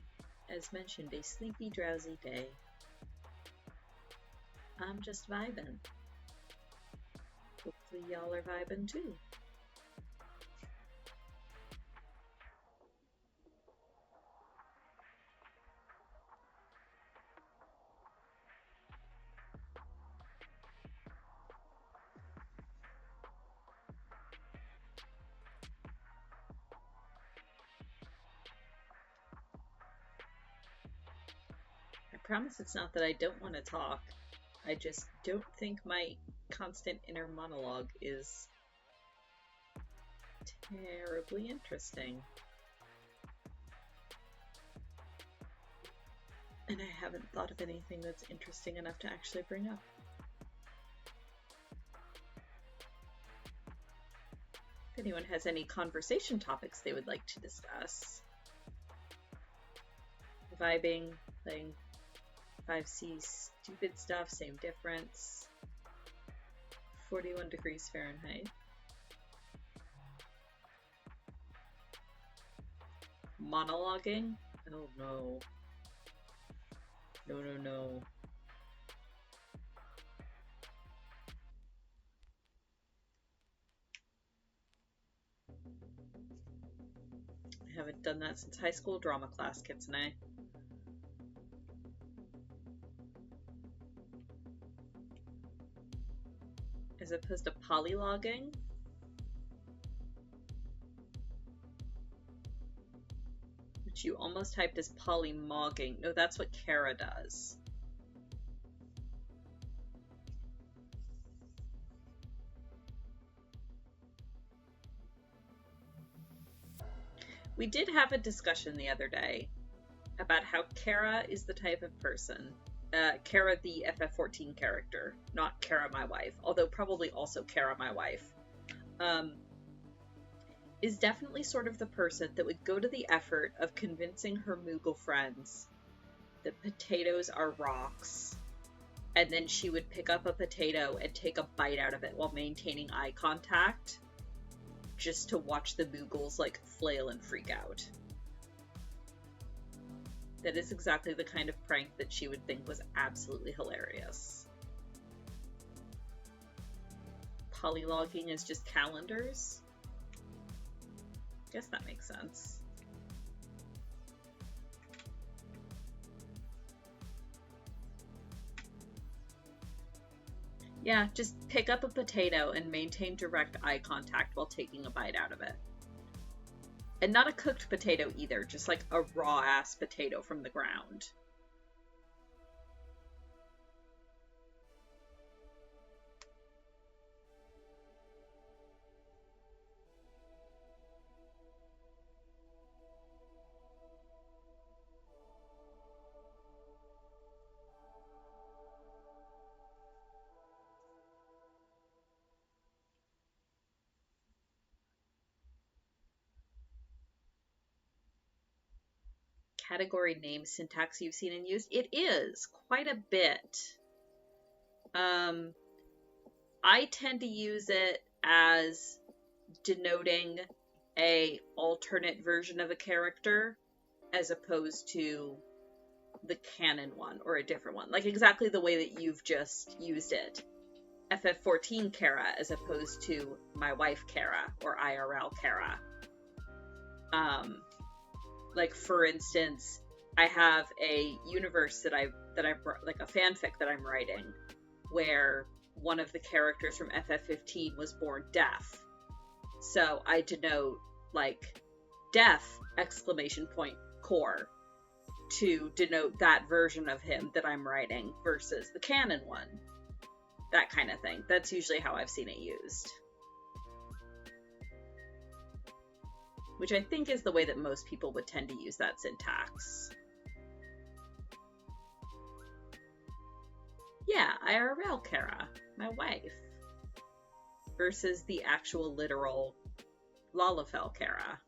as mentioned, a sleepy, drowsy day. I'm just vibing. Hopefully y'all are vibing too. I promise it's not that I don't want to talk. I just don't think my constant inner monologue is terribly interesting. And I haven't thought of anything that's interesting enough to actually bring up. If anyone has any conversation topics they would like to discuss. Vibing, playing 5C stupid stuff, same difference. 41 degrees Fahrenheit. Monologuing? Oh no. No. I haven't done that since high school drama class, Kitsune. As opposed to polylogging? Which you almost typed as polymogging. No, that's what Kara does. We did have a discussion the other day about how Kara is the type of person, Kara the FF14 character, not Kara my wife, although probably also Kara my wife, is definitely sort of the person that would go to the effort of convincing her Moogle friends that potatoes are rocks, and then she would pick up a potato and take a bite out of it while maintaining eye contact, just to watch the Moogles, like, flail and freak out. That is exactly the kind of prank that she would think was absolutely hilarious. Polylogging is just calendars? Guess that makes sense. Yeah, just pick up a potato and maintain direct eye contact while taking a bite out of it. And not a cooked potato either, just like a raw-ass potato from the ground. Category name syntax you've seen and used? It is quite a bit. I tend to use it as denoting a alternate version of a character as opposed to the canon one or a different one. Like exactly the way that you've just used it. FF14 Kara as opposed to my wife Kara or IRL Kara. Like for instance, I have a universe that I like a fanfic that I'm writing where one of the characters from FF15 was born deaf. So I denote like deaf exclamation point core to denote that version of him that I'm writing versus the canon one. That kind of thing. That's usually how I've seen it used. Which I think is the way that most people would tend to use that syntax. Yeah, IRL Kara, my wife. Versus the actual literal Lalafell Kara.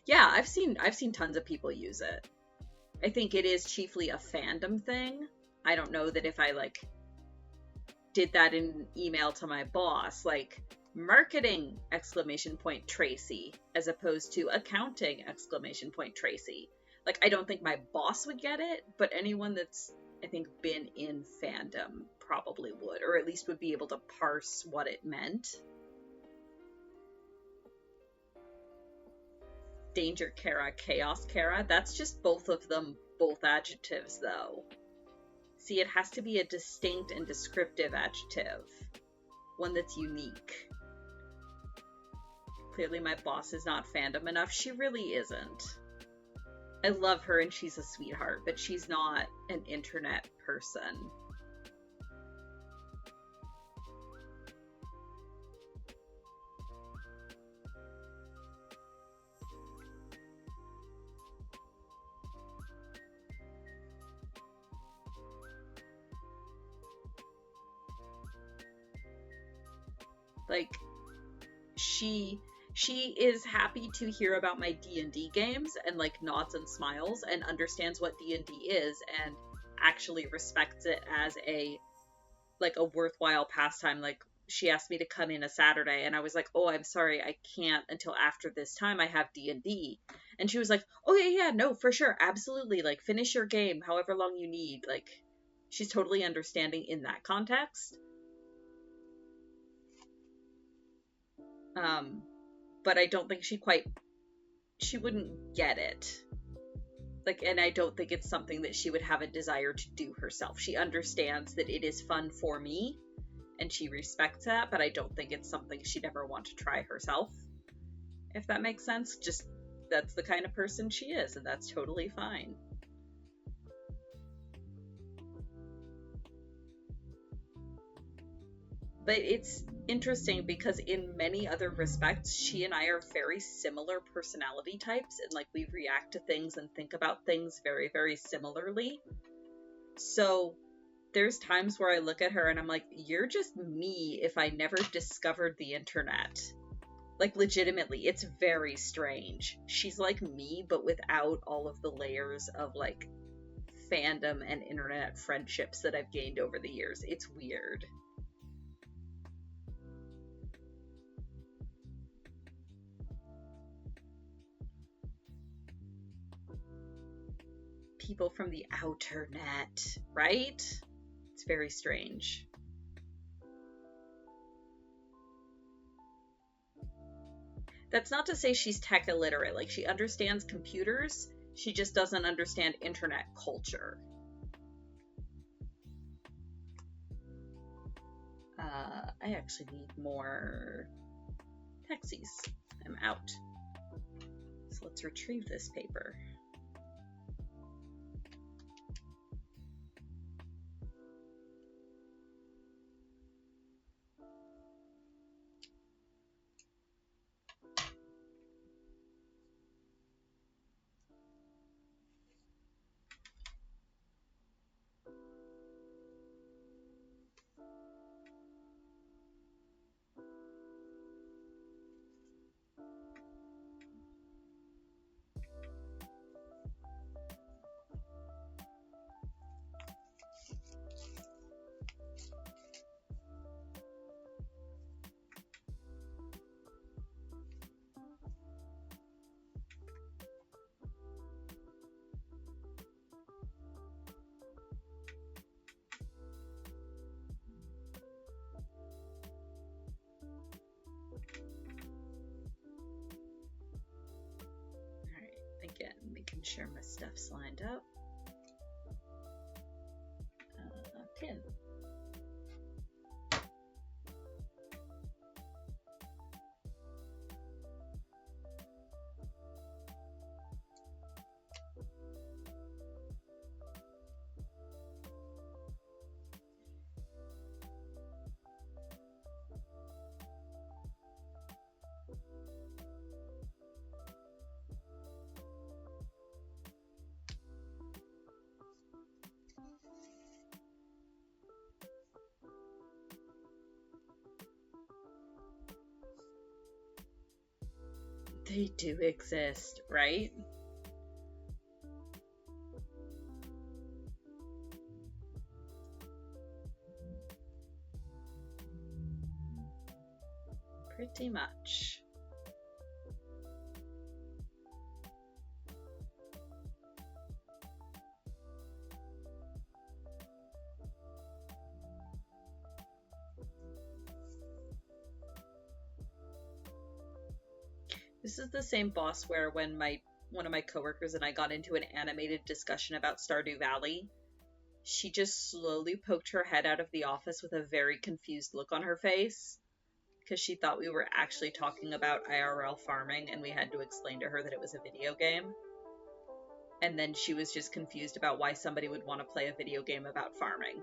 Yeah, I've seen tons of people use it. I think it is chiefly a fandom thing. I don't know that if I like did that in an email to my boss, like marketing exclamation point Tracy as opposed to accounting exclamation point Tracy. Like, I don't think my boss would get it, but anyone that's, I think, been in fandom probably would, or at least would be able to parse what it meant. Danger Kara, Chaos Kara, that's just both of them, both adjectives though. See, it has to be a distinct and descriptive adjective. One that's unique. Clearly my boss is not fandom enough. She really isn't. I love her and she's a sweetheart, but she's not an internet person. Like, she is happy to hear about my D&D games and like nods and smiles and understands what D&D is and actually respects it as a worthwhile pastime. Like, she asked me to come in a Saturday and I was like, oh, I'm sorry, I can't until after this time. I have D&D. And she was like, oh yeah, no, for sure, absolutely, like, finish your game however long you need. Like, she's totally understanding in that context. But I don't think she wouldn't get it. Like, and I don't think it's something that she would have a desire to do herself. She understands that it is fun for me, and she respects that, but I don't think it's something she'd ever want to try herself. If that makes sense. Just, that's the kind of person she is, and that's totally fine. But it's interesting because in many other respects, she and I are very similar personality types, and like, we react to things and think about things very, very similarly. So there's times where I look at her and I'm like, you're just me if I never discovered the internet. Like, legitimately, it's very strange. She's like me, but without all of the layers of like fandom and internet friendships that I've gained over the years. It's weird. People from the outer net, right? It's very strange. That's not to say she's tech illiterate. Like, she understands computers, she just doesn't understand internet culture. I actually need more taxis. I'm out. So let's retrieve this paper. Again, making sure my stuff's lined up. Pin. They do exist, right? Pretty much. This is the same boss where when one of my coworkers and I got into an animated discussion about Stardew Valley, she just slowly poked her head out of the office with a very confused look on her face because she thought we were actually talking about IRL farming and we had to explain to her that it was a video game. And then she was just confused about why somebody would want to play a video game about farming.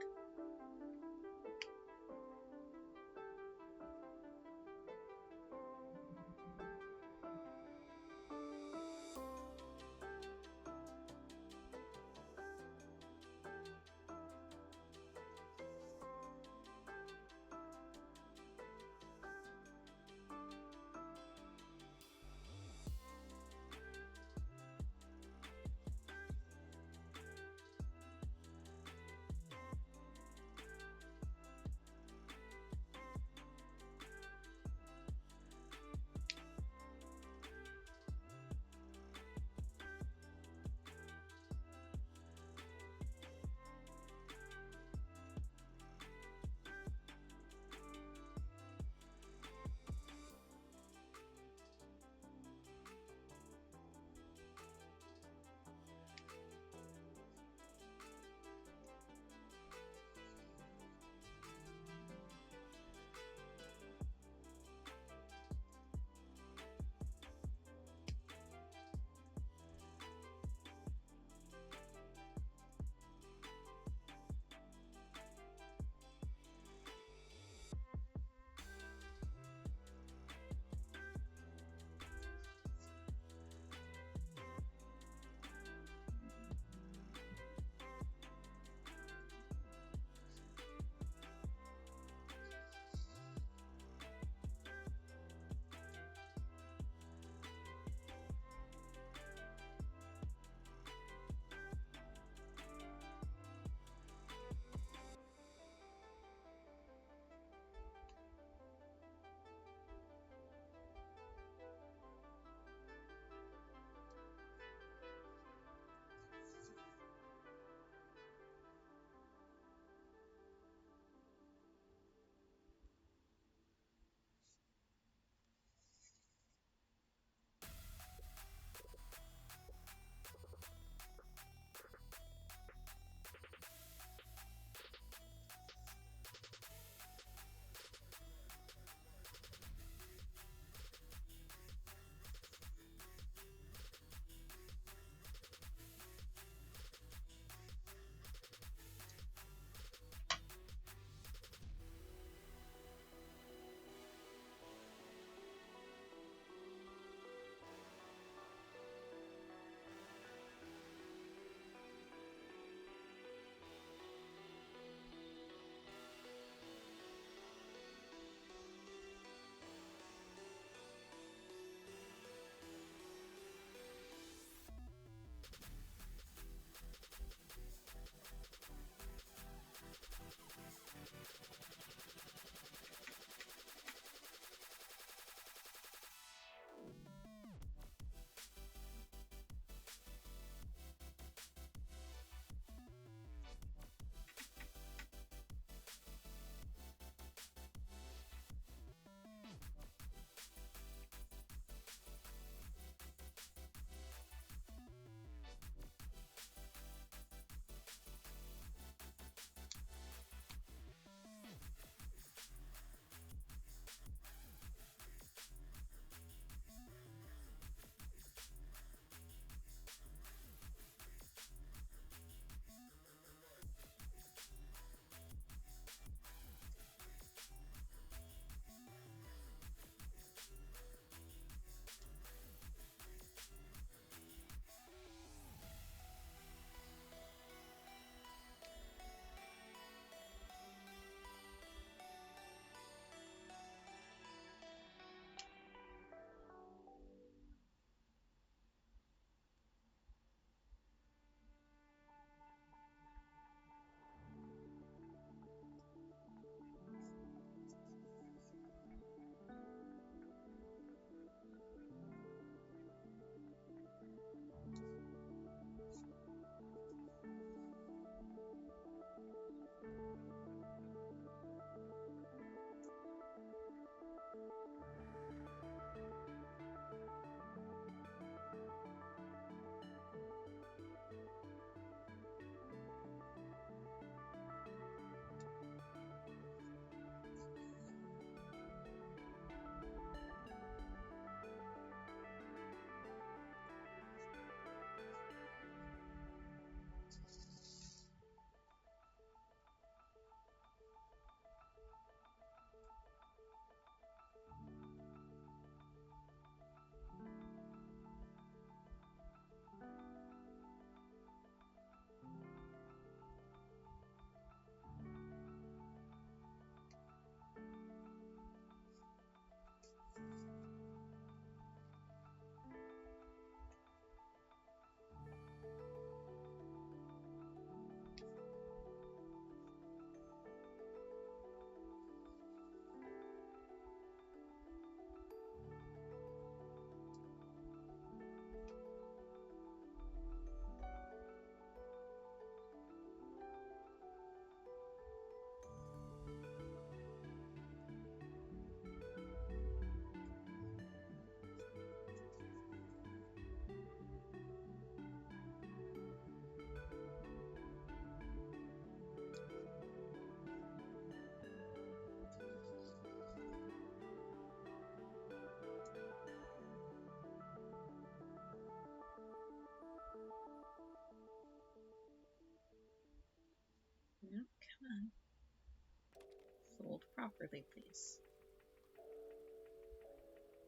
properly, please.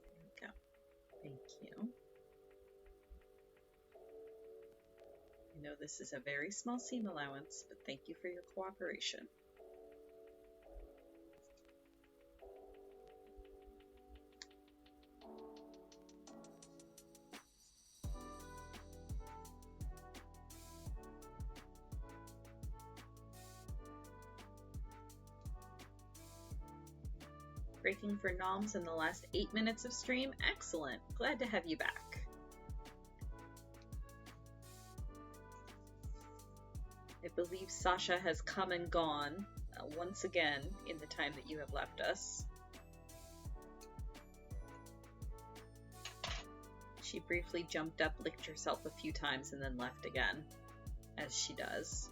There we go. Thank you. I know this is a very small seam allowance, but thank you for your cooperation. Breaking for noms in the last 8 minutes of stream. Excellent. Glad to have you back. I believe Sasha has come and gone once again in the time that you have left us. She briefly jumped up, licked herself a few times, and then left again, as she does.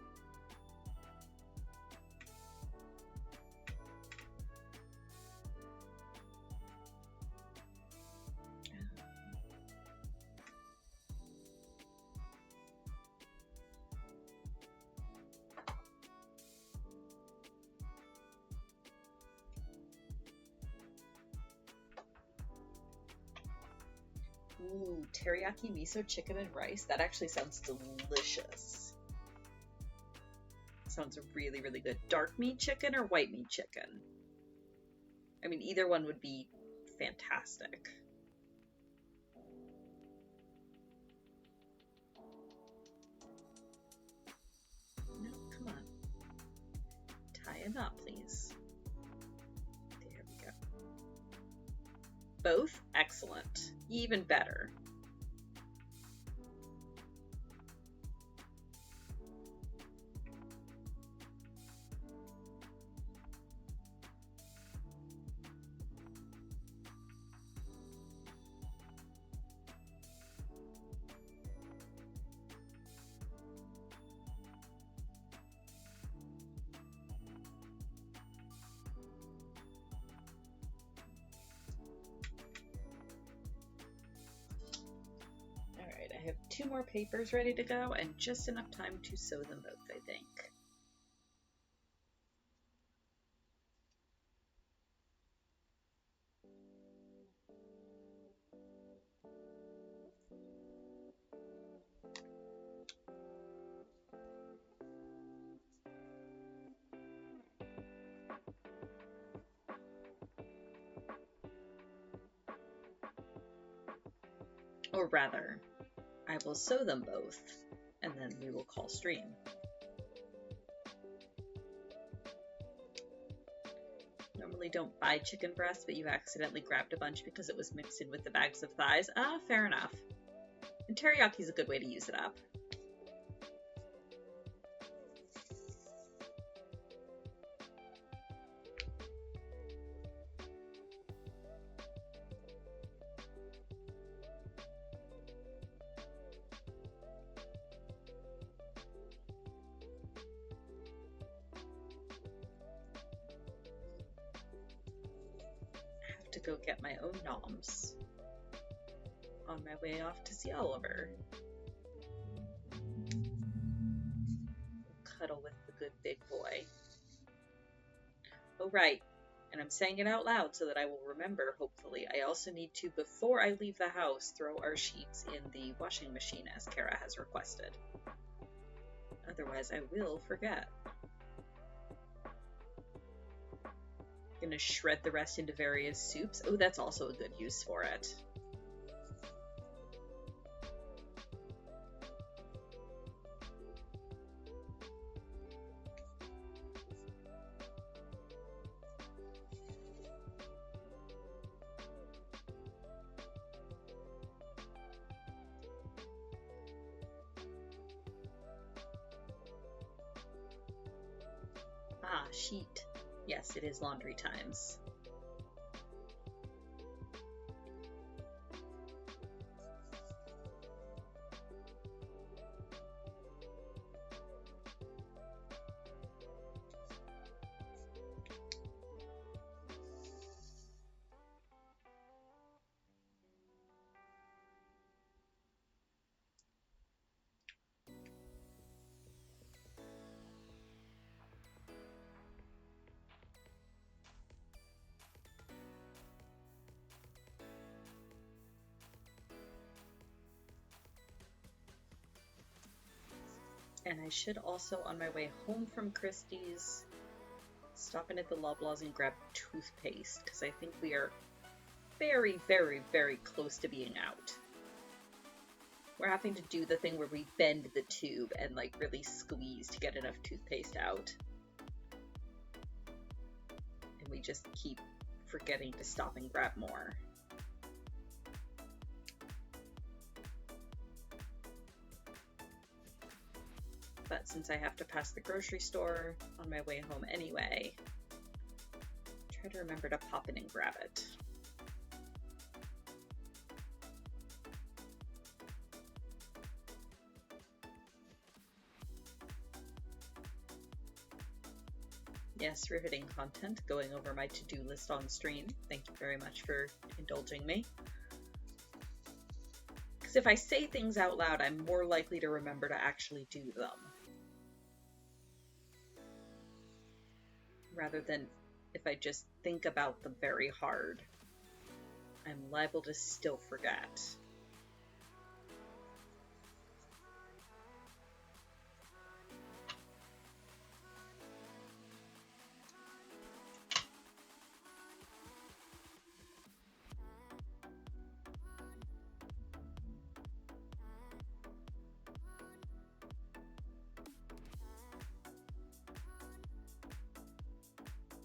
Ooh, teriyaki miso chicken and rice. That actually sounds delicious. Sounds really, really good. Dark meat chicken or white meat chicken? I mean, either one would be fantastic. No, come on. Tie him up, please. There we go. Both? Excellent. Even better. I have 2 more papers ready to go and just enough time to sew them both, I think. Or rather, I will sew them both, and then we will call stream. Normally don't buy chicken breast, but you accidentally grabbed a bunch because it was mixed in with the bags of thighs. Ah, fair enough. And teriyaki is a good way to use it up. To go get my own noms on my way off to see Oliver. Cuddle with the good big boy. Oh, right. And I'm saying it out loud so that I will remember, hopefully. I also need to, before I leave the house, throw our sheets in the washing machine as Kara has requested. Otherwise, I will forget. Gonna shred the rest into various soups. Oh, that's also a good use for it. Ah, sheet. Yes, it is laundry times. And I should also, on my way home from Christie's, stop in at the Loblaws and grab toothpaste, because I think we are very, very, very close to being out. We're having to do the thing where we bend the tube and like really squeeze to get enough toothpaste out. And we just keep forgetting to stop and grab more. But since I have to pass the grocery store on my way home anyway, try to remember to pop in and grab it. Yes, riveting content, going over my to-do list on stream. Thank you very much for indulging me. Because if I say things out loud, I'm more likely to remember to actually do them. Rather than if I just think about them very hard, I'm liable to still forget.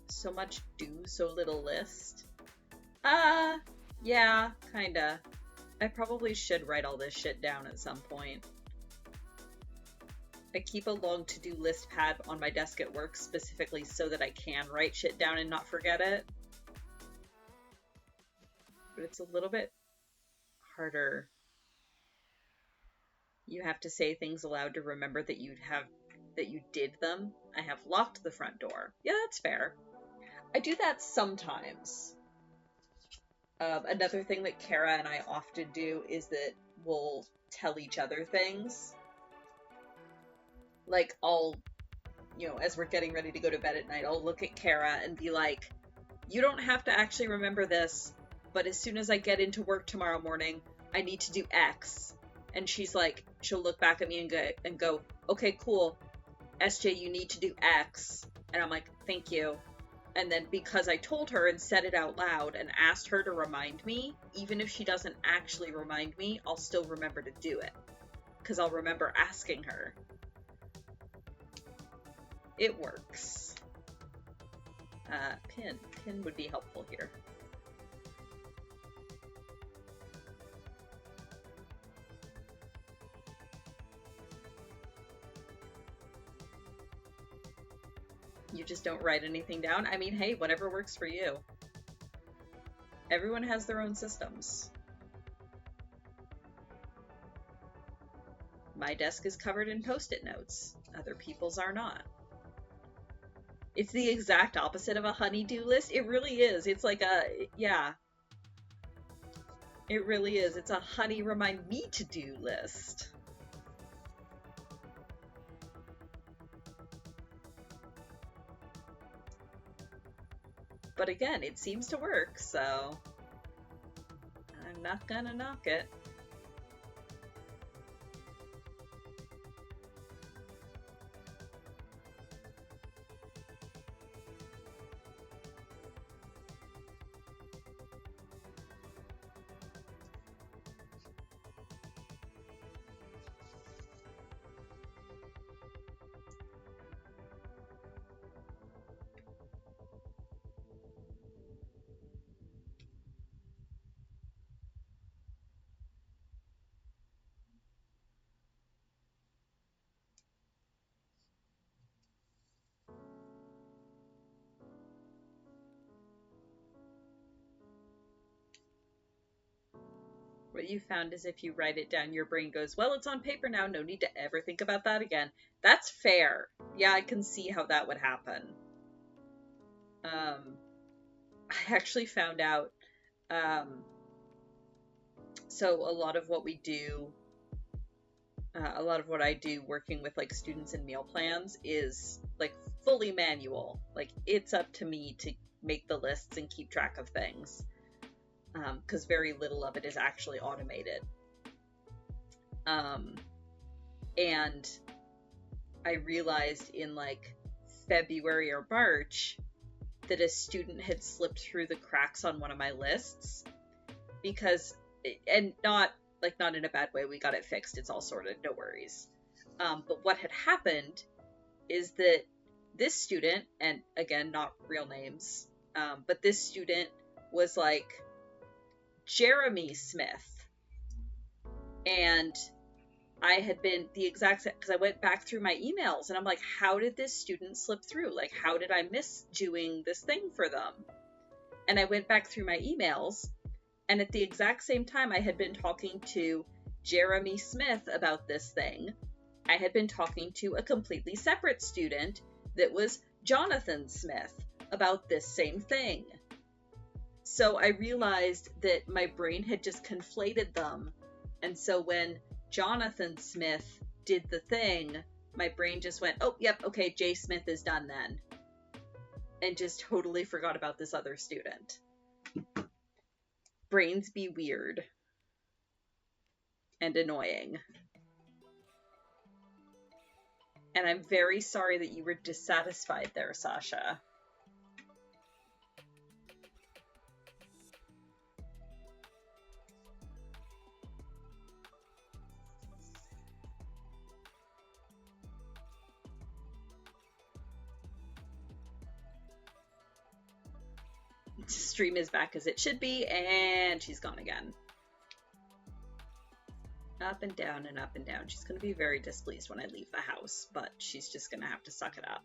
So much do, so little list. Yeah, kinda. I probably should write all this shit down at some point. I keep a long to-do list pad on my desk at work specifically so that I can write shit down and not forget it. But it's a little bit harder. You have to say things aloud to remember that you did them. I have locked the front door. Yeah, that's fair. I do that sometimes. Another thing that Kara and I often do is that we'll tell each other things. Like, as we're getting ready to go to bed at night, I'll look at Kara and be like, you don't have to actually remember this, but as soon as I get into work tomorrow morning, I need to do X. And she's like, she'll look back at me and go, okay, cool. SJ, you need to do X. And I'm like, thank you. And then because I told her and said it out loud and asked her to remind me, even if she doesn't actually remind me, I'll still remember to do it. Because I'll remember asking her. It works. Pin would be helpful here. You just don't write anything down? I mean, hey, whatever works for you. Everyone has their own systems. My desk is covered in Post-it notes. Other people's are not. It's the exact opposite of a honey-do list. It really is. It's like yeah. It really is. It's a honey remind me to do list. But again, it seems to work, so I'm not gonna knock it. What you found is if you write it down, your brain goes, well, it's on paper now, no need to ever think about that again. That's fair. Yeah, I can see how that would happen. I actually found out, so a lot of what we do, a lot of what I do working with like students in meal plans is like fully manual. Like it's up to me to make the lists and keep track of things. Because very little of it is actually automated. And I realized in like February or March that a student had slipped through the cracks on one of my lists, because, and not in a bad way, we got it fixed, it's all sorted, no worries. But what had happened is that this student, and again, not real names, but this student was like Jeremy Smith, and I had been the exact same, because I went back through my emails and I'm like, how did this student slip through? Like, how did I miss doing this thing for them? And I went back through my emails, and at the exact same time I had been talking to Jeremy Smith about this thing, I had been talking to a completely separate student that was Jonathan Smith about this same thing. So I realized that my brain had just conflated them. And so when Jonathan Smith did the thing, my brain just went, oh, yep, okay, Jay Smith is done then. And just totally forgot about this other student. Brains be weird. And annoying. And I'm very sorry that you were dissatisfied there, Sasha. Stream is back as it should be, and she's gone again. Up and down and up and down. She's going to be very displeased when I leave the house, but she's just going to have to suck it up.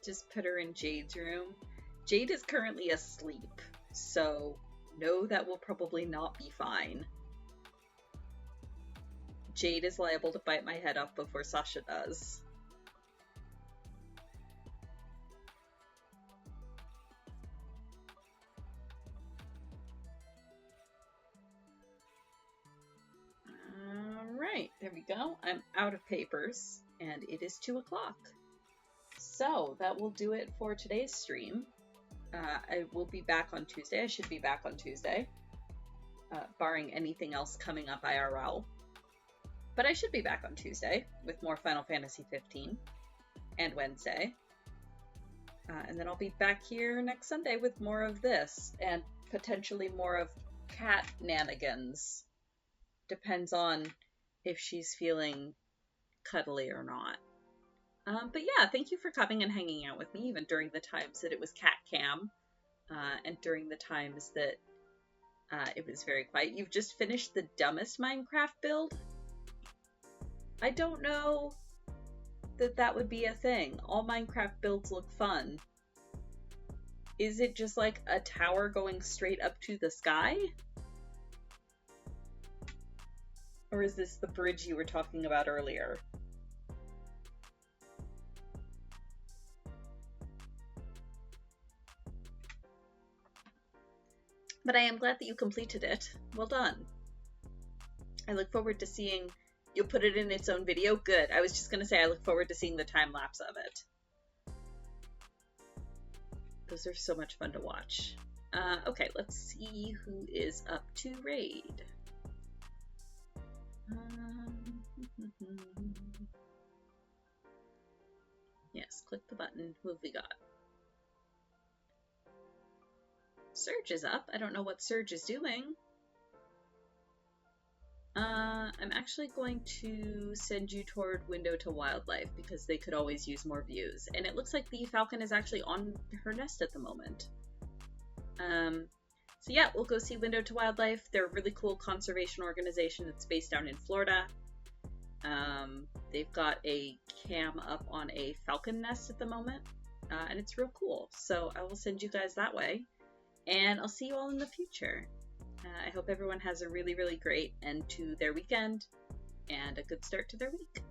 Just put her in Jade's room. Jade is currently asleep, so no, that will probably not be fine. Jade is liable to bite my head off before Sasha does. Alright, there we go. I'm out of papers, and it is 2 o'clock. So that will do it for today's stream. I will be back on Tuesday. I should be back on Tuesday, barring anything else coming up IRL. But I should be back on Tuesday with more Final Fantasy 15 and Wednesday. And then I'll be back here next Sunday with more of this and potentially more of cat nanigans. Depends on if she's feeling cuddly or not. But yeah, thank you for coming and hanging out with me, even during the times that it was cat cam, and during the times that it was very quiet. You've just finished the dumbest Minecraft build? I don't know that that would be a thing. All Minecraft builds look fun. Is it just like a tower going straight up to the sky? Or is this the bridge you were talking about earlier? But I am glad that you completed it. Well done. I look forward to seeing... You'll put it in its own video? Good. I was just going to say I look forward to seeing the time-lapse of it. Those are so much fun to watch. Okay, let's see who is up to raid. Yes, click the button. Who have we got? Surge is up. I don't know what Surge is doing. I'm actually going to send you toward Window to Wildlife because they could always use more views. And it looks like the falcon is actually on her nest at the moment. So yeah, we'll go see Window to Wildlife. They're a really cool conservation organization that's based down in Florida. They've got a cam up on a falcon nest at the moment, and it's real cool. So I will send you guys that way. and I'll see you all in the future. I hope everyone has a really, really great end to their weekend and a good start to their week.